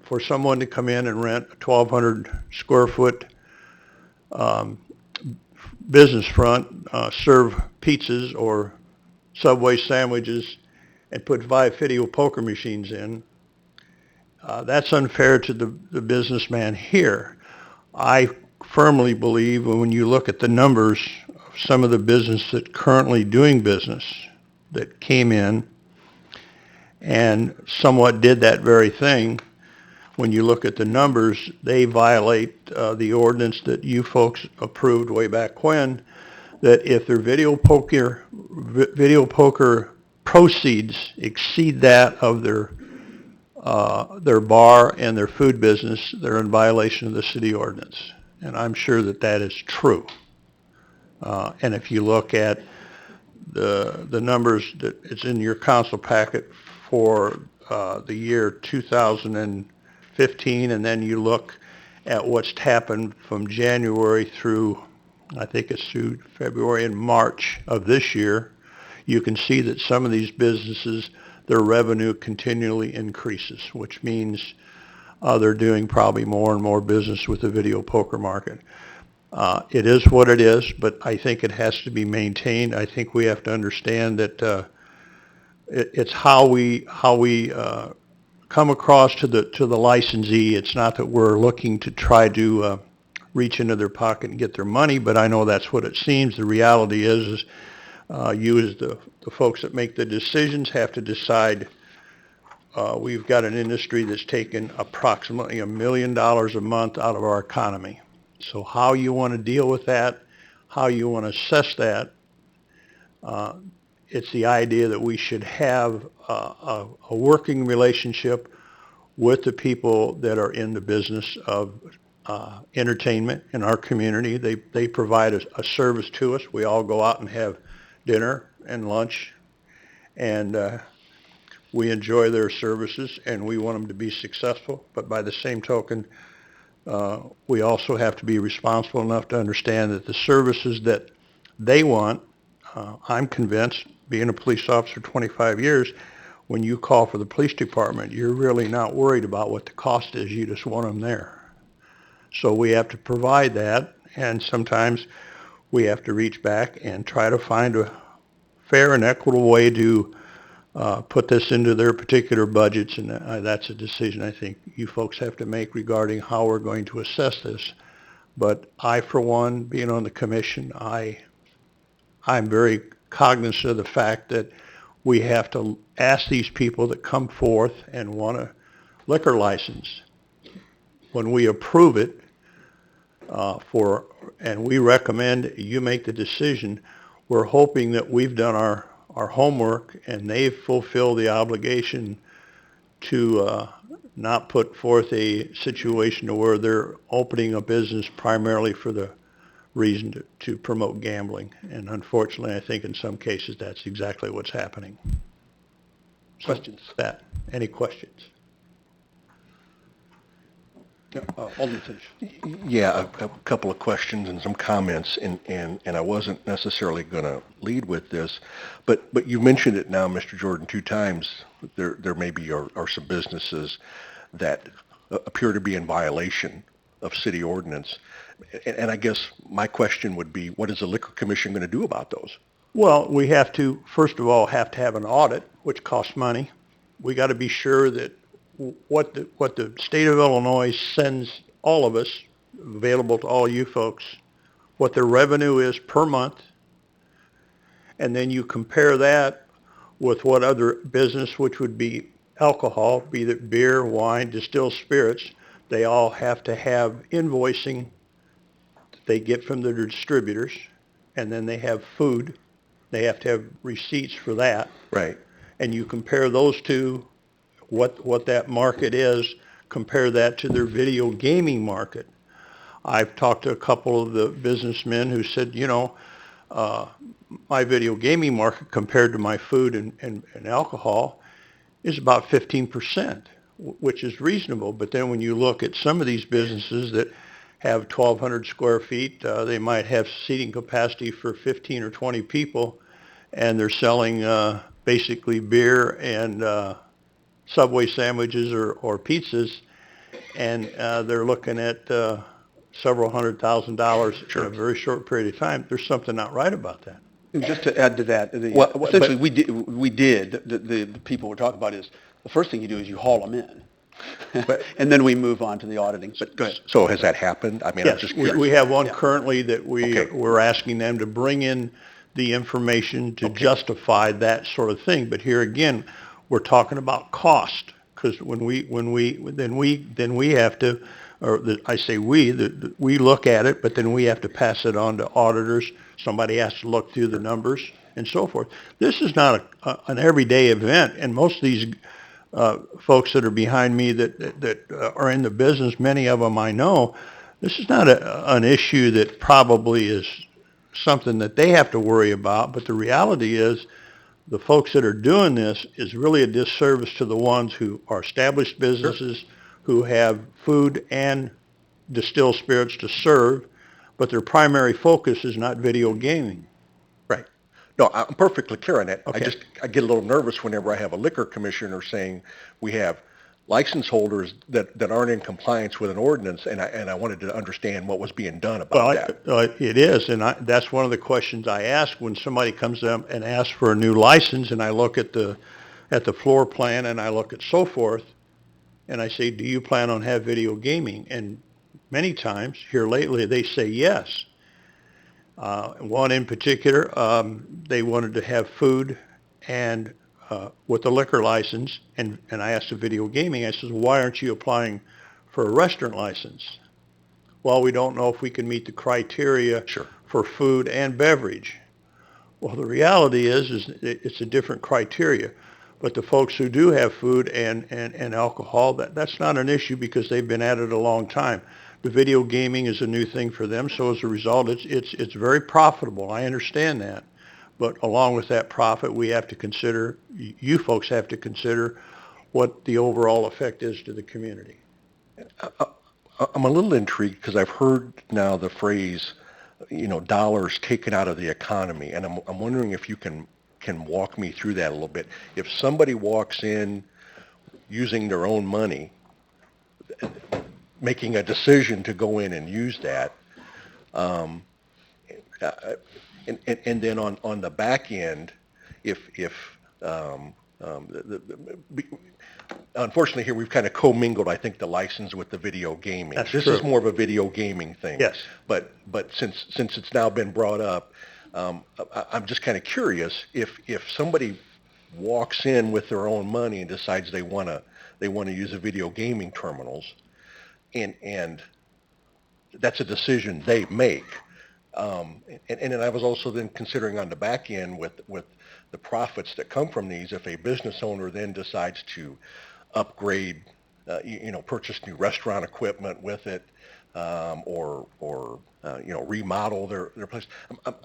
for someone to come in and rent a 1,200 square foot business front, serve pizzas or Subway sandwiches, and put 5 video poker machines in. That's unfair to the businessman here. I firmly believe when you look at the numbers of some of the business that currently doing business that came in and somewhat did that very thing, when you look at the numbers, they violate the ordinance that you folks approved way back when, that if their video poker proceeds exceed that of their their bar and their food business, they're in violation of the city ordinance. And I'm sure that that is true. And if you look at the numbers that it's in your council packet for the year 2015, and then you look at what's happened from January through, I think it's through February and March of this year, you can see that some of these businesses, their revenue continually increases, which means they're doing probably more and more business with the video poker market. It is what it is, but I think it has to be maintained. I think we have to understand that it's how we come across to the licensee. It's not that we're looking to try to reach into their pocket and get their money, but I know that's what it seems. The reality is you as the folks that make the decisions have to decide. We've got an industry that's taken approximately $1 million a month out of our economy. So how you want to deal with that, how you want to assess that, it's the idea that we should have a working relationship with the people that are in the business of entertainment in our community. They provide a service to us. We all go out and have dinner and lunch, and we enjoy their services, and we want them to be successful. But by the same token, we also have to be responsible enough to understand that the services that they want, I'm convinced, being a police officer 25 years, when you call for the police department, you're really not worried about what the cost is. You just want them there. So we have to provide that, and sometimes we have to reach back and try to find a fair and equitable way to put this into their particular budgets, and that's a decision I think you folks have to make regarding how we're going to assess this. But I, for one, being on the commission, I'm very cognizant of the fact that we have to ask these people that come forth and want a liquor license. When we approve it and we recommend you make the decision, we're hoping that we've done our homework and they've fulfilled the obligation to not put forth a situation to where they're opening a business primarily for the reason to promote gambling. And unfortunately, I think in some cases that's exactly what's happening. Questions? Any questions? Alderman Finch. Yeah, a couple of questions and some comments, and I wasn't necessarily going to lead with this, but you mentioned it now, Mr. Jordan, 2 times. There maybe are some businesses that appear to be in violation of city ordinance, and I guess my question would be, what is the Liquor Commission going to do about those? Well, we have to, first of all, have to have an audit, which costs money. We got to be sure that what the state of Illinois sends all of us, available to all you folks, what their revenue is per month, and then you compare that with what other business, which would be alcohol, be it beer, wine, distilled spirits, they all have to have invoicing that they get from their distributors, and then they have food. They have to have receipts for that. Right. And you compare those two, what that market is, compare that to their video gaming market. I've talked to a couple of the businessmen who said, my video gaming market compared to my food and alcohol is about 15%, which is reasonable. But then when you look at some of these businesses that have 1,200 square feet, they might have seating capacity for 15 or 20 people, and they're selling basically beer and Subway sandwiches or pizzas, and they're looking at several $100,000 in a very short period of time. There's something not right about that. And just to add to that, essentially the people we're talking about is, the first thing you do is you haul them in. And then we move on to the auditing. But go ahead. So has that happened? I mean, yes, I'm just curious. we have one currently that we're asking them to bring in the information to justify that sort of thing. But here again, we're talking about cost, because when we have to, we look at it, but then we have to pass it on to auditors. Somebody has to look through the numbers and so forth. This is not an everyday event, and most of these folks that are behind me that are in the business, many of them I know, this is not an issue that probably is something that they have to worry about, but the reality is the folks that are doing this is really a disservice to the ones who are established businesses, who have food and distilled spirits to serve, but their primary focus is not video gaming. Right. No, I'm perfectly clear on that. Okay. I get a little nervous whenever I have a liquor commissioner saying we have license holders that aren't in compliance with an ordinance, and I wanted to understand what was being done about that. It is, and that's one of the questions I ask when somebody comes up and asks for a new license, and I look at the floor plan and I look at so forth, and I say, do you plan on have video gaming? And many times here lately they say yes. One in particular, they wanted to have food and with a liquor license, and I asked the video gaming, I said, why aren't you applying for a restaurant license? Well, we don't know if we can meet the criteria for food and beverage. Well, the reality is it's a different criteria. But the folks who do have food and alcohol, that's not an issue because they've been at it a long time. The video gaming is a new thing for them, so as a result, it's very profitable. I understand that. But along with that profit, we have to consider, you folks have to consider what the overall effect is to the community. I'm a little intrigued because I've heard now the phrase, dollars taken out of the economy, and I'm wondering if you can walk me through that a little bit. If somebody walks in using their own money, making a decision to go in and use that, and then on the back end, unfortunately here we've kind of commingled, I think, the license with the video gaming. This is more of a video gaming thing. Yes. But since it's now been brought up, I'm just kind of curious if somebody walks in with their own money and decides they want to use the video gaming terminals, and that's a decision they make. And then I was also then considering on the back end with the profits that come from these, if a business owner then decides to upgrade, purchase new restaurant equipment with it, or remodel their place.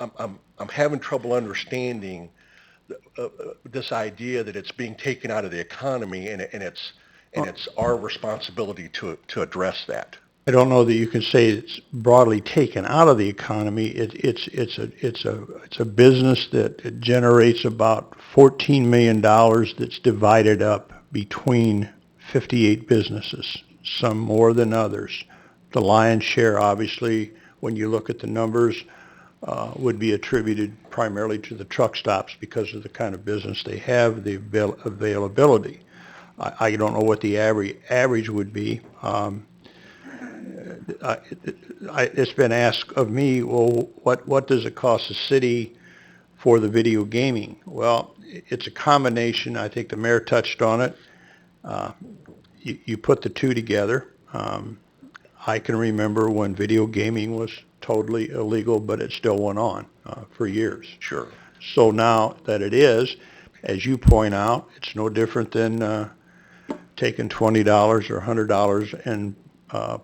I'm having trouble understanding this idea that it's being taken out of the economy, and it's our responsibility to address that. I don't know that you can say it's broadly taken out of the economy. It's a business that generates about $14 million that's divided up between 58 businesses, some more than others. The lion's share, obviously, when you look at the numbers, would be attributed primarily to the truck stops because of the kind of business they have, the availability. I don't know what the average would be. It's been asked of me, well, what does it cost the city for the video gaming? Well, it's a combination. I think the mayor touched on it. You put the two together. I can remember when video gaming was totally illegal, but it still went on for years. Sure. So now that it is, as you point out, it's no different than taking $20 or $100 and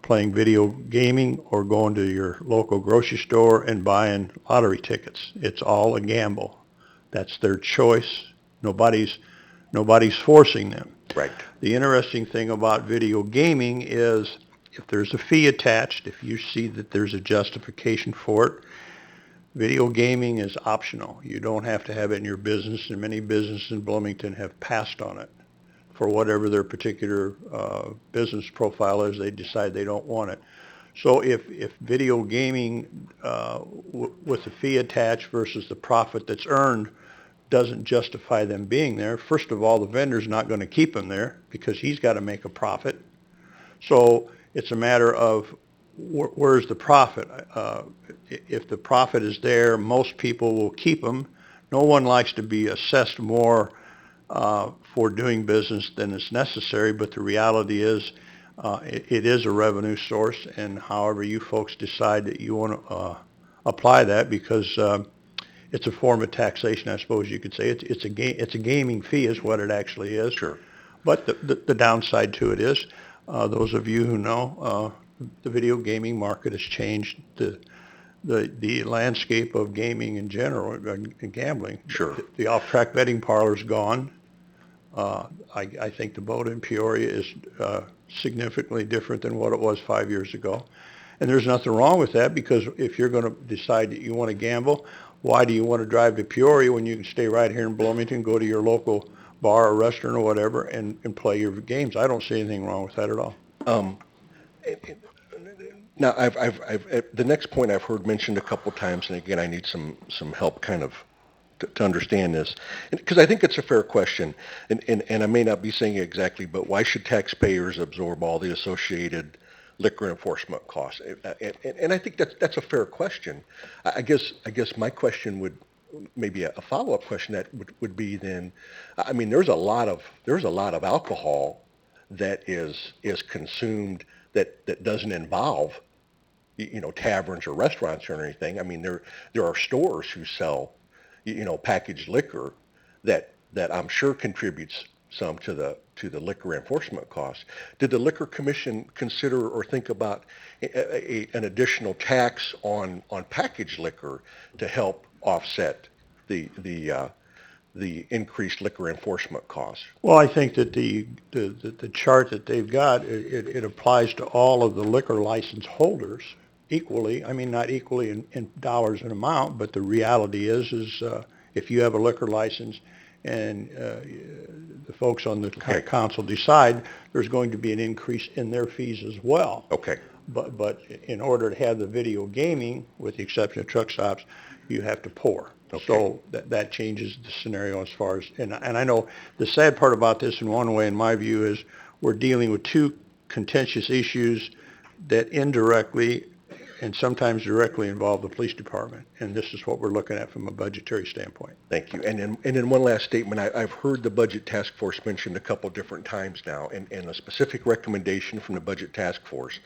playing video gaming or going to your local grocery store and buying lottery tickets. It's all a gamble. That's their choice. Nobody's forcing them. Right. The interesting thing about video gaming is if there's a fee attached, if you see that there's a justification for it, video gaming is optional. You don't have to have it in your business, and many businesses in Bloomington have passed on it. For whatever their particular business profile is, they decide they don't want it. So if video gaming with the fee attached versus the profit that's earned doesn't justify them being there, first of all, the vendor's not going to keep them there because he's got to make a profit. So it's a matter of where's the profit. If the profit is there, most people will keep them. No one likes to be assessed more for doing business than is necessary, but the reality is it is a revenue source, and however you folks decide that you want to apply that, because it's a form of taxation, I suppose you could say. It's a gaming fee is what it actually is. Sure. But the downside to it is, those of you who know, the video gaming market has changed the landscape of gaming in general, and gambling. Sure. The off-track betting parlor's gone. I think the boat in Peoria is significantly different than what it was 5 years ago. And there's nothing wrong with that, because if you're going to decide that you want to gamble, why do you want to drive to Peoria when you can stay right here in Bloomington, go to your local bar or restaurant or whatever and play your games? I don't see anything wrong with that at all. Now, the next point I've heard mentioned a couple times, and again, I need some help kind of to understand this, because I think it's a fair question, and I may not be saying it exactly, but why should taxpayers absorb all the associated liquor enforcement costs? And I think that's a fair question. I guess my question would, maybe a follow-up question that would be then, I mean, there's a lot of alcohol that is consumed that doesn't involve, taverns or restaurants or anything. I mean, there are stores who sell, packaged liquor that I'm sure contributes some to the liquor enforcement costs. Did the Liquor Commission consider or think about an additional tax on packaged liquor to help offset the increased liquor enforcement costs? Well, I think that the chart that they've got, it applies to all of the liquor license holders equally. I mean, not equally in dollars and amount, but the reality is if you have a liquor license and the folks on the council decide, there's going to be an increase in their fees as well. Okay. But in order to have the video gaming, with the exception of truck stops, you have to pour. Okay. So that changes the scenario as far as, and I know the sad part about this in one way, in my view, is we're dealing with two contentious issues that indirectly and sometimes directly involve the police department, and this is what we're looking at from a budgetary standpoint. Thank you. And then one last statement. I've heard the Budget Task Force mentioned a couple different times now, and a specific recommendation from the Budget Task Force,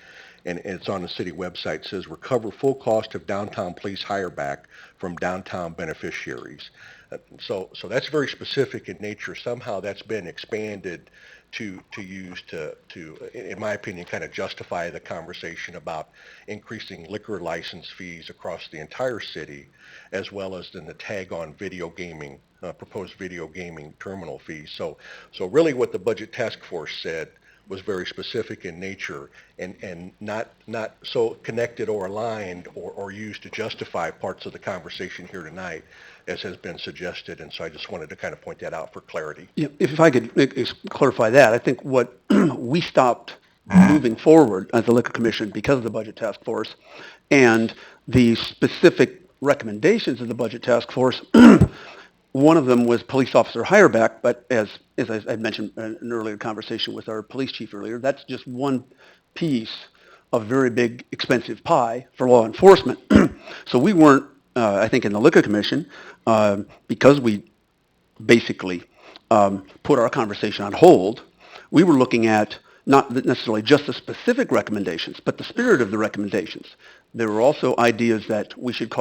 and it's on the city website, says recover full cost of downtown police hire back from downtown beneficiaries. So that's very specific in nature. Somehow that's been expanded to use to, in my opinion, kind of justify the conversation about increasing liquor license fees across the entire city, as well as then the tag on video gaming, proposed video gaming terminal fees. So really what the Budget Task Force said was very specific in nature and not so connected or aligned or used to justify parts of the conversation here tonight as has been suggested. And so I just wanted to kind of point that out for clarity. Yeah, if I could clarify that, I think what we stopped moving forward as the Liquor Commission because of the Budget Task Force and the specific recommendations of the Budget Task Force, one of them was police officer hire back, but as I mentioned in an earlier conversation with our police chief earlier, that's just one piece of a very big, expensive pie for law enforcement. So we weren't, I think in the Liquor Commission, because we basically put our conversation on hold, we were looking at not necessarily just the specific recommendations, but the spirit of the recommendations. There were also ideas that we should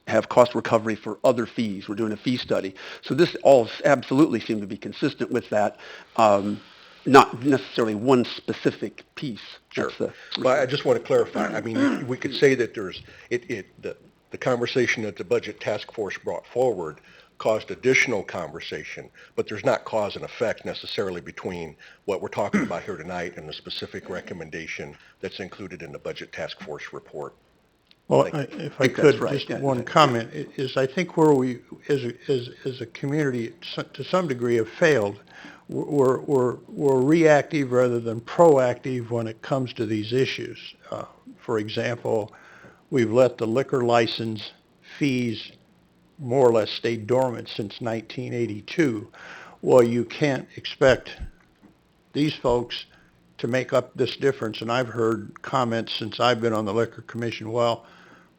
have cost recovery for other fees. We're doing a fee study. So this all absolutely seemed to be consistent with that, not necessarily one specific piece. Sure. Well, I just want to clarify. I mean, we could say that there's the conversation that the Budget Task Force brought forward caused additional conversation, but there's not cause and effect necessarily between what we're talking about here tonight and the specific recommendation that's included in the Budget Task Force report. Well, if I could, just one comment, is I think where we, as a community, to some degree, have failed. We're reactive rather than proactive when it comes to these issues. For example, we've let the liquor license fees more or less stay dormant since 1982. Well, you can't expect these folks to make up this difference, and I've heard comments since I've been on the Liquor Commission, well,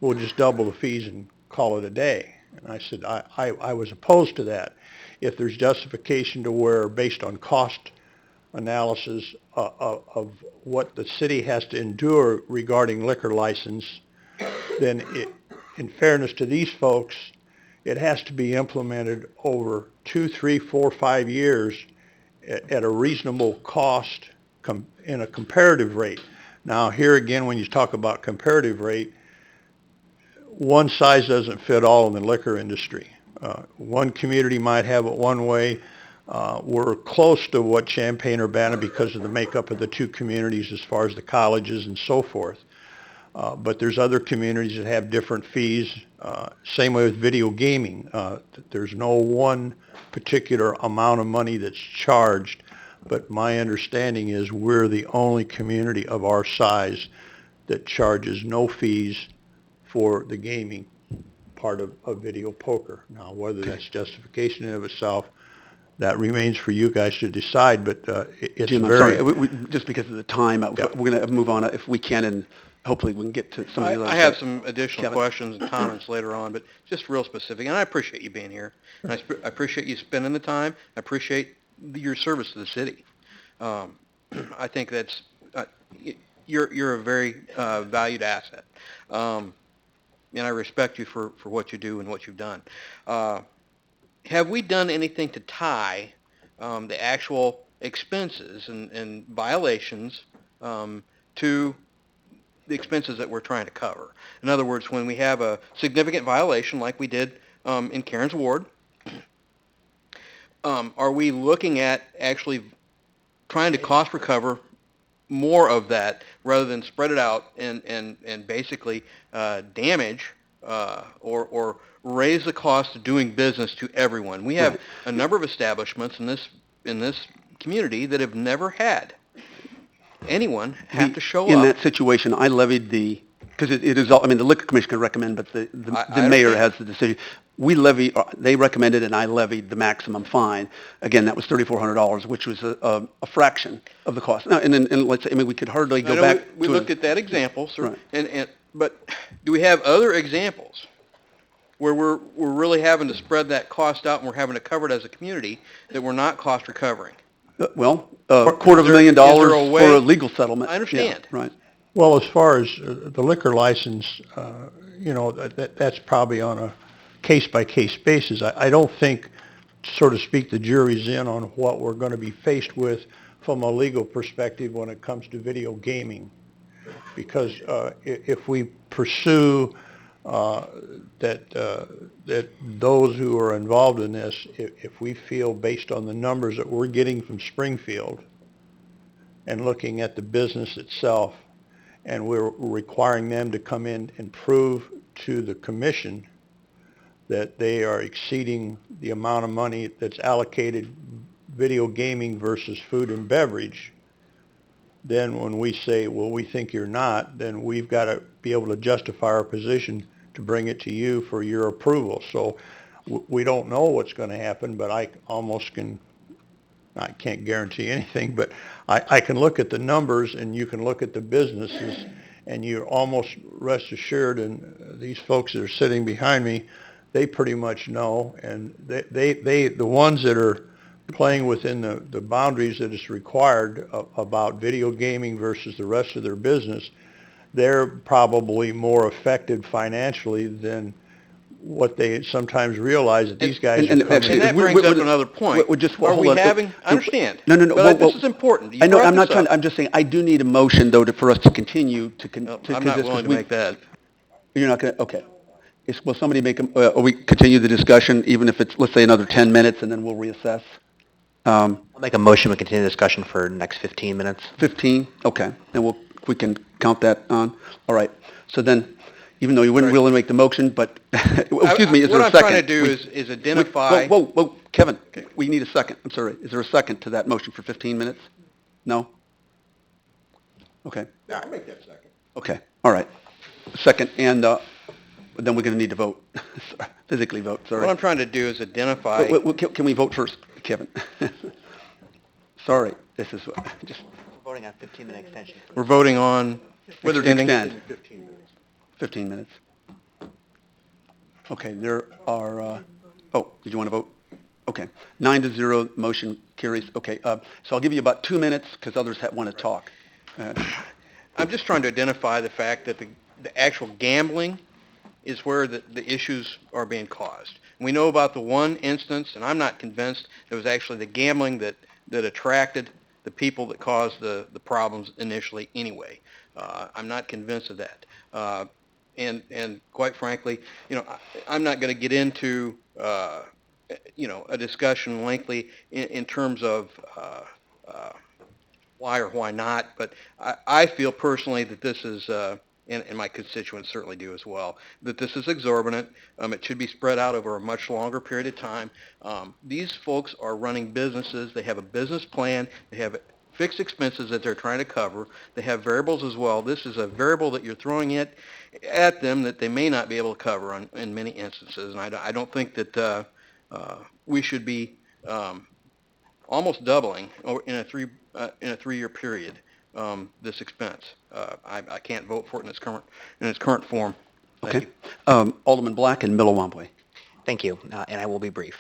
we'll just double the fees and call it a day. And I said, I was opposed to that. If there's justification to where, based on cost analysis of what the city has to endure regarding liquor license, then in fairness to these folks, it has to be implemented over 2, 3, 4, 5 years at a reasonable cost in a comparative rate. Now, here again, when you talk about comparative rate, one size doesn't fit all in the liquor industry. One community might have it one way. We're close to what Champaign-Urbana because of the makeup of the two communities as far as the colleges and so forth. But there's other communities that have different fees. Same way with video gaming. There's no one particular amount of money that's charged, but my understanding is we're the only community of our size that charges no fees for the gaming part of video poker. Now, whether that's justification in of itself, that remains for you guys to decide, but it's Jim, I'm very... sorry, just because of the time, we're going to move on if we can, and hopefully we can get to some of the other... I have some additional Kevin. questions and comments later on, but just real specific, and I appreciate you being here. And I appreciate you spending the time. I appreciate your service to the city. I think that's, you're a very valued asset. And I respect you for what you do and what you've done. Have we done anything to tie the actual expenses and violations to the expenses that we're trying to cover? In other words, when we have a significant violation like we did in Karen's ward, are we looking at actually trying to cost recover more of that rather than spread it out and basically damage or raise the cost of doing business to everyone? We have a number of establishments in this community that have never had anyone have to show In up. that situation, I levied because it is, I mean, the liquor commission can recommend, but the mayor understand. has the decision. They recommended and I levied the maximum fine. Again, that was $3,400, which was a fraction of the cost. Now, and let's say, I mean, we could hardly I go know back we to... looked at that example, sir, Right. but do we have other examples where we're really having to spread that cost out and we're having to cover it as a community that we're not cost recovering? $250,000 for a legal settlement. I understand. Yeah, right. Well, as far as the liquor license, that's probably on a case-by-case basis. I don't think, so to speak, the jury's in on what we're going to be faced with from a legal perspective when it comes to video gaming. Because if we pursue that those who are involved in this, if we feel based on the numbers that we're getting from Springfield and looking at the business itself, and we're requiring them to come in and prove to the commission that they are exceeding the amount of money that's allocated video gaming versus food and beverage, then when we say, well, we think you're not, then we've got to be able to justify our position to bring it to you for your approval. So we don't know what's going to happen, but I can't guarantee anything, but I can look at the numbers and you can look at the businesses and you're almost rest assured, and these folks that are sitting behind me, they pretty much know, and the ones that are playing within the boundaries that is required about video gaming versus the rest of their business, they're probably more affected financially than what they sometimes realize that these guys are coming. And that brings up another point. I understand. No. But this is important. I know, I'm just saying, I do need a motion, though, for us to continue to... I'm not willing to make that. You're not going to, okay. Will somebody or we continue the discussion, even if it's, let's say, another 10 minutes, and then we'll reassess? I'll make a motion to continue the discussion for the next 15 minutes. 15? Okay. Then we can count that on. All right. So then, even though you wouldn't really make the motion, but, excuse me, is there a second? What I'm trying to do is identify... Whoa, Kevin, we need a second. I'm sorry. Is there a second to that motion for 15 minutes? No? Okay. Yeah, I'll make that second. Okay. All right. Second, and then we're going to need to vote. Physically vote, sorry. What I'm trying to do is identify... Can we vote first, Kevin? Sorry, this is just... We're voting on 15-minute extension. We're voting on... Whether to extend. 15 minutes. 15 minutes. Okay, there are... did you want to vote? Okay. 9-0, motion carries. Okay, so I'll give you about 2 minutes because others want to talk. I'm just trying to identify the fact that the actual gambling is where the issues are being caused. We know about the one instance, and I'm not convinced it was actually the gambling that that attracted the people that caused the problems initially anyway. I'm not convinced of that. And quite frankly, I'm not going to get into, a discussion lengthy in terms of why or why not, but I feel personally that this is, and my constituents certainly do as well, that this is exorbitant. It should be spread out over a much longer period of time. These folks are running businesses. They have a business plan. They have fixed expenses that they're trying to cover. They have variables as well. This is a variable that you're throwing at them that they may not be able to cover in many instances. And I don't think that we should be almost doubling in a 3-year period this expense. I can't vote for it in its current form. Thank Okay. Alderman Black and Millawampley. Thank you, and I will be brief.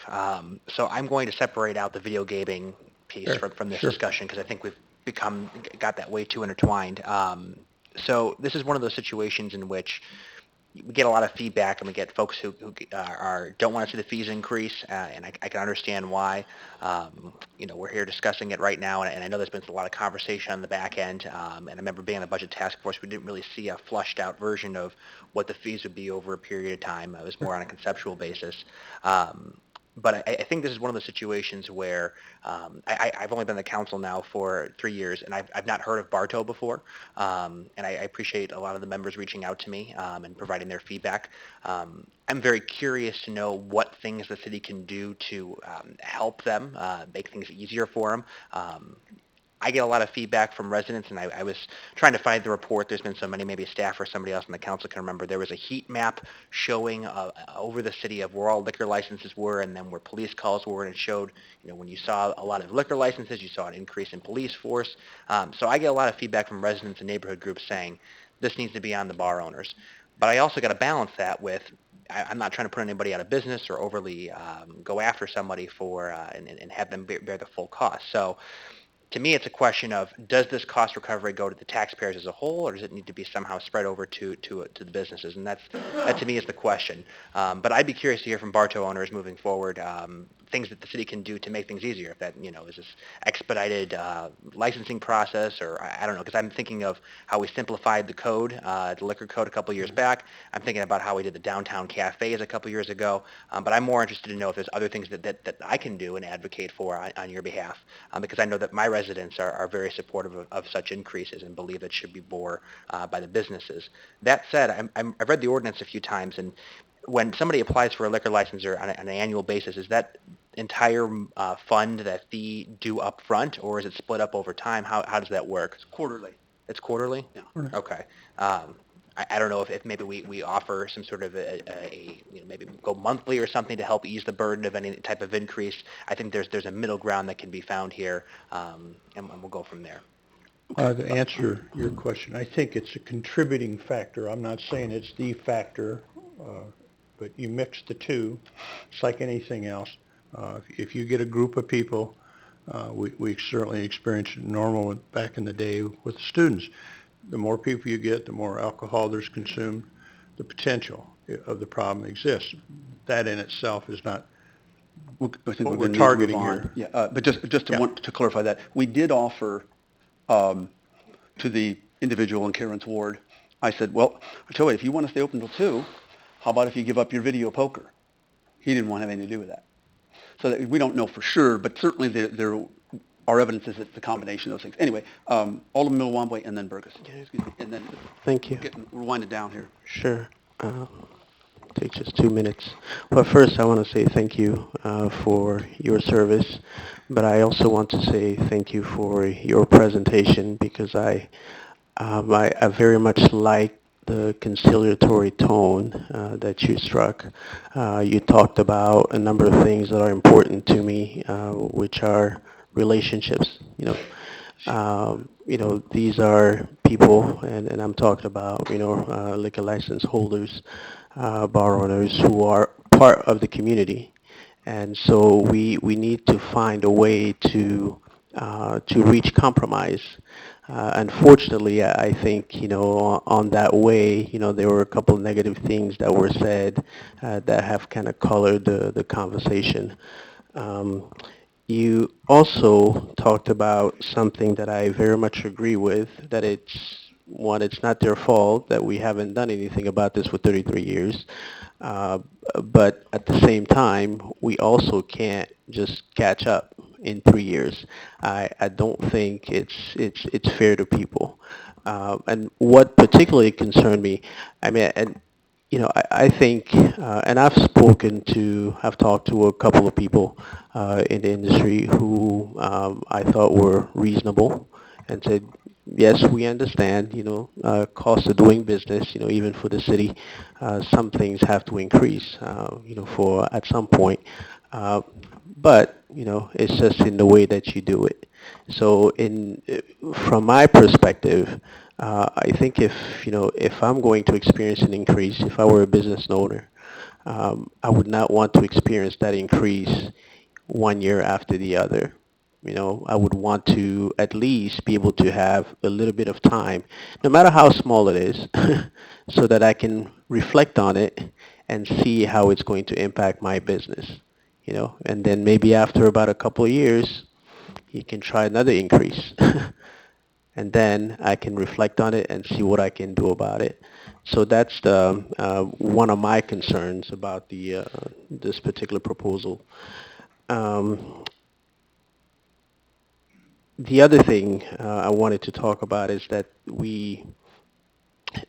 So I'm going to separate out the video gaming piece from this discussion because I think we've got that way too intertwined. So this is one of those situations in which we get a lot of feedback, and we get folks who don't want to see the fees increase, and I can understand why. We're here discussing it right now, and I know there's been a lot of conversation on the back end, and I remember being on the budget task force, we didn't really see a flushed out version of what the fees would be over a period of time. It was more on a conceptual basis. But I think this is one of the situations where I've only been on the council now for 3 years, and I've not heard of Bartow before, and I appreciate a lot of the members reaching out to me and providing their feedback. I'm very curious to know what things the city can do to help them, make things easier for them. I get a lot of feedback from residents, and I was trying to find the report. There's been so many, maybe staff or somebody else in the council can remember. There was a heat map showing over the city of where all liquor licenses were and then where police calls were, and it showed, when you saw a lot of liquor licenses, you saw an increase in police force. So I get a lot of feedback from residents and neighborhood groups saying this needs to be on the bar owners. But I also got to balance that with I'm not trying to put anybody out of business or overly go after somebody for and have them bear the full cost. So to me, it's a question of, does this cost recovery go to the taxpayers as a whole, or does it need to be somehow spread over to the businesses? And that to me is the question. But I'd be curious to hear from Bartow owners moving forward, things that the city can do to make things easier. If that, is this expedited licensing process, or I don't know, because I'm thinking of how we simplified the code, the liquor code a couple years back. I'm thinking about how we did the downtown cafes a couple years ago. But I'm more interested to know if there's other things that I can do and advocate for on your behalf, because I know that my residents are very supportive of such increases and believe it should be bore by the businesses. That said, I've read the ordinance a few times, and when somebody applies for a liquor license or on an annual basis, is that entire fund, that fee, due up front, or is it split up over time? How does that work? It's quarterly. It's quarterly? Yeah. Okay. I don't know if maybe we offer some sort of maybe go monthly or something to help ease the burden of any type of increase. I think there's a middle ground that can be found here, and we'll go from there. To answer your question, I think it's a contributing factor. I'm not saying it's the factor, but you mix the two. It's like anything else. If you get a group of people, we certainly experienced it normal back in the day with the students. The more people you get, the more alcohol there's consumed, the potential of the problem exists. That in itself is not I think what we're we're targeting move on. here. Yeah, but just to want to clarify that, we did offer to the individual in Karen's ward, I said, well, I tell you, if you want to stay open till 2, how about if you give up your video poker? He didn't want to have anything to do with that. So that we don't know for sure, but certainly there our evidence is it's a combination of those things. Anyway, Alderman Millawampley and then Burgess. And then Thank you. We're winding down here. Sure. Take just 2 minutes. Well, first I want to say thank you for your service, but I also want to say thank you for your presentation, because I very much like the conciliatory tone that you struck. You talked about a number of things that are important to me, which are relationships. These are people, and I'm talking about, liquor license holders, bar owners who are part of the community. And so we need to find a way to reach compromise. Unfortunately, I think, on that way, there were a couple of negative things that were said that have kind of colored the conversation. You also talked about something that I very much agree with, that it's not their fault that we haven't done anything about this for 33 years. Uh, but at the same time, we also can't just catch up in 3 years. I don't think it's fair to people. And what particularly concerned me, I mean, and I think, and I've talked to a couple of people in the industry who I thought were reasonable and said, yes, we understand, cost of doing business, even for the city, some things have to increase, for at some point. But, it's just in the way that you do it. So from my perspective, I think if I'm going to experience an increase, if I were a business owner, I would not want to experience that increase 1 year after the other. I would want to at least be able to have a little bit of time, no matter how small it is, so that I can reflect on it and see how it's going to impact my business. And then maybe after about a couple of years, you can try another increase. And then I can reflect on it and see what I can do about it. So that's the one of my concerns about the this particular proposal. Um, the other thing I wanted to talk about is that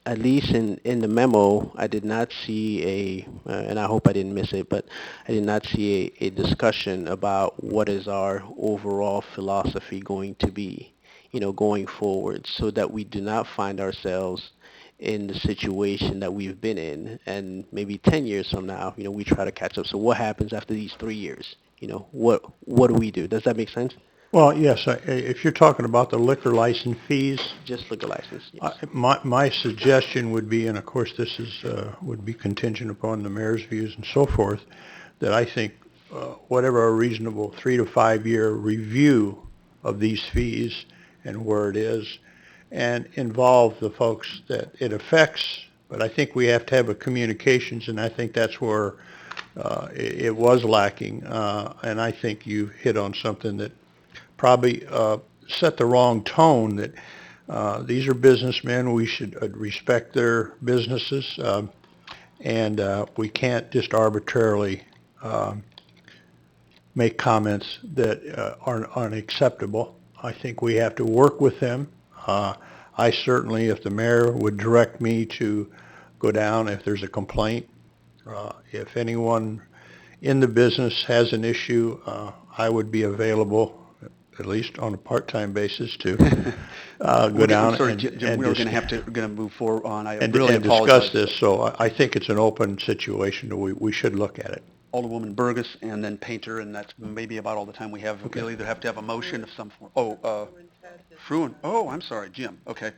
at least in the memo, I did not see and I hope I didn't miss it, but I did not see a discussion about what is our overall philosophy going to be, going forward, so that we do not find ourselves in the situation that we've been in, and maybe 10 years from now, we try to catch up. So what happens after these 3 years? What do we do? Does that make sense? Well, yes, if you're talking about the liquor license fees, Just liquor license, yes. my suggestion would be, and of course this would be contingent upon the mayor's views and so forth, that I think whatever a reasonable 3 to 5 year review of these fees and where it is, and involve the folks that it affects. But I think we have to have a communications, and I think that's where it was lacking. And I think you hit on something that probably set the wrong tone, that these are businessmen. We should respect their businesses, and we can't just arbitrarily make comments that aren't unacceptable. I think we have to work with them. I certainly, if the mayor would direct me to go down if there's a complaint, if anyone in the business has an issue, I would be available, at least on a part-time basis, to go down I'm sorry, and Jim, we were going to move forward on. I and really apologize. discuss this. So I think it's an open situation. We should look at it. Alderwoman Burgess and then Painter, and that's maybe about all the time we have. Okay. We'll either have to have a motion of some form. Fruin. Oh, I'm sorry, Jim. Okay.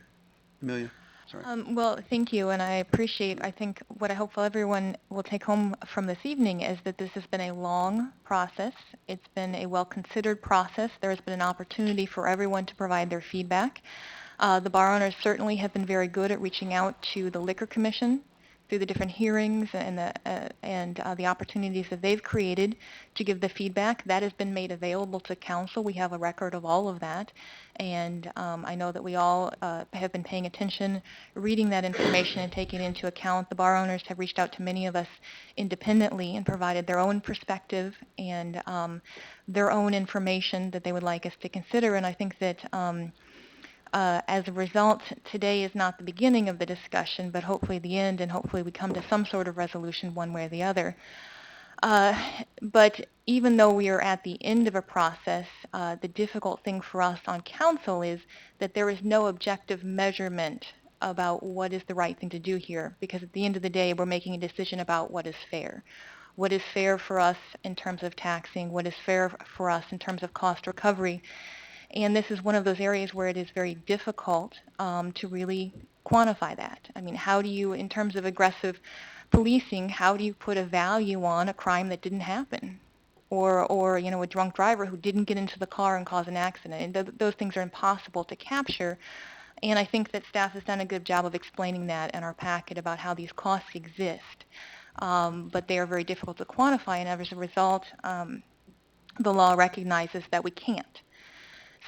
Amelia, sorry. Well, thank you, and I think what I hope everyone will take home from this evening is that this has been a long process. It's been a well-considered process. There has been an opportunity for everyone to provide their feedback. The bar owners certainly have been very good at reaching out to the Liquor Commission through the different hearings and the opportunities that they've created to give the feedback. That has been made available to council. We have a record of all of that. And I know that we all have been paying attention, reading that information and taking it into account. The bar owners have reached out to many of us independently and provided their own perspective and their own information that they would like us to consider. And I think that as a result, today is not the beginning of the discussion, but hopefully the end, and hopefully we come to some sort of resolution one way or the other. But even though we are at the end of a process, the difficult thing for us on council is that there is no objective measurement about what is the right thing to do here, because at the end of the day, we're making a decision about what is fair. What is fair for us in terms of taxing? What is fair for us in terms of cost recovery? And this is one of those areas where it is very difficult to really quantify that. I mean, how do you, in terms of aggressive policing, how do you put a value on a crime that didn't happen? Or a drunk driver who didn't get into the car and cause an accident. And those things are impossible to capture. And I think that staff has done a good job of explaining that in our packet about how these costs exist. But they are very difficult to quantify, and as a result, the law recognizes that we can't.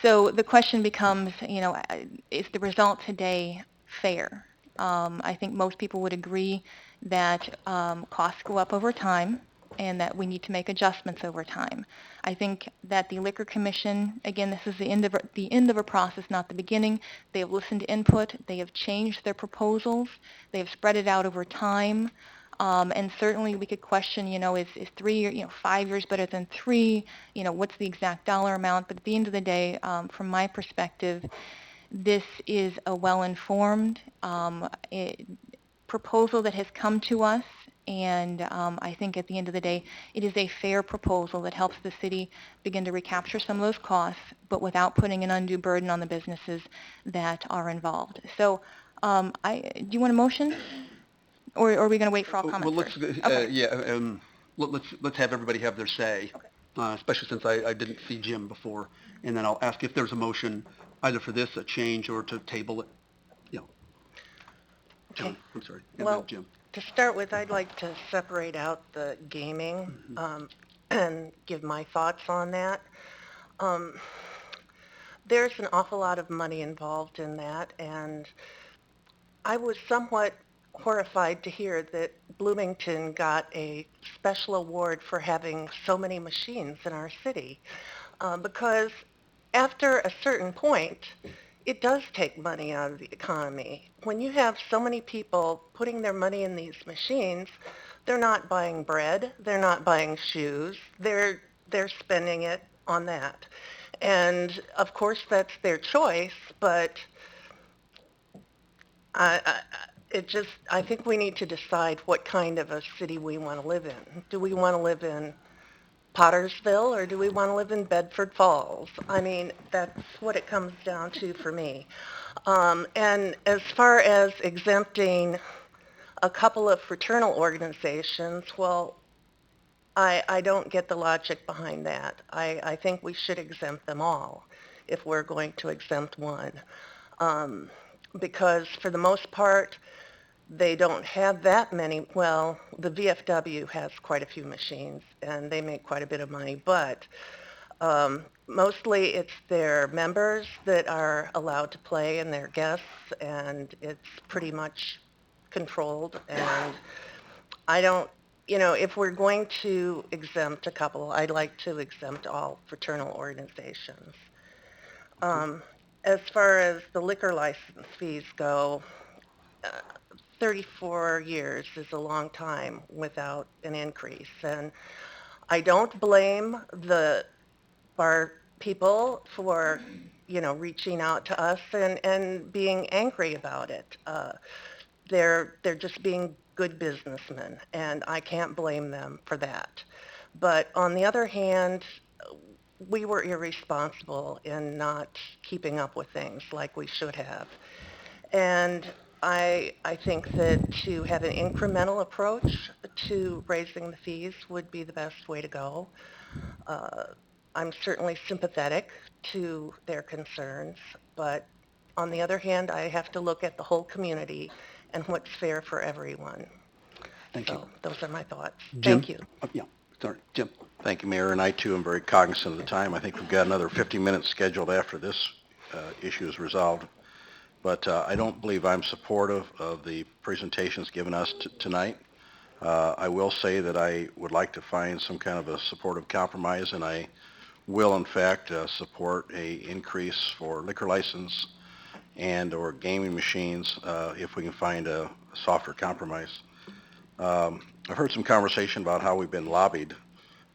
So the question becomes, is the result today fair? I think most people would agree that costs go up over time and that we need to make adjustments over time. I think that the Liquor Commission, again, this is the end of a process, not the beginning. They have listened to input. They have changed their proposals. They have spread it out over time. And certainly we could question, is 3 years, 5 years better than 3? What's the exact dollar amount? But at the end of the day, from my perspective, this is a well-informed proposal that has come to us. And I think at the end of the day, it is a fair proposal that helps the city begin to recapture some of those costs, but without putting an undue burden on the businesses that are involved. So do you want a motion? Or are we going to wait for all comments Well, first? let's have everybody have their say, especially since I didn't see Jim before, and then I'll ask if there's a motion either for this, a change, or to table it. John, I'm sorry. And Well, then Jim. to start with, I'd like to separate out the gaming and give my thoughts on that. There's an awful lot of money involved in that, and I was somewhat horrified to hear that Bloomington got a special award for having so many machines in our city, because after a certain point, it does take money out of the economy. When you have so many people putting their money in these machines, they're not buying bread, they're not buying shoes, they're spending it on that. And of course that's their choice, but I think we need to decide what kind of a city we want to live in. Do we want to live in Pottersville, or do we want to live in Bedford Falls? I mean, that's what it comes down to for me. And as far as exempting a couple of fraternal organizations, well, I don't get the logic behind that. I think we should exempt them all if we're going to exempt one. Because for the most part, they don't have that many. Well, the VFW has quite a few machines, and they make quite a bit of money, but mostly it's their members that are allowed to play and their guests, and it's pretty much controlled. And I don't, if we're going to exempt a couple, I'd like to exempt all fraternal organizations. As far as the liquor license fees go, 34 years is a long time without an increase. And I don't blame the bar people for, reaching out to us and being angry about it. They're just being good businessmen, and I can't blame them for that. But on the other hand, we were irresponsible in not keeping up with things like we should have. And I think that to have an incremental approach to raising the fees would be the best way to go. I'm certainly sympathetic to their concerns, but on the other hand, I have to look at the whole community and what's fair for everyone. Thank you. Those are my thoughts. Jim? Thank you. Yeah, sorry, Jim. Thank you, Mayor, and I too am very cognizant of the time. I think we've got another 50 minutes scheduled after this issue is resolved. But I don't believe I'm supportive of the presentations given us tonight. I will say that I would like to find some kind of a supportive compromise, and I will in fact support a increase for liquor license and or gaming machines if we can find a softer compromise. I've heard some conversation about how we've been lobbied.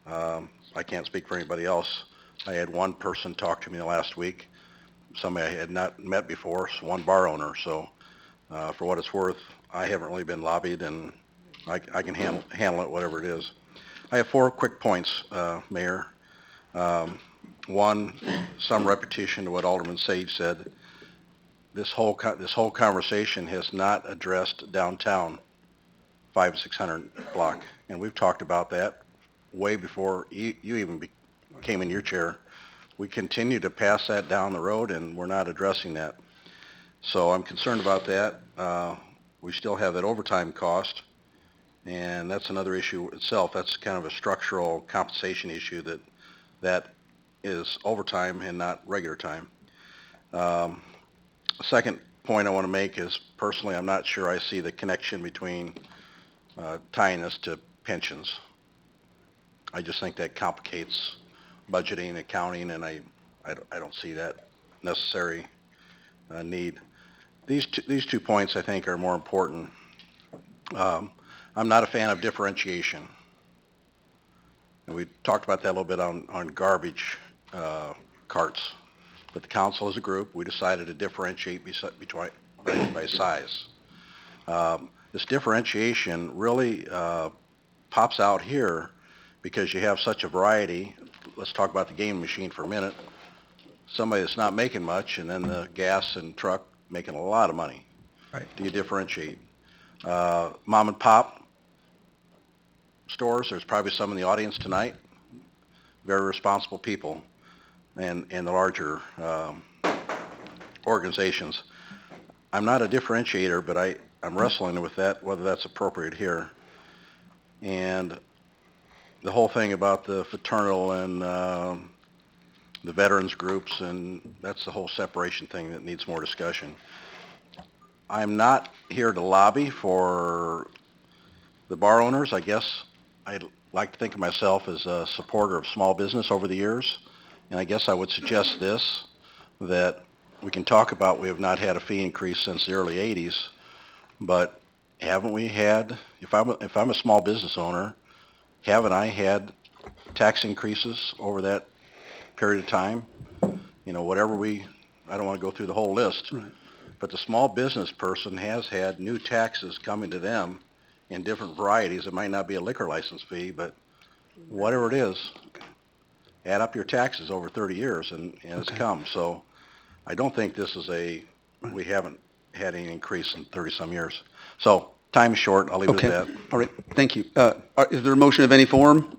I can't speak for anybody else. I had one person talk to me last week, somebody I had not met before, so one bar owner. So for what it's worth, I haven't really been lobbied, and I can handle it, whatever it is. I have 4 quick points, Mayor. One, some repetition to what Alderman Sage said. This whole conversation has not addressed downtown 5 and 600 block, and we've talked about that way before you even came in your chair. We continue to pass that down the road, and we're not addressing that. So I'm concerned about that. We still have that overtime cost, and that's another issue itself. That's kind of a structural compensation issue that that is overtime and not regular time. Second point I want to make is, personally, I'm not sure I see the connection between tying this to pensions. I just think that complicates budgeting, accounting, and I don't see that necessary need. These two points, I think, are more important. I'm not a fan of differentiation. And we talked about that a little bit on garbage carts. But the council as a group, we decided to differentiate by size. This differentiation really pops out here because you have such a variety. Let's talk about the game machine for a minute. Somebody that's not making much, and then the gas and truck making a lot of money. Right. Do you differentiate? Mom and pop stores, there's probably some in the audience tonight, very responsible people, and the larger organizations. I'm not a differentiator, but I'm wrestling with that, whether that's appropriate here. And the whole thing about the fraternal and the veterans groups, and that's the whole separation thing that needs more discussion. I'm not here to lobby for the bar owners. I guess I'd like to think of myself as a supporter of small business over the years. And I guess I would suggest this, that we can talk about we have not had a fee increase since the early 80s, but haven't we had, if I'm a small business owner, haven't I had tax increases over that period of time? You know, I don't want to go through the whole list, Right. but the small business person has had new taxes coming to them in different varieties. It might not be a liquor license fee, but whatever it is, add up your taxes over 30 years and it's come. So I don't think this is we haven't had any increase in 30-some years. So time is short. I'll leave it at that. All right. Thank you. Is there a motion of any form?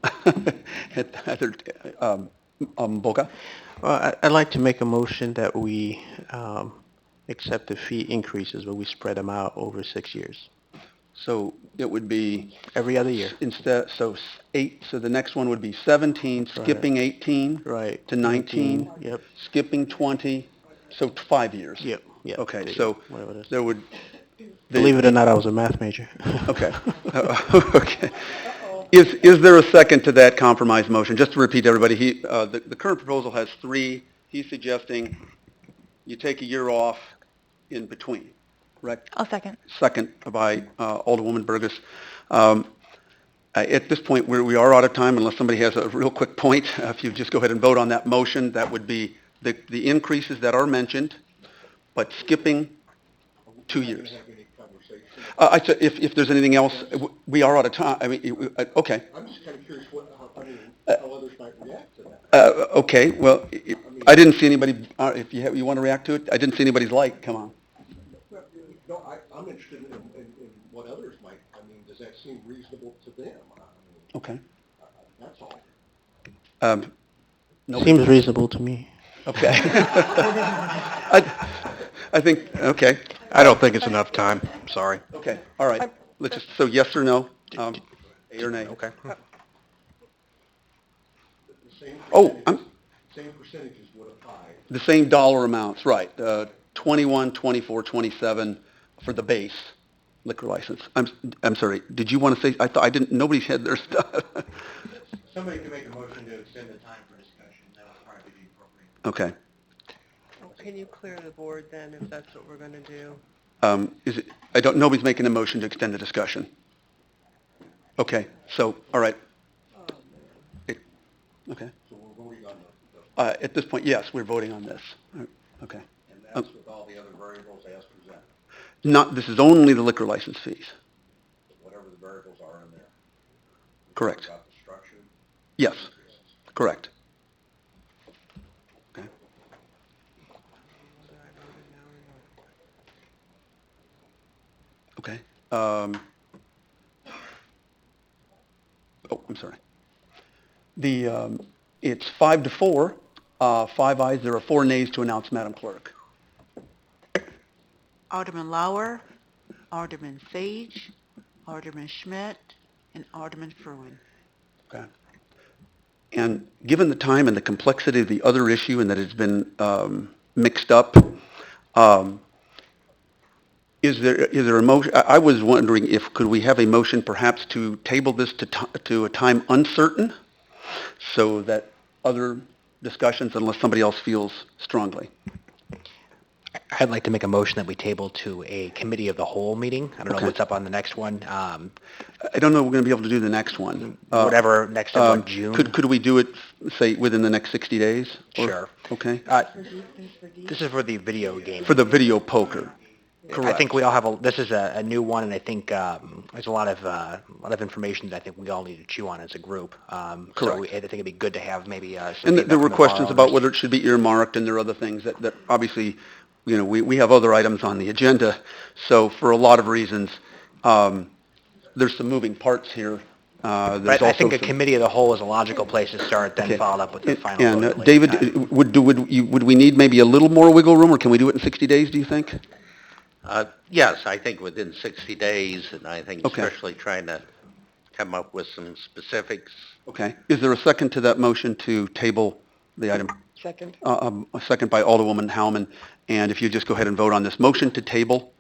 Boca? Well, I'd like to make a motion that we accept the fee increases, but we spread them out over 6 years. So it would be Every other year. instead, so the next one would be 17, skipping 18 Right. to 19, Yep. skipping 20, so 5 years. Yep. Yep. Okay, so Whatever it is. there would... Believe it or not, I was a math major. Okay. Okay. Is there a second to that compromise motion? Just to repeat, everybody, the current proposal has 3. He's suggesting you take a year off in between, correct? I'll second. Second by Alderwoman Burgess. At this point, we are out of time, unless somebody has a real quick point. If you just go ahead and vote on that motion, that would be the increases that are mentioned, but skipping 2 years. I said, if there's anything else, we are out of time. I mean, okay. I'm just kind of curious how others might react to that. Okay, well, I didn't see anybody, if you want to react to it, I didn't see anybody's light, come on. No, I'm interested in what others might, does that seem reasonable to them? Okay. That's all. Seems reasonable to me. Okay. I think, okay. I don't think it's enough time. Sorry. Okay, all right. Let's just, so yes or no? A or nay? Okay. Same percentages would apply. The same dollar amounts, right. 21, 24, 27 for the base liquor license. I'm sorry, did you want to say, I didn't, nobody's had their stuff. Somebody can make a motion to extend the time for discussion. That would probably be appropriate. Okay. Can you clear the board then, if that's what we're going to do? Nobody's making a motion to extend the discussion. Okay, so, all right. Okay. So we're voting on At this point, yes, we're voting on this. Okay. and that's with all the other variables as presented. This is only the liquor license fees. Whatever the variables are in there. Correct. About the structure. Yes, correct. Okay. Okay. I'm sorry. It's 5-4, 5 ayes, there are 4 nays to announce, Madam Clerk. Alderman Lauer, Alderman Sage, Alderman Schmidt, and Alderman Fruin. Okay. And given the time and the complexity of the other issue and that it's been mixed up, is there a motion? I was wondering if could we have a motion perhaps to table this to a time uncertain so that other discussions, unless somebody else feels strongly. I'd like to make a motion that we table to a committee of the whole meeting. I don't know what's up on the next one. I don't know if we're going to be able to do the next one. Whatever, next in June? Could we do it, say, within the next 60 days? Sure. Okay. This is for the video game. For the video poker. Correct. I think we all have this is a new one, and I think there's a lot of information that I think we all need to chew on as a group. So I think it'd be good to have maybe some And feedback there were from the questions bar about owners. whether it should be earmarked, and there are other things that obviously, we have other items on the agenda. So for a lot of reasons, there's some moving parts here. But I think a committee of the whole is a logical place to start, then followed up with the final And vote at a later David, time. would we need maybe a little more wiggle room, or can we do it in 60 days, do you think? Yes, I think within 60 days, and I think Okay. especially trying to come up with some specifics. Okay. Is there a second to that motion to table the item? Second. A second by Alderwoman Howman. And if you just go ahead and vote on this motion to table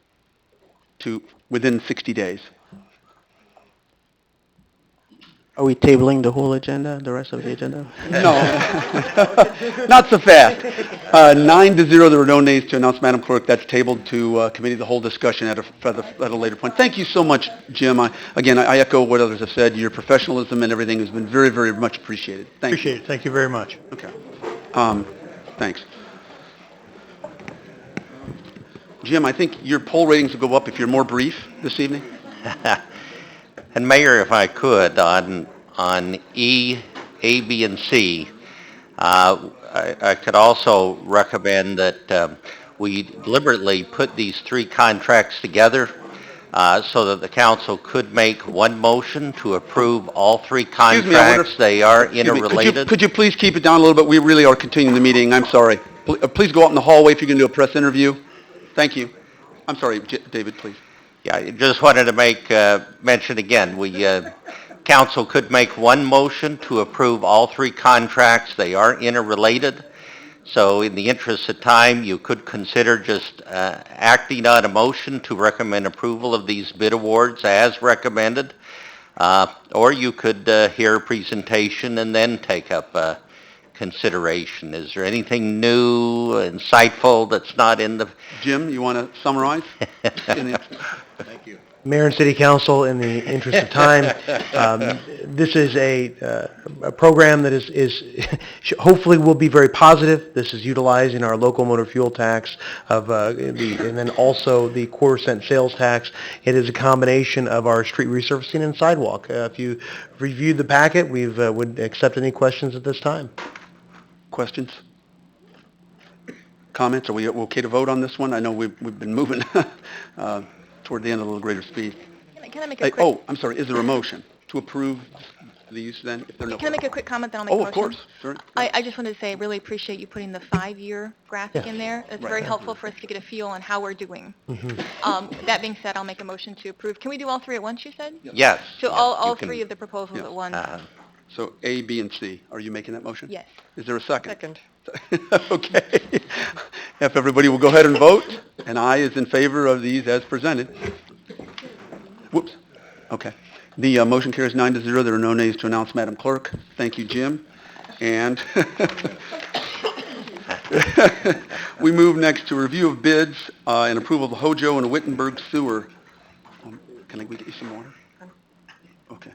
to within 60 days. Are we tabling the whole agenda, the rest of the agenda? No, not so fast. 9-0, there were no nays to announce, Madam Clerk. That's tabled to committee of the whole discussion at a later point. Thank you so much, Jim. I echo what others have said. Your professionalism and everything has been very, very much appreciated. Thank you. Appreciate it. Thank you very much. Okay. Thanks. Jim, I think your poll ratings will go up if you're more brief this evening. And Mayor, if I could, on E, A, B, and C, I could also recommend that we deliberately put these three contracts together so that the council could make one motion to approve all three Excuse me, I wonder- contracts. They are Excuse me, interrelated. Could you please keep it down a little bit? We really are continuing the meeting. I'm sorry. Please go out in the hallway if you're going to do a press interview. Thank you. I'm sorry, David, please. Yeah, I just wanted to make mention again, council could make one motion to approve all three contracts. They are interrelated. So in the interest of time, you could consider just acting on a motion to recommend approval of these bid awards as recommended. Or you could hear a presentation and then take up consideration. Is there anything new, insightful that's not in the... Jim, you want to summarize? Thank you. Mayor and City Council, in the interest of time, this is a program that is hopefully will be very positive. This is utilizing our local motor fuel tax and then also the quarter-cent sales tax. It is a combination of our street resurfacing and sidewalk. If you reviewed the packet, we would accept any questions at this time. Questions? Comments? Are we okay to vote on this one? I know we've been moving toward the end at a little greater speed. Can I make a quick... I'm sorry. Is there a motion to approve these then? If there are no Can I make a quick comment, then I'll make a motion? of course. Sure. I just wanted to say I really appreciate you putting the 5-year graphic in there. It's very helpful for us to get a feel on how we're doing. That being said, I'll make a motion to approve. Can we do all three at once, you said? Yes. So yes, all you can- three of the proposals at once? So A, B, and C. Are you making that motion? Yes. Is there a second? Second. Okay. If everybody will go ahead and vote, and I is in favor of these as presented. Whoops. Okay. The motion carries 9-0. There are no nays to announce, Madam Clerk. Thank you, Jim. And we move next to review of bids and approval of the Hojo and Wittenberg sewer. Can we get you some water? Okay.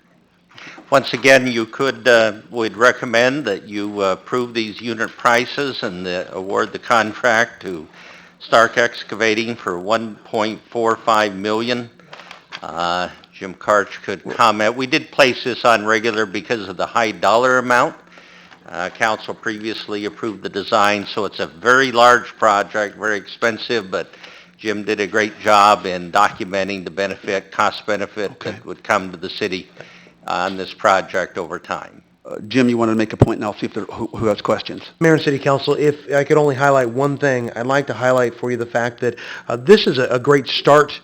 Once again, you could, would recommend that you approve these unit prices and award the contract to Stark Excavating for $1.45 million. Jim Karch could comment. We did place this on regular because of the high dollar amount. Council previously approved the design, so it's a very large project, very expensive, but Jim did a great job in documenting the benefit, cost benefit that would come to the city on this project over time. Jim, you want to make a point, and I'll see if who has questions. Mayor and City Council, if I could only highlight one thing, I'd like to highlight for you the fact that this is a great start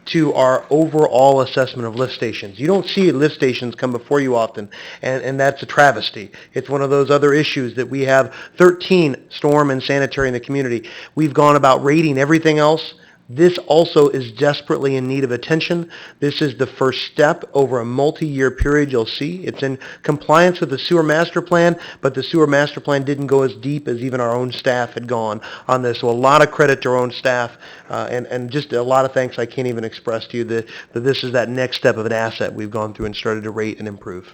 to our overall assessment of lift stations. You don't see lift stations come before you often, and that's a travesty. It's one of those other issues that we have 13 storm and sanitary in the community. We've gone about rating everything else. This also is desperately in need of attention. This is the first step over a multi-year period. You'll see it's in compliance with the sewer master plan, but the sewer master plan didn't go as deep as even our own staff had gone on this. So a lot of credit to our own staff, and just a lot of thanks I can't even express to you that this is that next step of an asset we've gone through and started to rate and improve.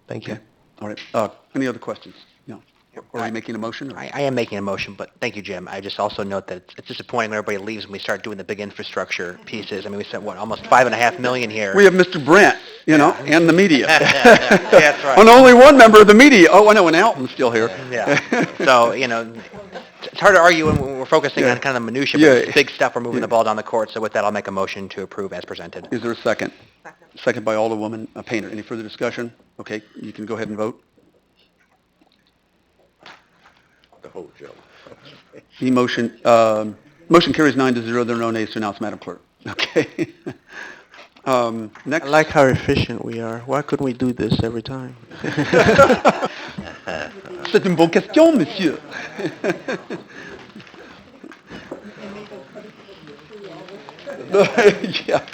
Thank you. Okay. All right. Any other questions? No. Or are you making a motion? Or? I am making a motion, but thank you, Jim. I just also note that it's disappointing when everybody leaves when we start doing the big infrastructure pieces. I mean, we spent, almost $5.5 million here. We have Mr. Brent, and the media. That's right. And only one member of the media. Oh, I know, and Alton's still here. Yeah. So, it's hard to argue when we're focusing on kind of the minutia, but it's big stuff. We're moving the ball down the court. So with that, I'll make a motion to approve as presented. Is there a second? Second by Alderwoman Painter. Any further discussion? Okay, you can go ahead and vote. The whole joke. The motion carries 9-0. There are no nays to announce, Madam Clerk. Okay. Next. I like how efficient we are. Why couldn't we do this every time? C'est une bonne question, monsieur. Yeah.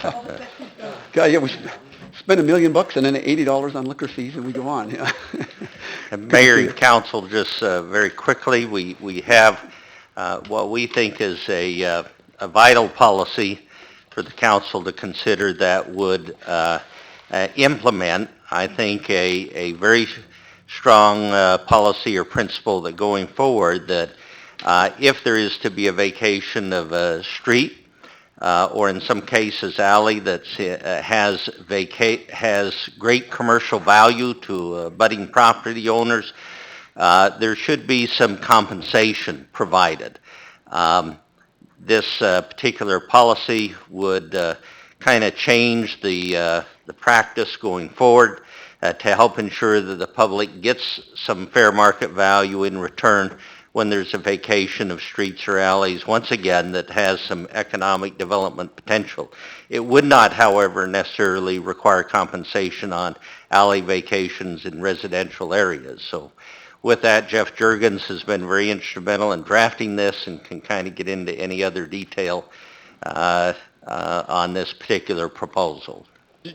God, yeah, we spend $1 million and then $80 on liquor fees, and we go on. Yeah. And Mayor and Council, just very quickly, we have what we think is a vital policy for the council to consider that would implement, I think, a very strong policy or principle that going forward that if there is to be a vacation of a street, or in some cases alley that has great commercial value to budding property owners, there should be some compensation provided. This particular policy would kind of change the practice going forward to help ensure that the public gets some fair market value in return when there's a vacation of streets or alleys, once again, that has some economic development potential. It would not, however, necessarily require compensation on alley vacations in residential areas. So with that, Jeff Jurgens has been very instrumental in drafting this and can kind of get into any other detail on this particular proposal.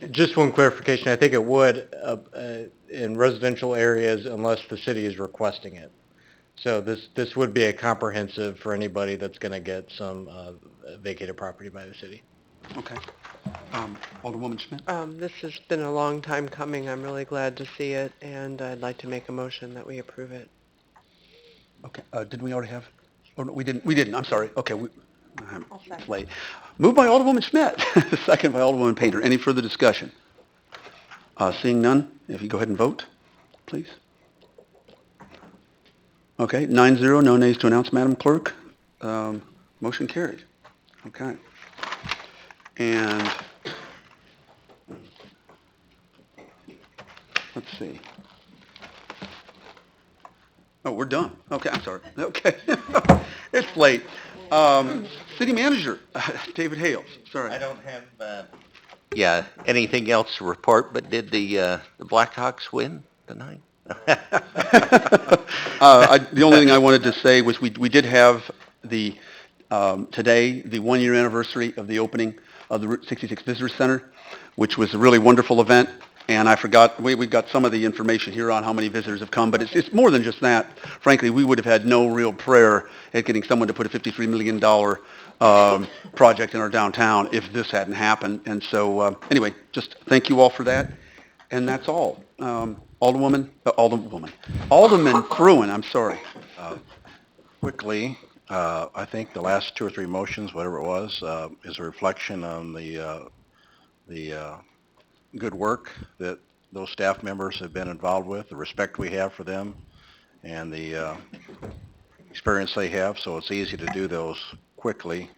Just one clarification. I think it would in residential areas unless the city is requesting it. So this would be a comprehensive for anybody that's going to get some vacated property by the city. Okay. Alderwoman Schmidt? This has been a long time coming. I'm really glad to see it, and I'd like to make a motion that we approve it. Okay. Did we already have? Oh, no, we didn't. We didn't. I'm sorry. Okay. It's late. Moved by Alderwoman Schmidt. Second by Alderwoman Painter. Any further discussion? Seeing none, if you go ahead and vote, please. Okay, 9-0, no nays to announce, Madam Clerk. Motion carried. Okay. And let's see. Oh, we're done. Okay, I'm sorry. Okay. It's late. City Manager, David Hales. Sorry. I don't have anything else to report, but did the Blackhawks win tonight? The only thing I wanted to say was we did have today the 1-year anniversary of the opening of the Route 66 Visitor Center, which was a really wonderful event. And I forgot, we've got some of the information here on how many visitors have come, but it's more than just that. Frankly, we would have had no real prayer at getting someone to put a $53 million project in our downtown if this hadn't happened. And so, anyway, just thank you all for that. And that's all. Alderman Fruin, I'm sorry. Quickly, I think the last 2 or 3 motions, whatever it was, is a reflection on the good work that those staff members have been involved with, the respect we have for them, and the experience they have, so it's easy to do those quickly.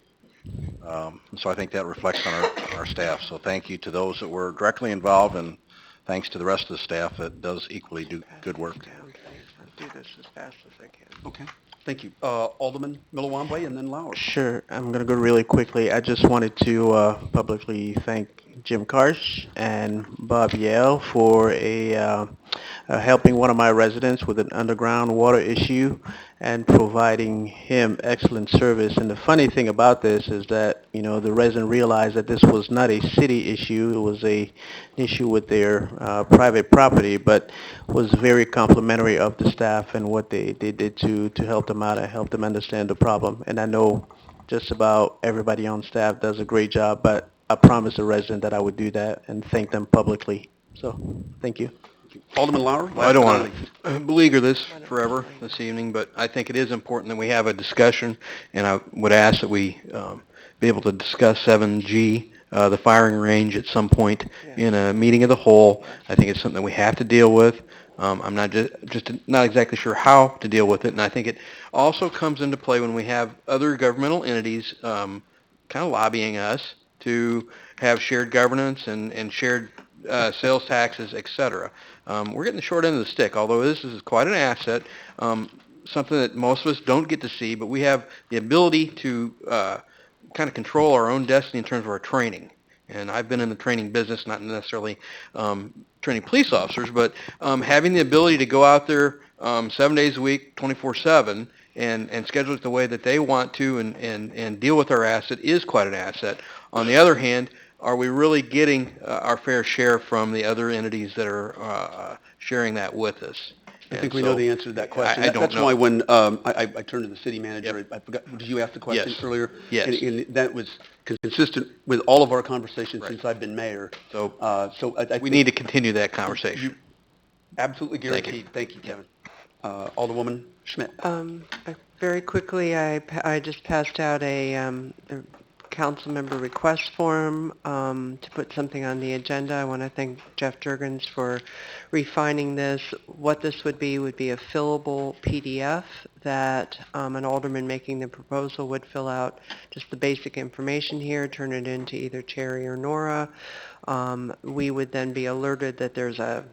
So I think that reflects on our staff. So thank you to those that were directly involved, and thanks to the rest of the staff that does equally do good work. I'll do this as fast as I can. Okay. Thank you. Alderman Millawamble and then Lauer. Sure, I'm going to go really quickly. I just wanted to publicly thank Jim Karsh and Bob Yale for helping one of my residents with an underground water issue and providing him excellent service. And the funny thing about this is that, the resident realized that this was not a city issue. It was an issue with their private property, but was very complimentary of the staff and what they did to help them out and help them understand the problem. And I know just about everybody on staff does a great job, but I promised the resident that I would do that and thank them publicly. So, thank you. Alderman Lauer? Well, I don't want to beleaguer this forever this evening, but I think it is important that we have a discussion, and I would ask that we be able to discuss 7G, the firing range, at some point in a meeting of the whole. I think it's something that we have to deal with. I'm not just not exactly sure how to deal with it, and I think it also comes into play when we have other governmental entities kind of lobbying us to have shared governance and shared sales taxes, et cetera. We're getting the short end of the stick, although this is quite an asset, something that most of us don't get to see, but we have the ability to kind of control our own destiny in terms of our training. And I've been in the training business, not necessarily training police officers, but having the ability to go out there 7 days a week, 24/7, and schedule it the way that they want to and deal with our asset is quite an asset. On the other hand, are we really getting our fair share from the other entities that are sharing that with us? I think we know the answer to that question. I don't That's know. why when I turned to the city manager, I forgot, did you ask the question Yes. earlier? Yes. And that was consistent with all of our conversations since I've been mayor. So, I we need to continue that conversation. Absolutely guaranteed. Thank you, Kevin. Alderwoman Schmidt. Very quickly, I just passed out a council member request form to put something on the agenda. I want to thank Jeff Jurgens for refining this. What this would be a fillable PDF that an alderman making the proposal would fill out just the basic information here, turn it into either Terry or Nora. We would then be alerted that there's an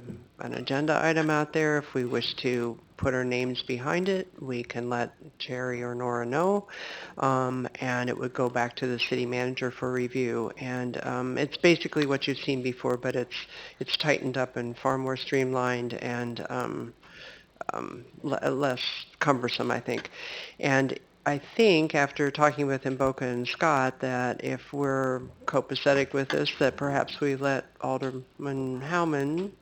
agenda item out there. If we wish to put our names behind it, we can let Terry or Nora know, and it would go back to the city manager for review. And it's basically what you've seen before, but it's tightened up and far more streamlined and less cumbersome, I think. And I think after talking with Mboka and Scott that if we're copacetic with this, that perhaps we let Alderman Howman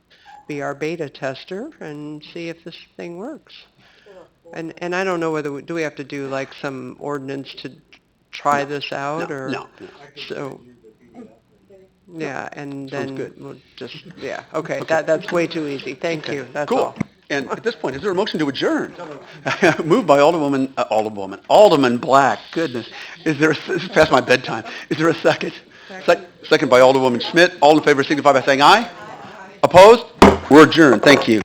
be our beta tester and see if this thing works. And I don't know whether do we have to do like some ordinance to try this out or No. so. Yeah, and then good. we'll just okay. That's way too easy. Thank you. That's Cool. all. And at this point, is there a motion to adjourn? Moved by Alderman Black. Goodness. This is past my bedtime. Is there a second? Second by Alderwoman Schmidt. All in favor signify by saying aye. Opposed? We're adjourned. Thank you.